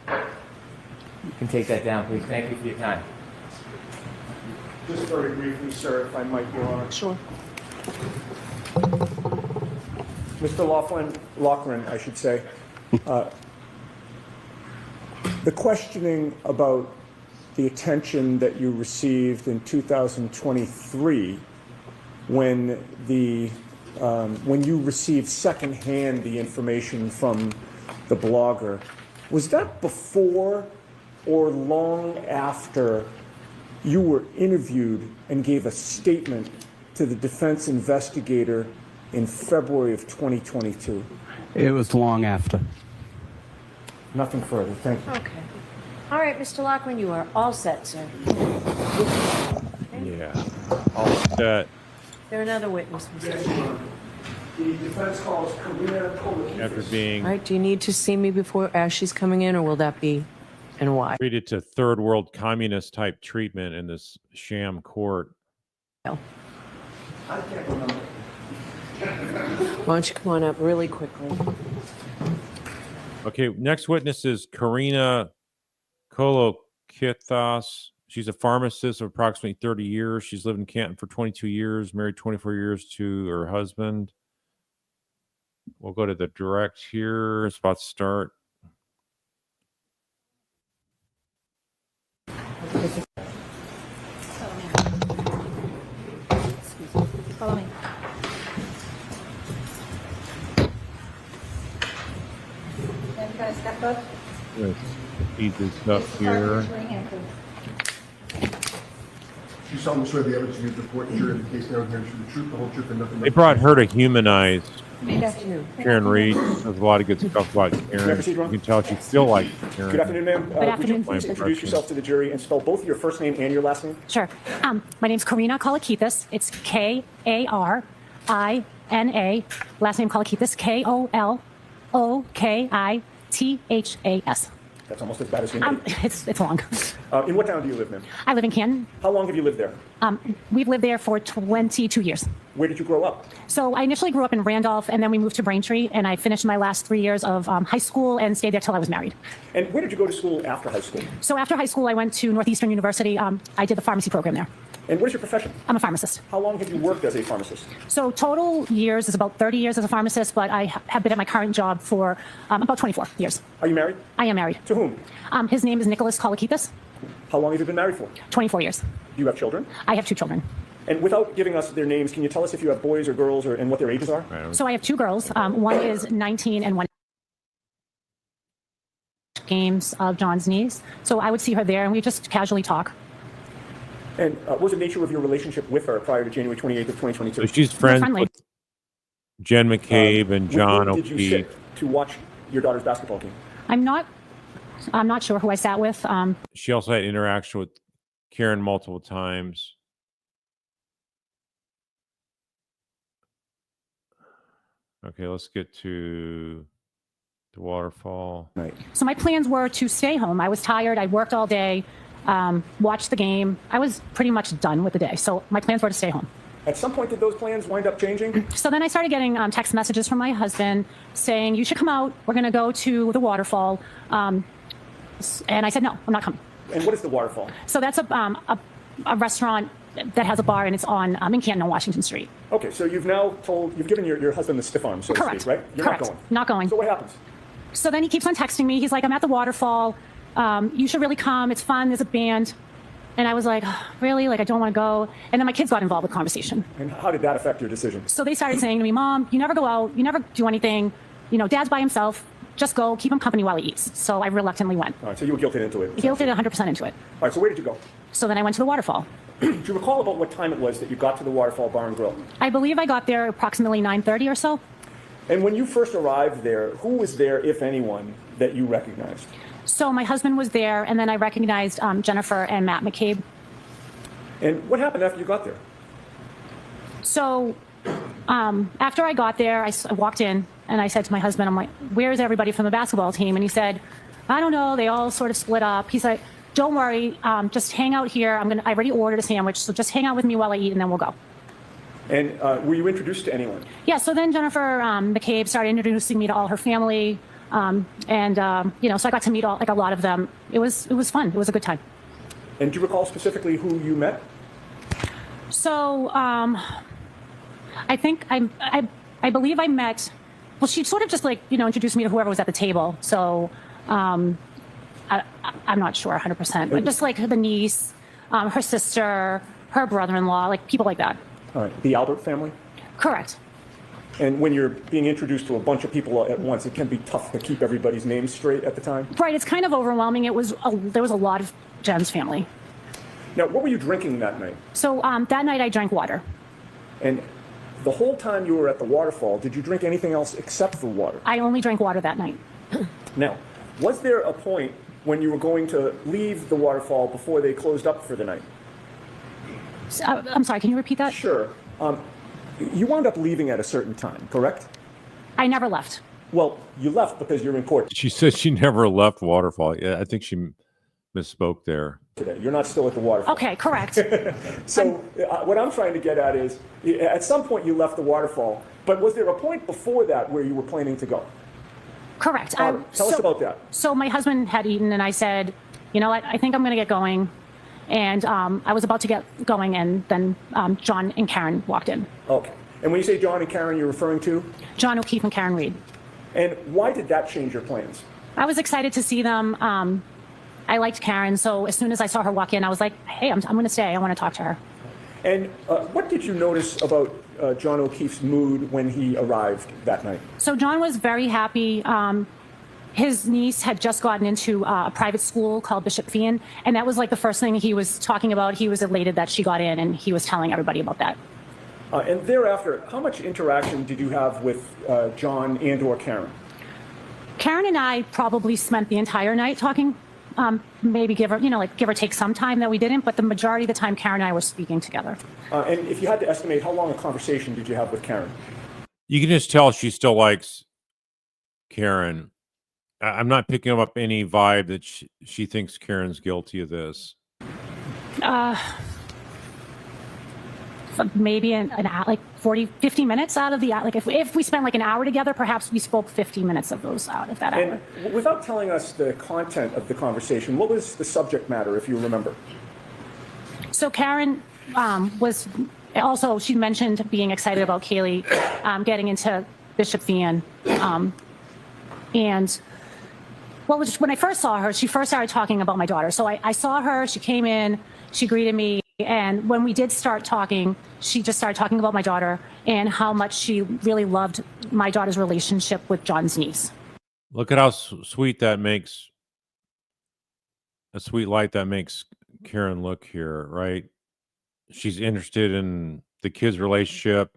You can take that down, please. Thank you for your time. Just very briefly, sir, if I might, Your Honor. Sure. Mr. Loughran, I should say. The questioning about the attention that you received in 2023 when you received secondhand the information from the blogger, was that before or long after you were interviewed and gave a statement to the defense investigator in February of 2022? It was long after. Nothing further. Thank you. Okay. All right, Mr. Loughran, you are all set, sir. Yeah. All set. There another witness, Mr. The defense calls Karina Kolokithas. After being All right, do you need to see me before as she's coming in, or will that be, and why? treated to third world communist type treatment in this sham court. I can't remember. Why don't you come on up really quickly? Okay, next witness is Karina Kolokithas. She's a pharmacist of approximately 30 years. She's lived in Canton for 22 years, married 24 years to her husband. We'll go to the direct here. It's about to start. Follow me. Then you gotta step up. Let's feed this up Raise here. your right hand, please. You solemnly swear the evidence you give the court and jury in the case now and here is the truth, the whole truth, and nothing but They the brought truth. her to humanize Good afternoon. Karen Reed. There's a lot of good stuff about Karen. proceed, You Ron? can tell she still likes Karen. Good afternoon, ma'am. Would you afternoon. please My introduce impression. yourself to the jury and spell both your first name and your last name? Sure. My name's Karina Kolokithas. It's Karina. Last name Kolokithas. Kolokithas. That's almost as bad as your name. It's long. In what town do you live, ma'am? I live in Canton. How long have you lived there? We've lived there for 22 years. Where did you grow up? So I initially grew up in Randolph, and then we moved to Braintree, and I finished my last 3 years of high school and stayed there till I was married. And where did you go to school after high school? So after high school, I went to Northeastern University. I did the pharmacy program there. And what is your profession? I'm a pharmacist. How long have you worked as a pharmacist? So total years is about 30 years as a pharmacist, but I have been at my current job for about 24 years. Are you married? I am married. To whom? His name is Nicholas Kolokithas. How long have you been married for? 24 years. Do you have children? I have 2 children. And without giving us their names, can you tell us if you have boys or girls and what their ages are? So I have 2 girls. One is 19 and one games of John's knees. So I would see her there and we just casually talk. And what was the nature of your relationship with her prior to January 28th of 2022? So she's friends friendly. with Jen McCabe and With John whom did you O'Keefe. sit to watch your daughter's basketball game? I'm not sure who I sat with. She also had interaction with Karen multiple times. Okay, let's get to the waterfall. Right. So my plans were to stay home. I was tired. I worked all day, watched the game. I was pretty much done with the day. So my plans were to stay home. At some point, did those plans wind up changing? So then I started getting text messages from my husband saying, you should come out. We're going to go to the waterfall. And I said, no, I'm not coming. And what is the waterfall? So that's a restaurant that has a bar, and it's on in Canton on Washington Street. Okay, so you've given your husband the stiff arm, so to Correct. speak, right? You're Correct. not going. Not going. So what happens? So then he keeps on texting me. He's like, I'm at the waterfall. You should really come. It's fun. There's a band. And I was like, oh, really? Like, I don't want to go. And then my kids got involved with the conversation. And how did that affect your decision? So they started saying to me, Mom, you never go out. You never do anything. You know, Dad's by himself. Just go. Keep him company while he eats. So I reluctantly went. All right, so you were guilted into it. Guilted 100% into it. All right, so where did you go? So then I went to the waterfall. Do you recall about what time it was that you got to the Waterfall Bar and Grill? I believe I got there approximately 9:30 or so. And when you first arrived there, who was there, if anyone, that you recognized? So my husband was there, and then I recognized Jennifer and Matt McCabe. And what happened after you got there? So after I got there, I walked in, and I said to my husband, I'm like, where's everybody from the basketball team? And he said, I don't know. They all sort of split up. He's like, don't worry. Just hang out here. I already ordered a sandwich, so just hang out with me while I eat, and then we'll go. And were you introduced to anyone? Yeah, so then Jennifer McCabe started introducing me to all her family. So I got to meet a lot of them. It was fun. It was a good time. And do you recall specifically who you met? So I think I believe I met, well, she sort of just introduced me to whoever was at the table. So I'm not sure 100%, but just like the niece, her sister, her brother-in-law, like people like that. All right, the Albert family? Correct. And when you're being introduced to a bunch of people at once, it can be tough to keep everybody's names straight at the time? Right, it's kind of overwhelming. There was a lot of Jen's family. Now, what were you drinking that night? So that night I drank water. And the whole time you were at the waterfall, did you drink anything else except for water? I only drank water that night. Now, was there a point when you were going to leave the waterfall before they closed up for the night? I'm sorry, can you repeat that? Sure. You wound up leaving at a certain time, correct? I never left. Well, you left because you're in court She said she never left waterfall. Yeah, I think she misspoke there. today. You're not still at the waterfall. Okay, correct. So what I'm trying to get at is, at some point you left the waterfall, but was there a point before that where you were planning to go? Correct. Tell us about that. So my husband had eaten, and I said, you know what, I think I'm going to get going. And I was about to get going, and then John and Karen walked in. Okay. And when you say John and Karen, you're referring to? John O'Keefe and Karen Reed. And why did that change your plans? I was excited to see them. I liked Karen, so as soon as I saw her walk in, I was like, hey, I'm going to stay. I want to talk to her. And what did you notice about John O'Keefe's mood when he arrived that night? So John was very happy. His niece had just gotten into a private school called Bishop Fian, and that was like the first thing he was talking about. He was elated that she got in, and he was telling everybody about that. And thereafter, how much interaction did you have with John and or Karen? Karen and I probably spent the entire night talking. Maybe give or take some time that we didn't, but the majority of the time Karen and I were speaking together. And if you had to estimate, how long a conversation did you have with Karen? You can just tell she still likes Karen. I'm not picking up any vibe that she thinks Karen's guilty of this. Maybe an hour, like 50 minutes out of the hour. Like if we spent like an hour together, perhaps we spoke 50 minutes of those out of that hour. And without telling us the content of the conversation, what was the subject matter, if you remember? So Karen was also, she mentioned being excited about Kaylee getting into Bishop Fian. And well, just when I first saw her, she first started talking about my daughter. So I saw her, she came in, she greeted me. And when we did start talking, she just started talking about my daughter and how much she really loved my daughter's relationship with John's niece. Look at how sweet that makes, a sweet light that makes Karen look here, right? She's interested in the kids' relationship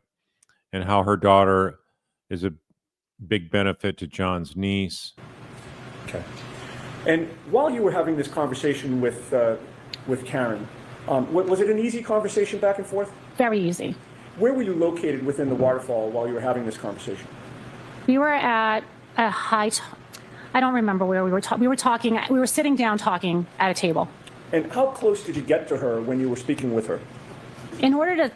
and how her daughter is a big benefit to John's niece. Okay. And while you were having this conversation with Karen, was it an easy conversation back and forth? Very easy. Where were you located within the waterfall while you were having this conversation? We were at a I don't remember where we were talking. We were sitting down talking at a table. And how close did you get to her when you were speaking with her? In order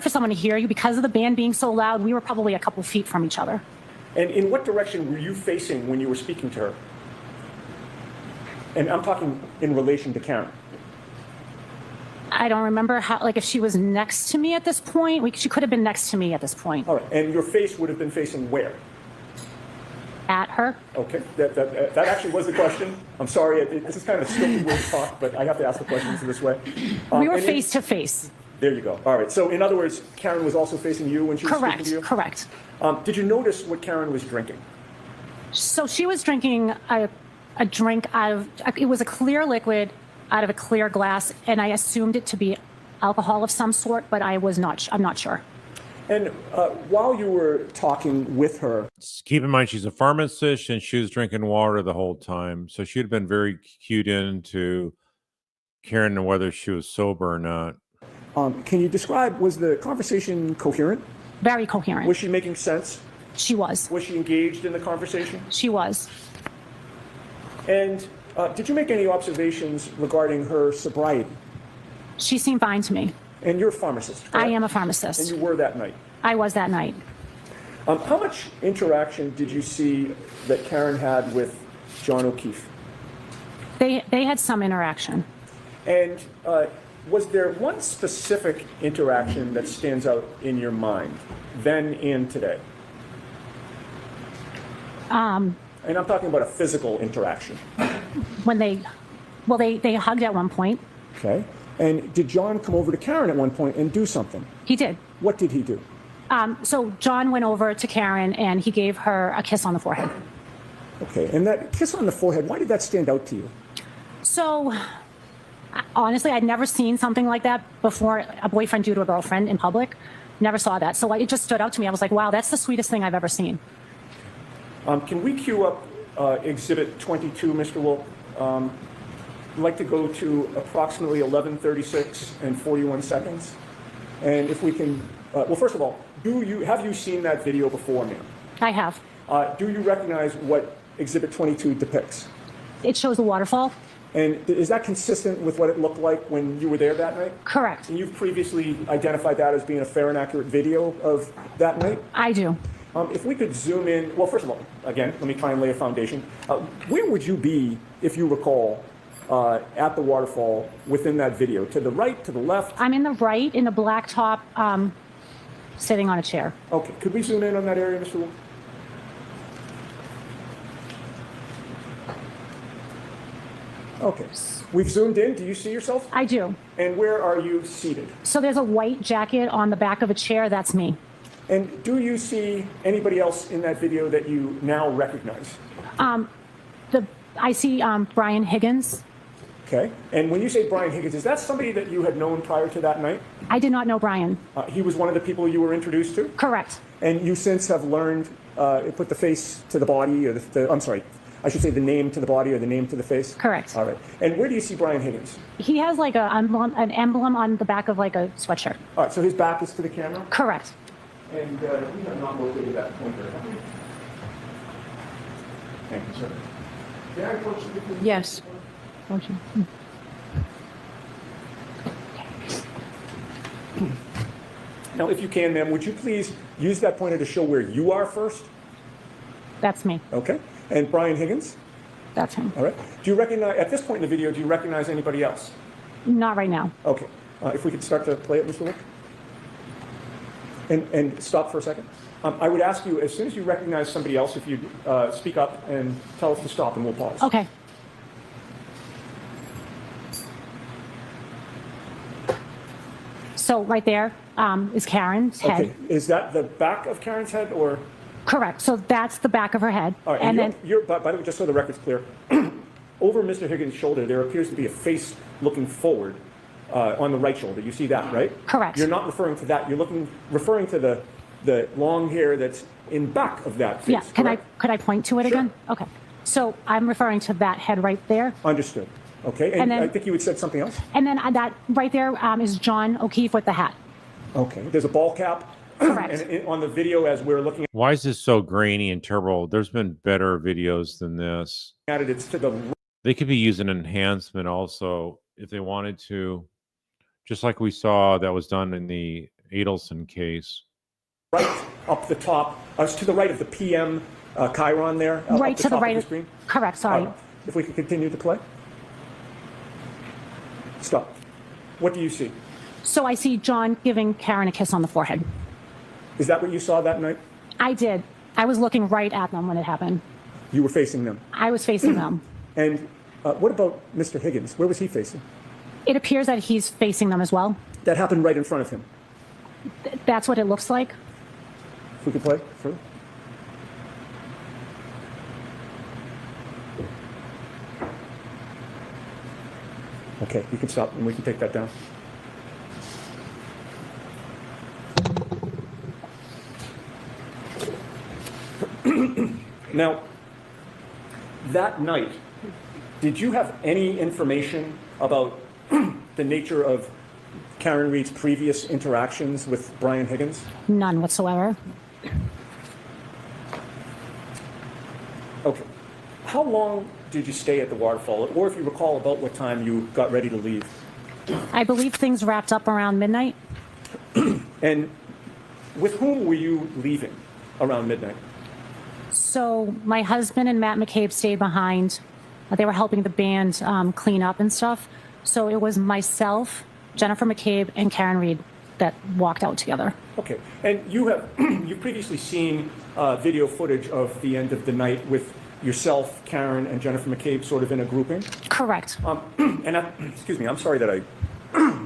for someone to hear you, because of the band being so loud, we were probably a couple feet from each other. And in what direction were you facing when you were speaking to her? And I'm talking in relation to Karen. I don't remember if she was next to me at this point. She could have been next to me at this point. All right, and your face would have been facing where? At her. Okay, that actually was the question. I'm sorry, this is kind of a stilted way to talk, but I have to ask the questions this way. We were face to face. There you go. All right, so in other words, Karen was also facing you when she was speaking to you? Correct. Did you notice what Karen was drinking? So she was drinking a drink out of, it was a clear liquid out of a clear glass, and I assumed it to be alcohol of some sort, but I'm not sure. And while you were talking with her, Keep in mind, she's a pharmacist and she was drinking water the whole time. So she'd have been very cued into Karen and whether she was sober or not. can you describe, was the conversation coherent? Very coherent. Was she making sense? She was. Was she engaged in the conversation? She was. And did you make any observations regarding her sobriety? She seemed fine to me. And you're a pharmacist, correct? I am a And pharmacist. you were that night. I was that night. How much interaction did you see that Karen had with John O'Keefe? They had some interaction. And was there one specific interaction that stands out in your mind, then and today? And I'm talking about a physical interaction. When they hugged at one point. Okay. And did John come over to Karen at one point and do something? He did. What did he do? So John went over to Karen and he gave her a kiss on the forehead. Okay. And that kiss on the forehead, why did that stand out to you? So honestly, I'd never seen something like that before, a boyfriend do to a girlfriend in public. Never saw that. So it just stood out to me. I was like, wow, that's the sweetest thing I've ever seen. Can we queue up Exhibit 22, Mr. Wolf? I'd like to go to approximately 11:36 and 41 seconds. And if we can, well, first of all, have you seen that video before, ma'am? I have. Do you recognize what Exhibit 22 depicts? It shows the waterfall. And is that consistent with what it looked like when you were there that night? Correct. And you've previously identified that as being a fair and accurate video of that night? I do. If we could zoom in, well, first of all, again, let me try and lay a foundation. Where would you be, if you recall, at the waterfall within that video? To the right, to the left? I'm in the right, in the black top, sitting on a chair. Okay, could we zoom in on that area, Mr. Wolf? Okay, we've zoomed in. Do you see yourself? I do. And where are you seated? So there's a white jacket on the back of a chair. That's me. And do you see anybody else in that video that you now recognize? I see Brian Higgins. Okay. And when you say Brian Higgins, is that somebody that you had known prior to that night? I did not know Brian. He was one of the people you were introduced to? Correct. And you since have learned, put the face to the body, or I'm sorry, I should say the name to the body or the name to the face? Correct. All right. And where do you see Brian Higgins? He has like an emblem on the back of like a sweatshirt. All right, so his back is to the camera? Correct. And we have not located that pointer, have we? Thank you, sir. May I approach you, please? Yes. Now, if you can, ma'am, would you please use that pointer to show where you are first? That's me. Okay. And Brian Higgins? That's him. All right. Do you recognize, at this point in the video, do you recognize anybody else? Not right now. Okay. If we could start to play it, Mr. Wick. And stop for a second. I would ask you, as soon as you recognize somebody else, if you speak up and tell us to stop, and we'll pause. Okay. So right there is Karen's head. Okay. Is that the back of Karen's head, or? Correct. So that's the back of her head. All right. And then by the way, just so the record's clear, over Mr. Higgins' shoulder, there appears to be a face looking forward on the right shoulder. You see that, right? Correct. You're not referring to that. You're referring to the long hair that's in back of that face. yeah. Could I point to it again? Okay. So I'm referring to that head right there. Understood. Okay. And then, I think you had said something else. And then that right there is John O'Keefe with the hat. Okay. There's a ball cap Correct. And on the video, as we're looking Why is this so grainy and terrible? There's been better videos than this. at it, it's to the They could be using enhancement also if they wanted to, just like we saw that was done in the Adelson case. right up the top, it's to the right of the PM chyron there. Right up to the top right. Of the screen. Correct. Sorry. If we could continue to play. Stop. What do you see? So I see John giving Karen a kiss on the forehead. Is that what you saw that night? I did. I was looking right at them when it happened. You were facing them. I was facing them. And what about Mr. Higgins? Where was he facing? It appears that he's facing them as well. That happened right in front of him. That's what it looks like. If we could play further. Okay, you can stop and we can take that down. Now, that night, did you have any information about the nature of Karen Reed's previous interactions with Brian Higgins? None whatsoever. Okay. How long did you stay at the waterfall, or if you recall about what time you got ready to leave? I believe things wrapped up around midnight. And with whom were you leaving around midnight? So my husband and Matt McCabe stayed behind. They were helping the band clean up and stuff. So it was myself, Jennifer McCabe, and Karen Reed that walked out together. Okay. And you have you've previously seen video footage of the end of the night with yourself, Karen, and Jennifer McCabe sort of in a grouping? Correct. And excuse me, I'm sorry that I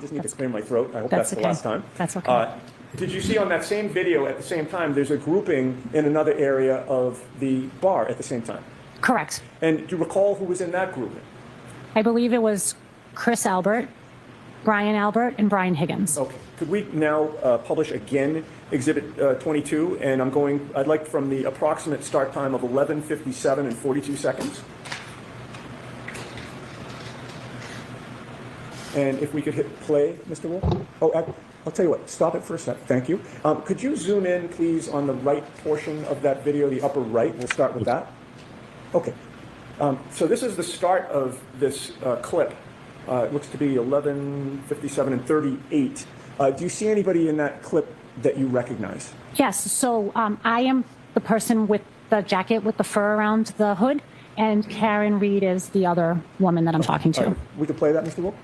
just need to clear my throat. I hope that's the okay. last time. That's okay. Did you see on that same video at the same time, there's a grouping in another area of the bar at the same time? Correct. And do you recall who was in that grouping? I believe it was Chris Albert, Brian Albert, and Brian Higgins. Okay. Could we now publish again Exhibit 22? And I'd like from the approximate start time of 11:57 and 42 seconds. And if we could hit play, Mr. Wolf? Oh, I'll tell you what, stop it for a sec. Thank you. Could you zoom in, please, on the right portion of that video, the upper right? We'll start with that. Okay. So this is the start of this clip. It looks to be 11:57 and 38. Do you see anybody in that clip that you recognize? Yes. So I am the person with the jacket with the fur around the hood, and Karen Reed is the other woman that I'm talking to. We could play that, Mr. Wolf?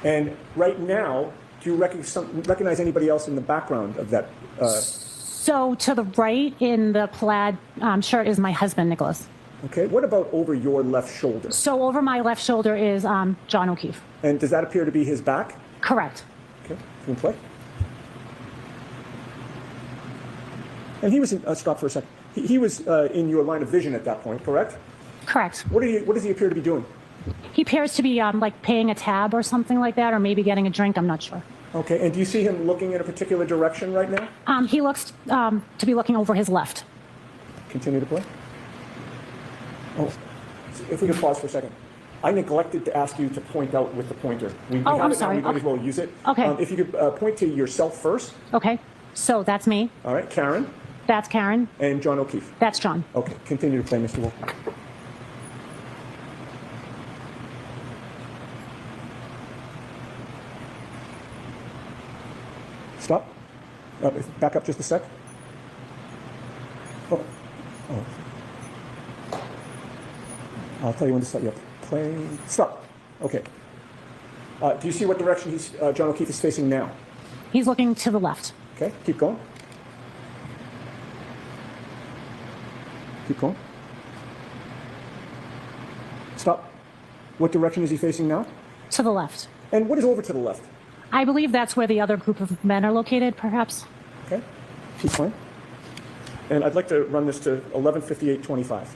And right now, do you recognize anybody else in the background of that? So to the right in the plaid shirt is my husband, Nicholas. Okay. What about over your left shoulder? So over my left shoulder is John O'Keefe. And does that appear to be his back? Correct. Okay. You can play. And he was stop for a second. He was in your line of vision at that point, correct? Correct. What does he appear to be doing? He appears to be like paying a tab or something like that, or maybe getting a drink. I'm not sure. Okay. And do you see him looking in a particular direction right now? He looks to be looking over his left. Continue to play. Oh, if we could pause for a second. I neglected to ask you to point out with the pointer. We have I'm it now, sorry. we might as well use it. Okay. If you could point to yourself first. Okay. So that's me. All right. Karen That's Karen. and John O'Keefe. That's John. Okay. Continue to play, Mr. Wolf. Stop. Back up just a sec. Oh. I'll tell you when to stop. Yep. Play. Stop. Okay. Do you see what direction John O'Keefe is facing now? He's looking to the left. Okay. Keep going. Keep going. Stop. What direction is he facing now? To the left. And what is over to the left? I believe that's where the other group of men are located, perhaps. Okay. Keep going. And I'd like to run this to 11:58:25.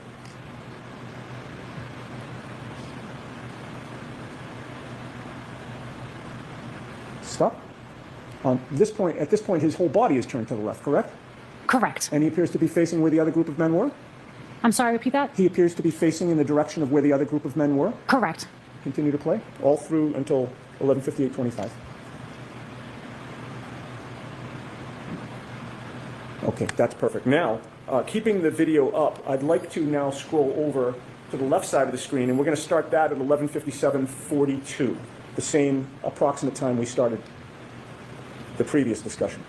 Stop. At this point, his whole body is turned to the left, correct? Correct. And he appears to be facing where the other group of men were? I'm sorry, repeat that? He appears to be facing in the direction of where the other group of men were. Correct. Continue to play, all through until 11:58:25. Okay, that's perfect. Now, keeping the video up, I'd like to now scroll over to the left side of the screen, and we're going to start that at 11:57:42, the same approximate time we started the previous discussion.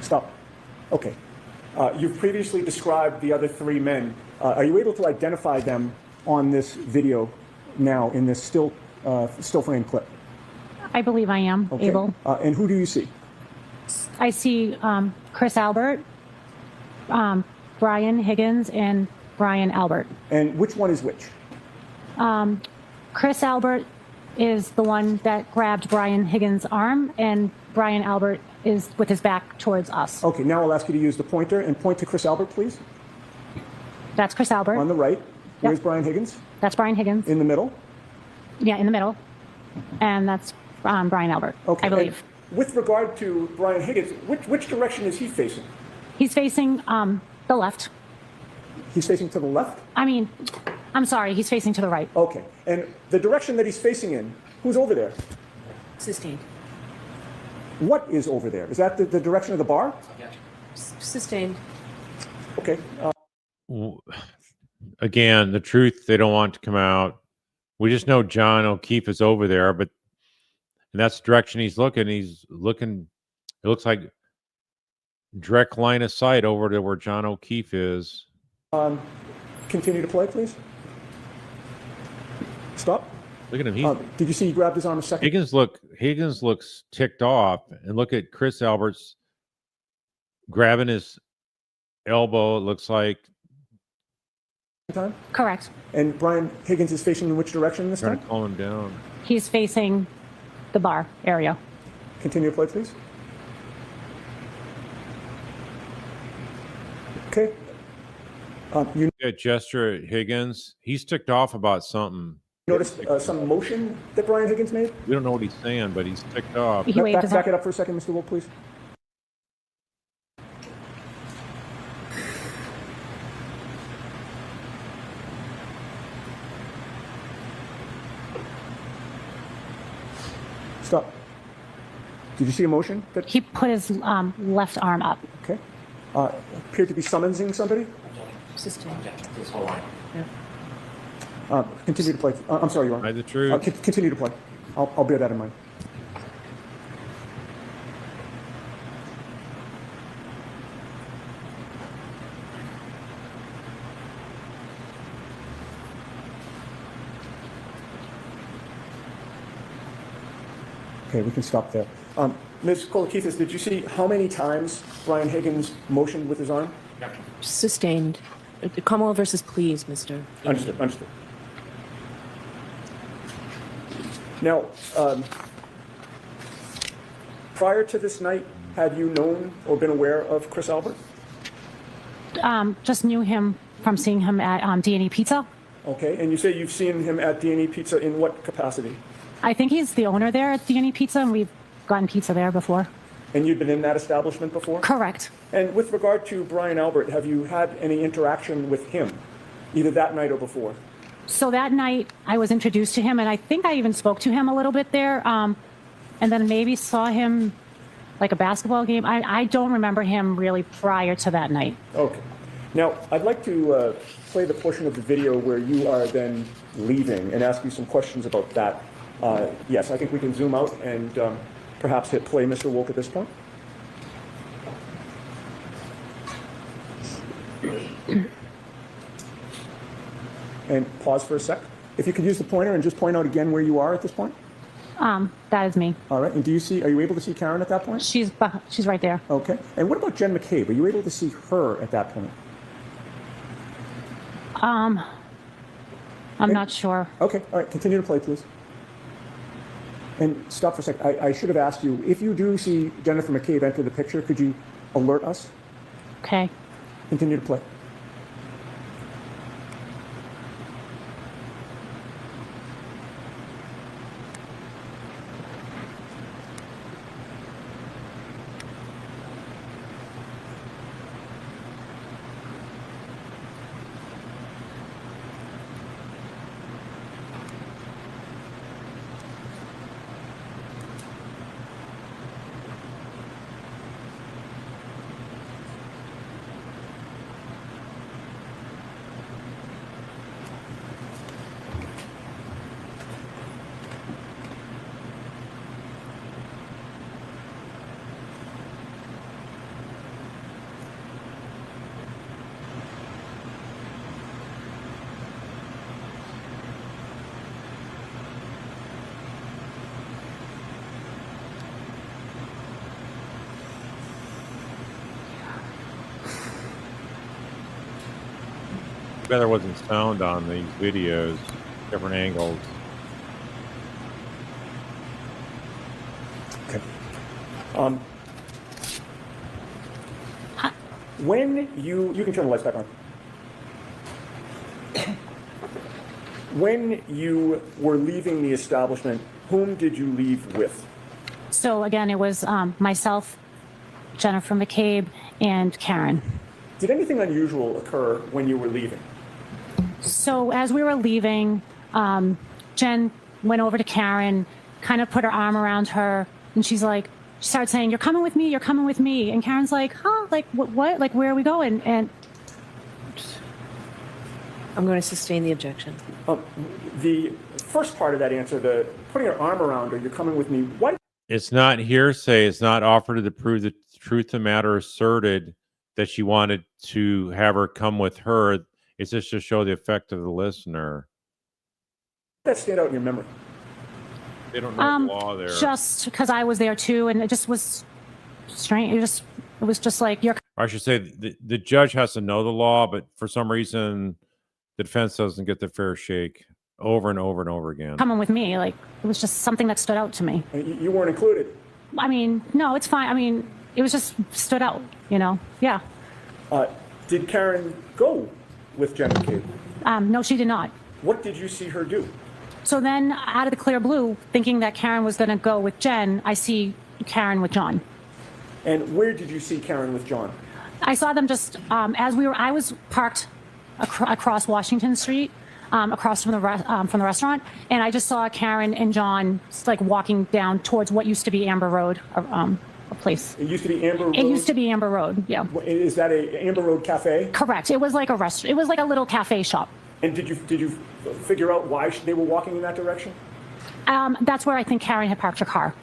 Stop. Okay. You've previously described the other three men. Are you able to identify them on this video now in this still frame clip? I believe I am Okay. able. And who do you see? I see Chris Albert, Brian Higgins, and Brian Albert. And which one is which? Chris Albert is the one that grabbed Brian Higgins' arm, and Brian Albert is with his back towards us. Okay, now I'll ask you to use the pointer and point to Chris Albert, please. That's Chris Albert. On the right. Where's Brian Higgins? That's Brian Higgins. In the middle? Yeah, in the middle. And that's Brian Albert, Okay. I believe. And with regard to Brian Higgins, which direction is he facing? He's facing the left. He's facing to the left? I mean, I'm sorry, he's facing to the right. Okay. And the direction that he's facing in, who's over there? Sustained. What is over there? Is that the direction of the bar? Sustained. Okay. Again, the truth they don't want to come out. We just know John O'Keefe is over there, but and that's the direction he's looking. He's looking. It looks like direct line of sight over to where John O'Keefe is. Continue to play, please. Stop. Look at him. Did you see he grabbed his arm a second? Higgins looks ticked off, and look at Chris Albert's grabbing his elbow. It looks like Time? Correct. And Brian Higgins is facing in which direction this trying time? to calm him down. He's facing the bar area. Continue to play, please. Okay. You Yeah, gesture at Higgins. He's ticked off about something. noticed some motion that Brian Higgins made? We don't know what he's saying, but he's ticked off. He waved his Back it arm. up for a second, Mr. Wolf, please. Stop. Did you see a motion? That, He put his left arm up. okay. Appeared to be summoning somebody? Sustained. Just hold on. Continue to play. I'm sorry, Your Honor. Hide the truth. Continue to play. I'll bear that in mind. Okay, we can stop there. Ms. Kolokithas, did you see how many times Brian Higgins motioned with his arm? Sustained. Commonwealth versus please, Mr. Understood, understood. Now, prior to this night, had you known or been aware of Chris Albert? Just knew him from seeing him at D&E Pizza. Okay, and you say you've seen him at D&E Pizza in what capacity? I think he's the owner there at D&E Pizza, and we've gotten pizza there before. And you'd been in that establishment before? Correct. And with regard to Brian Albert, have you had any interaction with him, either that night or before? So that night, I was introduced to him, and I think I even spoke to him a little bit there, and then maybe saw him like a basketball game. I don't remember him really prior to that night. Okay. Now, I'd like to play the portion of the video where you are then leaving and ask you some questions about that. Yes, I think we can zoom out and perhaps hit play, Mr. Wolk, at this point. And pause for a sec. If you could use the pointer and just point out again where you are at this point. That is me. All right. And are you able to see Karen at that point? She's right there. Okay. And what about Jen McCabe? Are you able to see her at that point? I'm not sure. Okay. All right. Continue to play, please. And stop for a sec. I should have asked you, if you do see Jennifer McCabe enter the picture, could you alert us? Okay. Continue to play. bad there wasn't sound on these videos, different angles. Okay. When you can turn the lights back on. When you were leaving the establishment, whom did you leave with? So again, it was myself, Jennifer McCabe, and Karen. Did anything unusual occur when you were leaving? So as we were leaving, Jen went over to Karen, kind of put her arm around her, and she started saying, "You're coming with me, you're coming with me." And Karen's like, "Huh? Like, what? Like, where are we going?" And I'm going to sustain the objection. The first part of that answer, the putting her arm around her, "You're coming with me." What? It's not hearsay. It's not offered to prove the truth of the matter asserted that she wanted to have her come with her. It's just to show the effect of the listener. Did that stand out in your memory? They don't know the law there. just because I was there too, and it just was strange. It was just like, you're I should say the judge has to know the law, but for some reason, the defense doesn't get the fair shake over and over and over again. coming with me. Like, it was just something that stood out to me. You weren't included. I mean, no, it's fine. I mean, it was just stood out, you know? Yeah. Did Karen go with Jen McCabe? No, she did not. What did you see her do? So then, out of the clear blue, thinking that Karen was going to go with Jen, I see Karen with John. And where did you see Karen with John? I saw them just I was parked across Washington Street, across from the restaurant, and I just saw Karen and John like walking down towards what used to be Amber Road, a place. It used to be Amber Road? It used to be Amber Road, yeah. Is that a Amber Road cafe? Correct. It was like a restaurant. It was like a little cafe shop. And did you figure out why they were walking in that direction? That's where I think Karen had parked her car.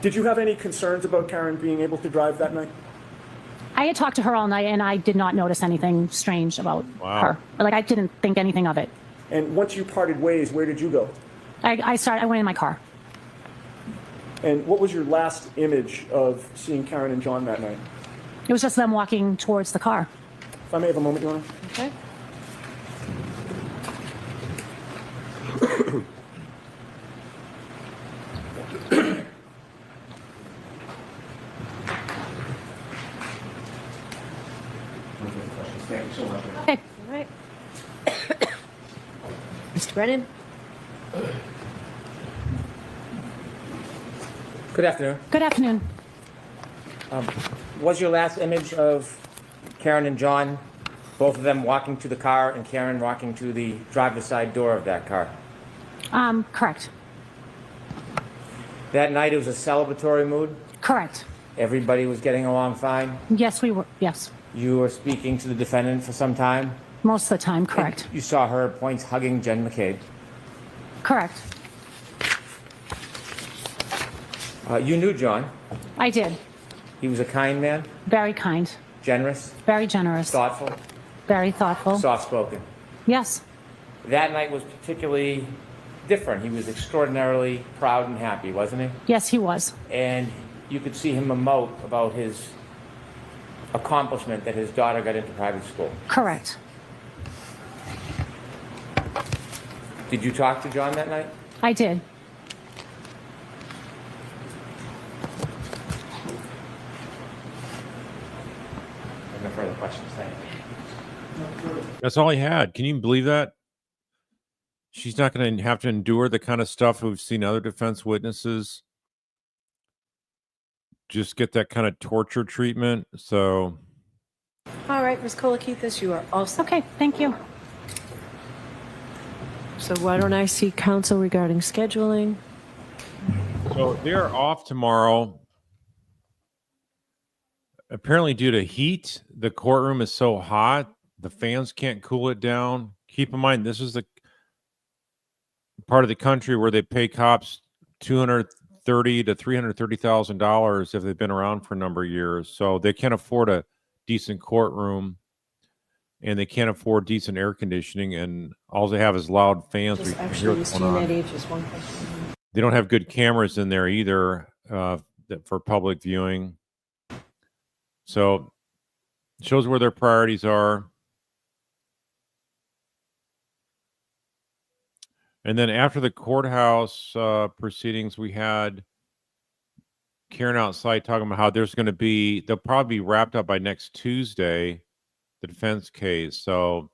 Did you have any concerns about Karen being able to drive that night? I had talked to her all night, and I did not notice anything strange about her. Like, I didn't think anything of it. And once you parted ways, where did you go? I went in my car. And what was your last image of seeing Karen and John that night? It was just them walking towards the car. If I may have a moment, Your Honor. Okay. Thank you so much. Okay. All right. Mr. Brennan? Good afternoon. Good afternoon. Was your last image of Karen and John, both of them walking to the car and Karen walking to the driver's side door of that car? Correct. That night it was a celebratory mood? Correct. Everybody was getting along fine? Yes, we were. Yes. You were speaking to the defendant for some time? Most of the time, correct. You saw her at points hugging Jen McCabe? Correct. You knew John. I did. He was a kind man, Very kind. generous, Very generous. thoughtful, Very thoughtful. soft-spoken. Yes. That night was particularly different. He was extraordinarily proud and happy, wasn't he? Yes, he was. And you could see him emote about his accomplishment that his daughter got into private school. Correct. Did you talk to John that night? I did. I have no further questions. Thank you. That's all he had. Can you believe that? She's not going to have to endure the kind of stuff we've seen other defense witnesses just get that kind of torture treatment. So, All right, Ms. Kolokithas, you are all set. Okay, thank you. So why don't I see counsel regarding scheduling? so they're off tomorrow. Apparently, due to heat, the courtroom is so hot, the fans can't cool it down. Keep in mind, this is the part of the country where they pay cops $230,000 to $330,000 if they've been around for a number of years. So they can't afford a decent courtroom, and they can't afford decent air conditioning, and all they have is loud fans. Just We can hear actually, what's Mr. going on. Unity, just one question. They don't have good cameras in there either for public viewing. So it shows where their priorities are. And then after the courthouse proceedings, we had Karen outside talking about how there's going to be, they'll probably be wrapped up by next Tuesday, the defense case. So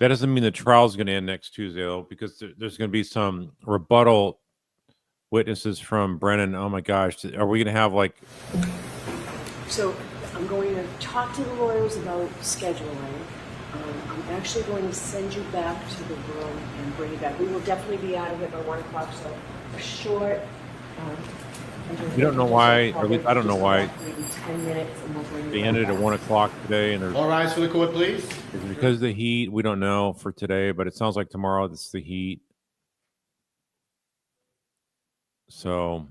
that doesn't mean the trial is going to end next Tuesday, though, because there's going to be some rebuttal witnesses from Brennan. Oh my gosh, are we going to have like? So I'm going to talk to the lawyers about scheduling. I'm actually going to send you back to the room and bring you back. We will definitely be out of here by 1 o'clock, so a short. You don't know why, or at least I don't know why. Maybe 10 minutes, and we'll bring They you ended back. at 1 o'clock today, and there's All rise for the court, please. is it because of the heat? We don't know for today, but it sounds like tomorrow it's the heat. So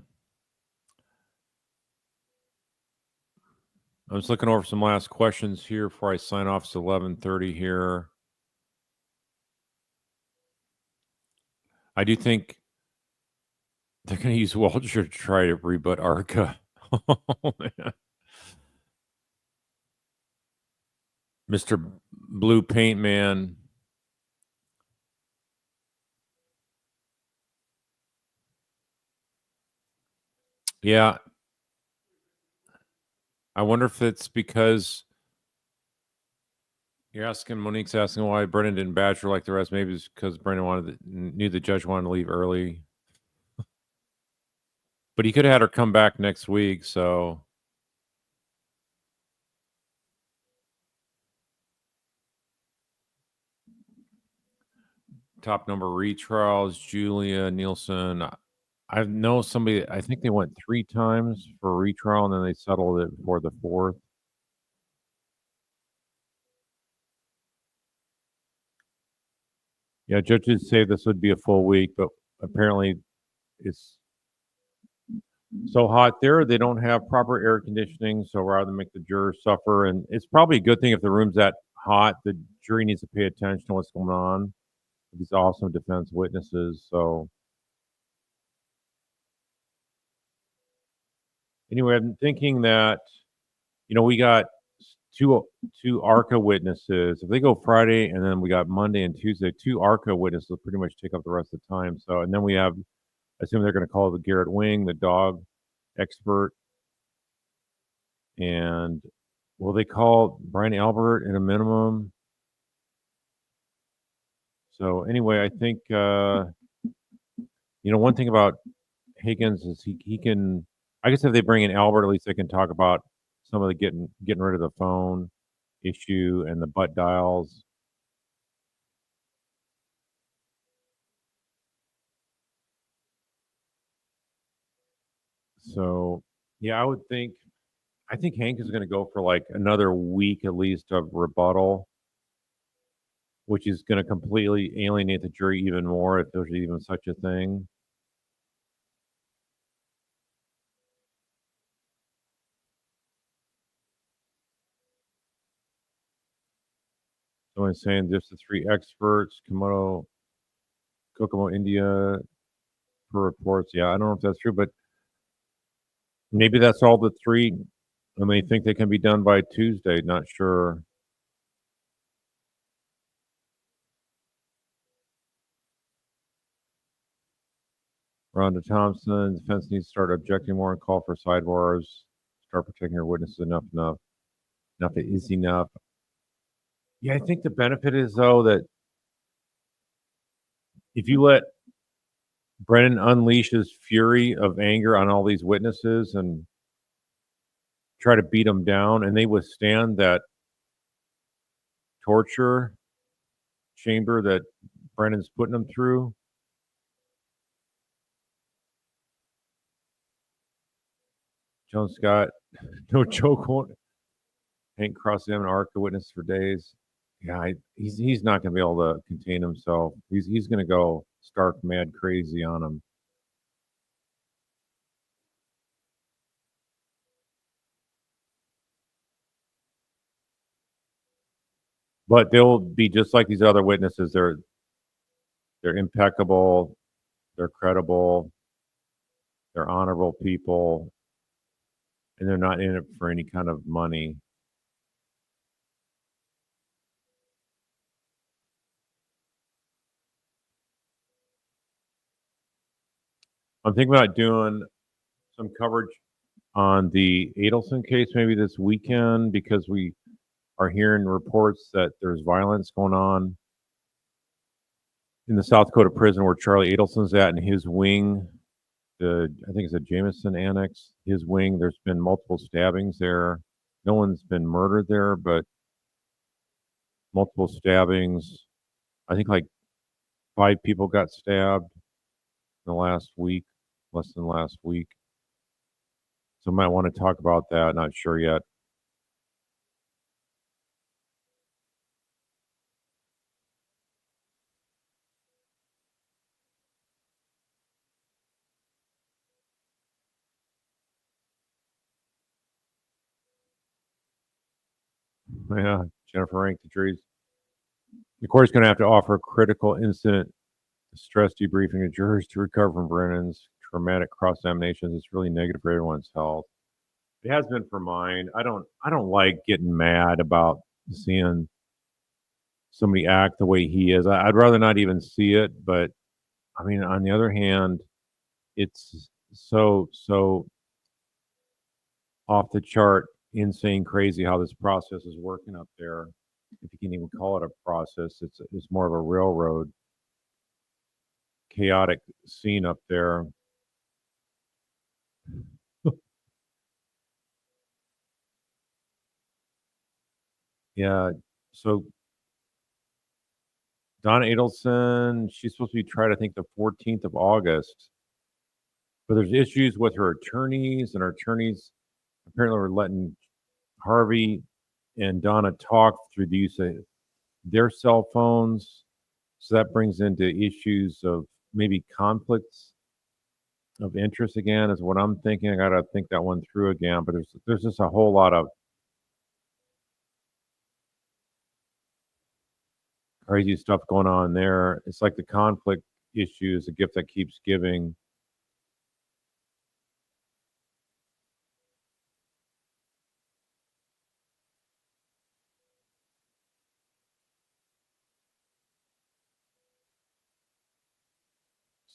I'm just looking over some last questions here before I sign off. It's 11:30 here. I do think they're going to use Walter to try to rebut Arca. Oh, man. Mr. Blue Paint Man. Yeah. I wonder if it's because Monique's asking why Brennan didn't badger like the rest. Maybe it's because Brennan knew the judge wanted to leave early. But he could have had her come back next week, so. Top number retrials, Julia Nielsen. I know somebody, I think they went 3 times for a retrial and then they settled it for the 4th. Yeah, judges say this would be a full week, but apparently it's so hot there, they don't have proper air conditioning, so rather than make the jurors suffer, and it's probably a good thing if the room's that hot, the jury needs to pay attention to what's going on. These awesome defense witnesses, so. Anyway, I'm thinking that, we got two ARCA witnesses. If they go Friday and then we got Monday and Tuesday, 2 ARCA witnesses will pretty much take up the rest of the time. So, and then we have, I assume they're going to call the Garrett Wing, the dog expert. And will they call Brian Albert in a minimum? So anyway, I think, one thing about Higgins is he can, I guess if they bring in Albert, at least they can talk about some of the getting rid of the phone issue and the butt dials. So, yeah, I think Hank is going to go for like another week at least of rebuttal, which is going to completely alienate the jury even more if there's even such a thing. Someone's saying just the 3 experts, Kokomo, India, per reports. Yeah, I don't know if that's true, but maybe that's all the 3, and they think they can be done by Tuesday. Not sure. Rhonda Thompson, defense needs to start objecting more and call for sidebars. Start protecting your witnesses enough is enough. Yeah, I think the benefit is, though, that if you let Brennan unleash his fury of anger on all these witnesses and try to beat them down, and they withstand that torture chamber that Brennan's putting them through. Joan Scott, no joke, won't Hank cross-examine ARCA witness for days. Yeah, he's not going to be able to contain himself. He's going to go stark mad crazy on him. But they'll be just like these other witnesses. They're impeccable. They're credible. They're honorable people, and they're not in it for any kind of money. I'm thinking about doing some coverage on the Adelson case maybe this weekend because we are hearing reports that there's violence going on in the South Dakota prison where Charlie Adelson's at in his wing. I think it's a Jameson Annex, his wing. There's been multiple stabbings there. No one's been murdered there, but multiple stabbings. I think like 5 people got stabbed in the last week, less than last week. So might want to talk about that. Not sure yet. Yeah, Jennifer Rank, the court's going to have to offer critical incident stress debriefing to jurors to recover from Brennan's traumatic cross examinations. It's really negative for everyone's health. It has been for mine. I don't like getting mad about seeing somebody act the way he is. I'd rather not even see it, but I mean, on the other hand, it's so off the chart, insane, crazy how this process is working up there. If you can even call it a process, it's more of a railroad, chaotic scene up there. Yeah. So Donna Adelson, she's supposed to be tried, I think, the 14th of August. But there's issues with her attorneys, and her attorneys apparently were letting Harvey and Donna talk through the use of their cell phones. So that brings into issues of maybe conflicts of interest again, is what I'm thinking. I got to think that one through again. But there's just a whole lot of crazy stuff going on there. It's like the conflict issue is a gift that keeps giving.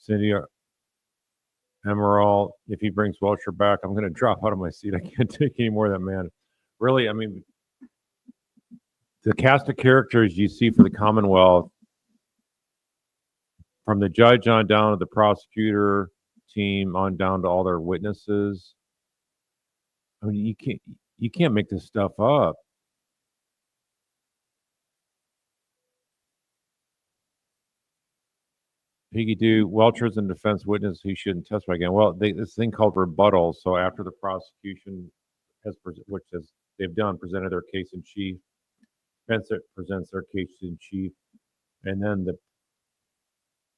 Cindy Emerald, if he brings Welcher back, I'm going to drop out of my seat. I can't take any more of that man. Really, I mean, the cast of characters you see for the Commonwealth, from the judge on down to the prosecutor team on down to all their witnesses. I mean, you can't make this stuff up. He could do Welcher's and defense witness who shouldn't testify again. Well, this thing called rebuttal. So after the prosecution they've done, presented their case in chief, defense presents their case in chief, and then the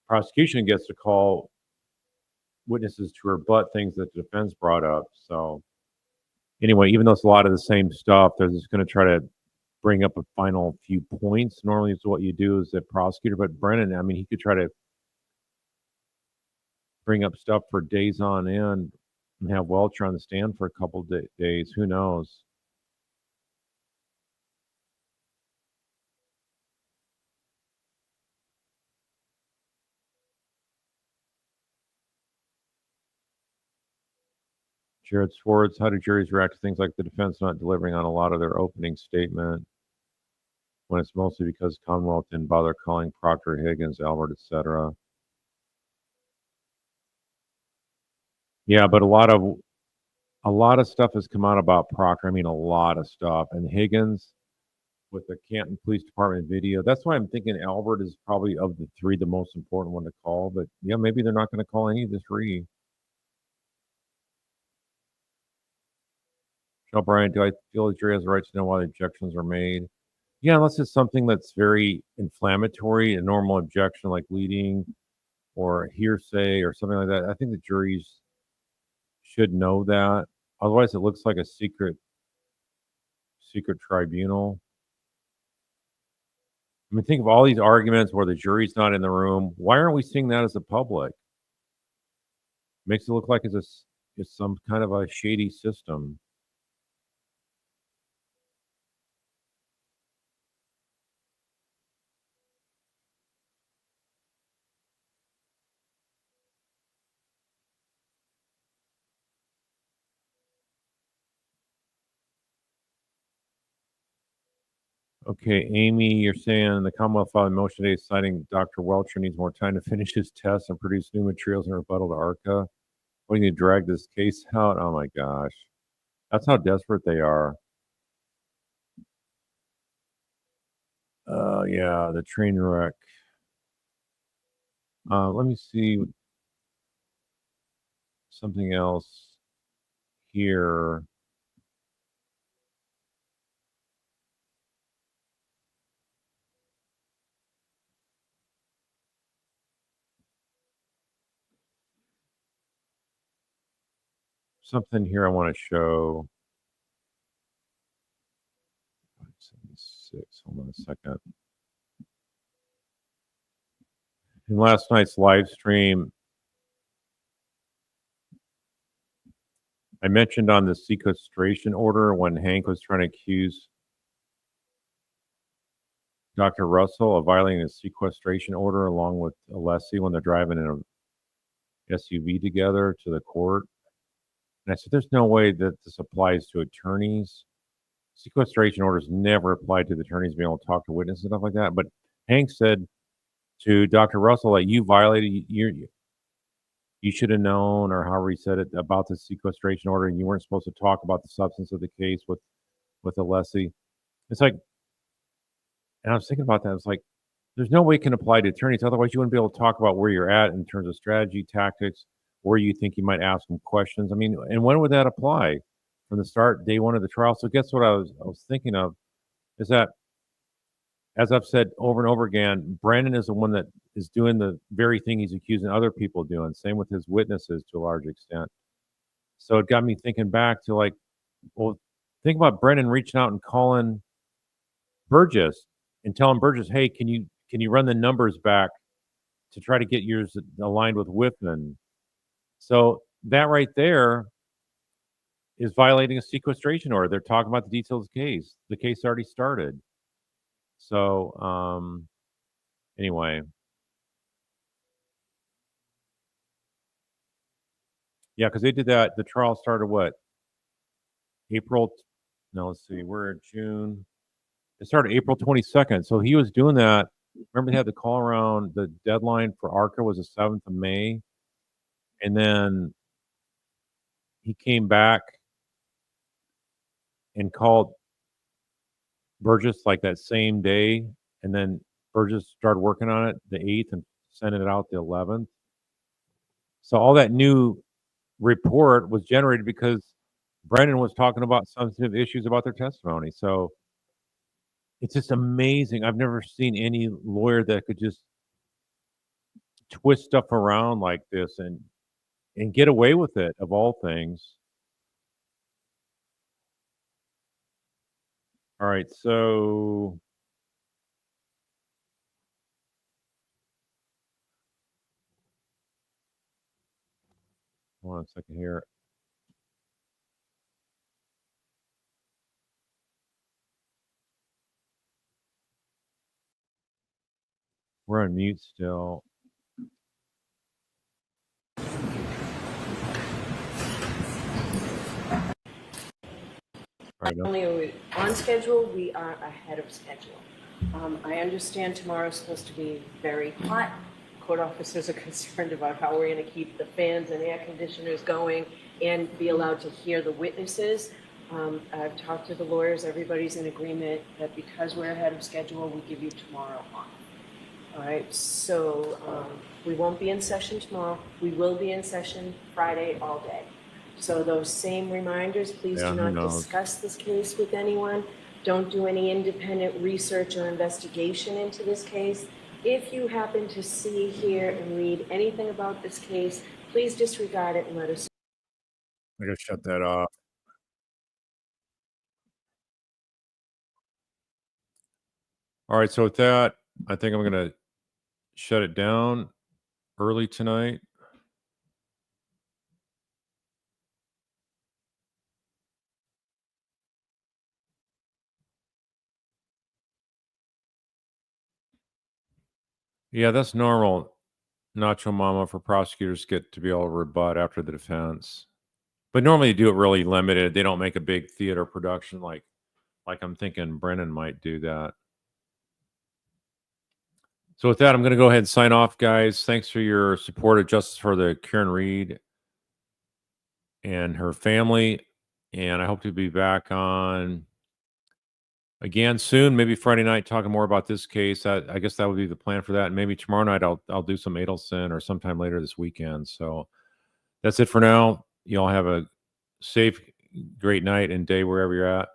prosecution gets to call witnesses to rebut things that the defense brought up. So anyway, even though it's a lot of the same stuff, they're just going to try to bring up a final few points. Normally, it's what you do as a prosecutor, but Brennan, I mean, he could try to bring up stuff for days on end and have Welcher on the stand for a couple days. Who knows? Jared Swartz, how do juries react to things like the defense not delivering on a lot of their opening statement when it's mostly because Commonwealth didn't bother calling Proctor, Higgins, Albert, etc.? Yeah, but a lot of stuff has come out about Proctor. I mean, a lot of stuff. And Higgins with the Canton Police Department video. That's why I'm thinking Albert is probably of the 3 the most important one to call. But yeah, maybe they're not going to call any of the 3. Michelle Bryant, do I feel the jury has the right to know why the objections are made? Yeah, unless it's something that's very inflammatory, a normal objection like leading or hearsay or something like that. I think the juries should know that. Otherwise, it looks like a secret tribunal. I mean, think of all these arguments where the jury's not in the room. Why aren't we seeing that as a public? Makes it look like it's some kind of a shady system. Okay, Amy, you're saying the Commonwealth filed a motion today citing Dr. Welcher needs more time to finish his tests and produce new materials in rebuttal to ARCA. What, you need to drag this case out? Oh my gosh. That's how desperate they are. Yeah, the train wreck. Let me see something else here. Something here I want to show. 576. Hold on a second. In last night's live stream, I mentioned on the sequestration order when Hank was trying to accuse Dr. Russell of violating the sequestration order along with Alessi when they're driving in a SUV together to the court. And I said, there's no way that this applies to attorneys. Sequestration orders never applied to the attorneys being able to talk to witnesses and stuff like that. But Hank said to Dr. Russell that you violated, you should have known, or however he said it, about the sequestration order, and you weren't supposed to talk about the substance of the case with Alessi. It's like, and I was thinking about that. It's like, there's no way it can apply to attorneys. Otherwise, you wouldn't be able to talk about where you're at in terms of strategy, tactics, where you think you might ask them questions. I mean, and when would that apply? From the start, day one of the trial. So guess what I was thinking of is that, as I've said over and over again, Brennan is the one that is doing the very thing he's accusing other people of doing. Same with his witnesses to a large extent. So it got me thinking back to like, well, think about Brennan reaching out and calling Burgess and telling Burgess, hey, can you run the numbers back to try to get yours aligned with Whitman? So that right there is violating a sequestration order. They're talking about the details of the case. The case already started. So anyway. Yeah, because they did that. The trial started what? April. No, let's see. We're in June. It started April 22nd. So he was doing that. Remember, they had the call around. The deadline for ARCA was the 7th of May. And then he came back and called Burgess like that same day. And then Burgess started working on it the 8th and sent it out the 11th. So all that new report was generated because Brennan was talking about sensitive issues about their testimony. So it's just amazing. I've never seen any lawyer that could just twist stuff around like this and get away with it, of all things. All right, so hold on a second here. We're on mute still. Not only are we on schedule, we are ahead of schedule. I understand tomorrow's supposed to be very hot. Court officers are concerned about how we're going to keep the fans and air conditioners going and be allowed to hear the witnesses. I've talked to the lawyers. Everybody's in agreement that because we're ahead of schedule, we give you tomorrow off. All right, so we won't be in session tomorrow. We will be in session Friday all day. So those same reminders, please do not discuss this case with anyone. Don't do any independent research or investigation into this case. If you happen to see, hear, and read anything about this case, please disregard it and let us know. I gotta shut that off. All right, so with that, I think I'm gonna shut it down early tonight. Yeah, that's normal, Nacho Mama, for prosecutors get to be able to rebut after the defense. But normally they do it really limited. They don't make a big theater production like like I'm thinking Brennan might do that. So with that, I'm going to go ahead and sign off, guys. Thanks for your support of Justice for the Karen Reed and her family. And I hope to be back on again soon, maybe Friday night, talking more about this case. I guess that would be the plan for that. And maybe tomorrow night I'll do some Adelson or sometime later this weekend. So that's it for now. You all have a safe, great night and day wherever you're at.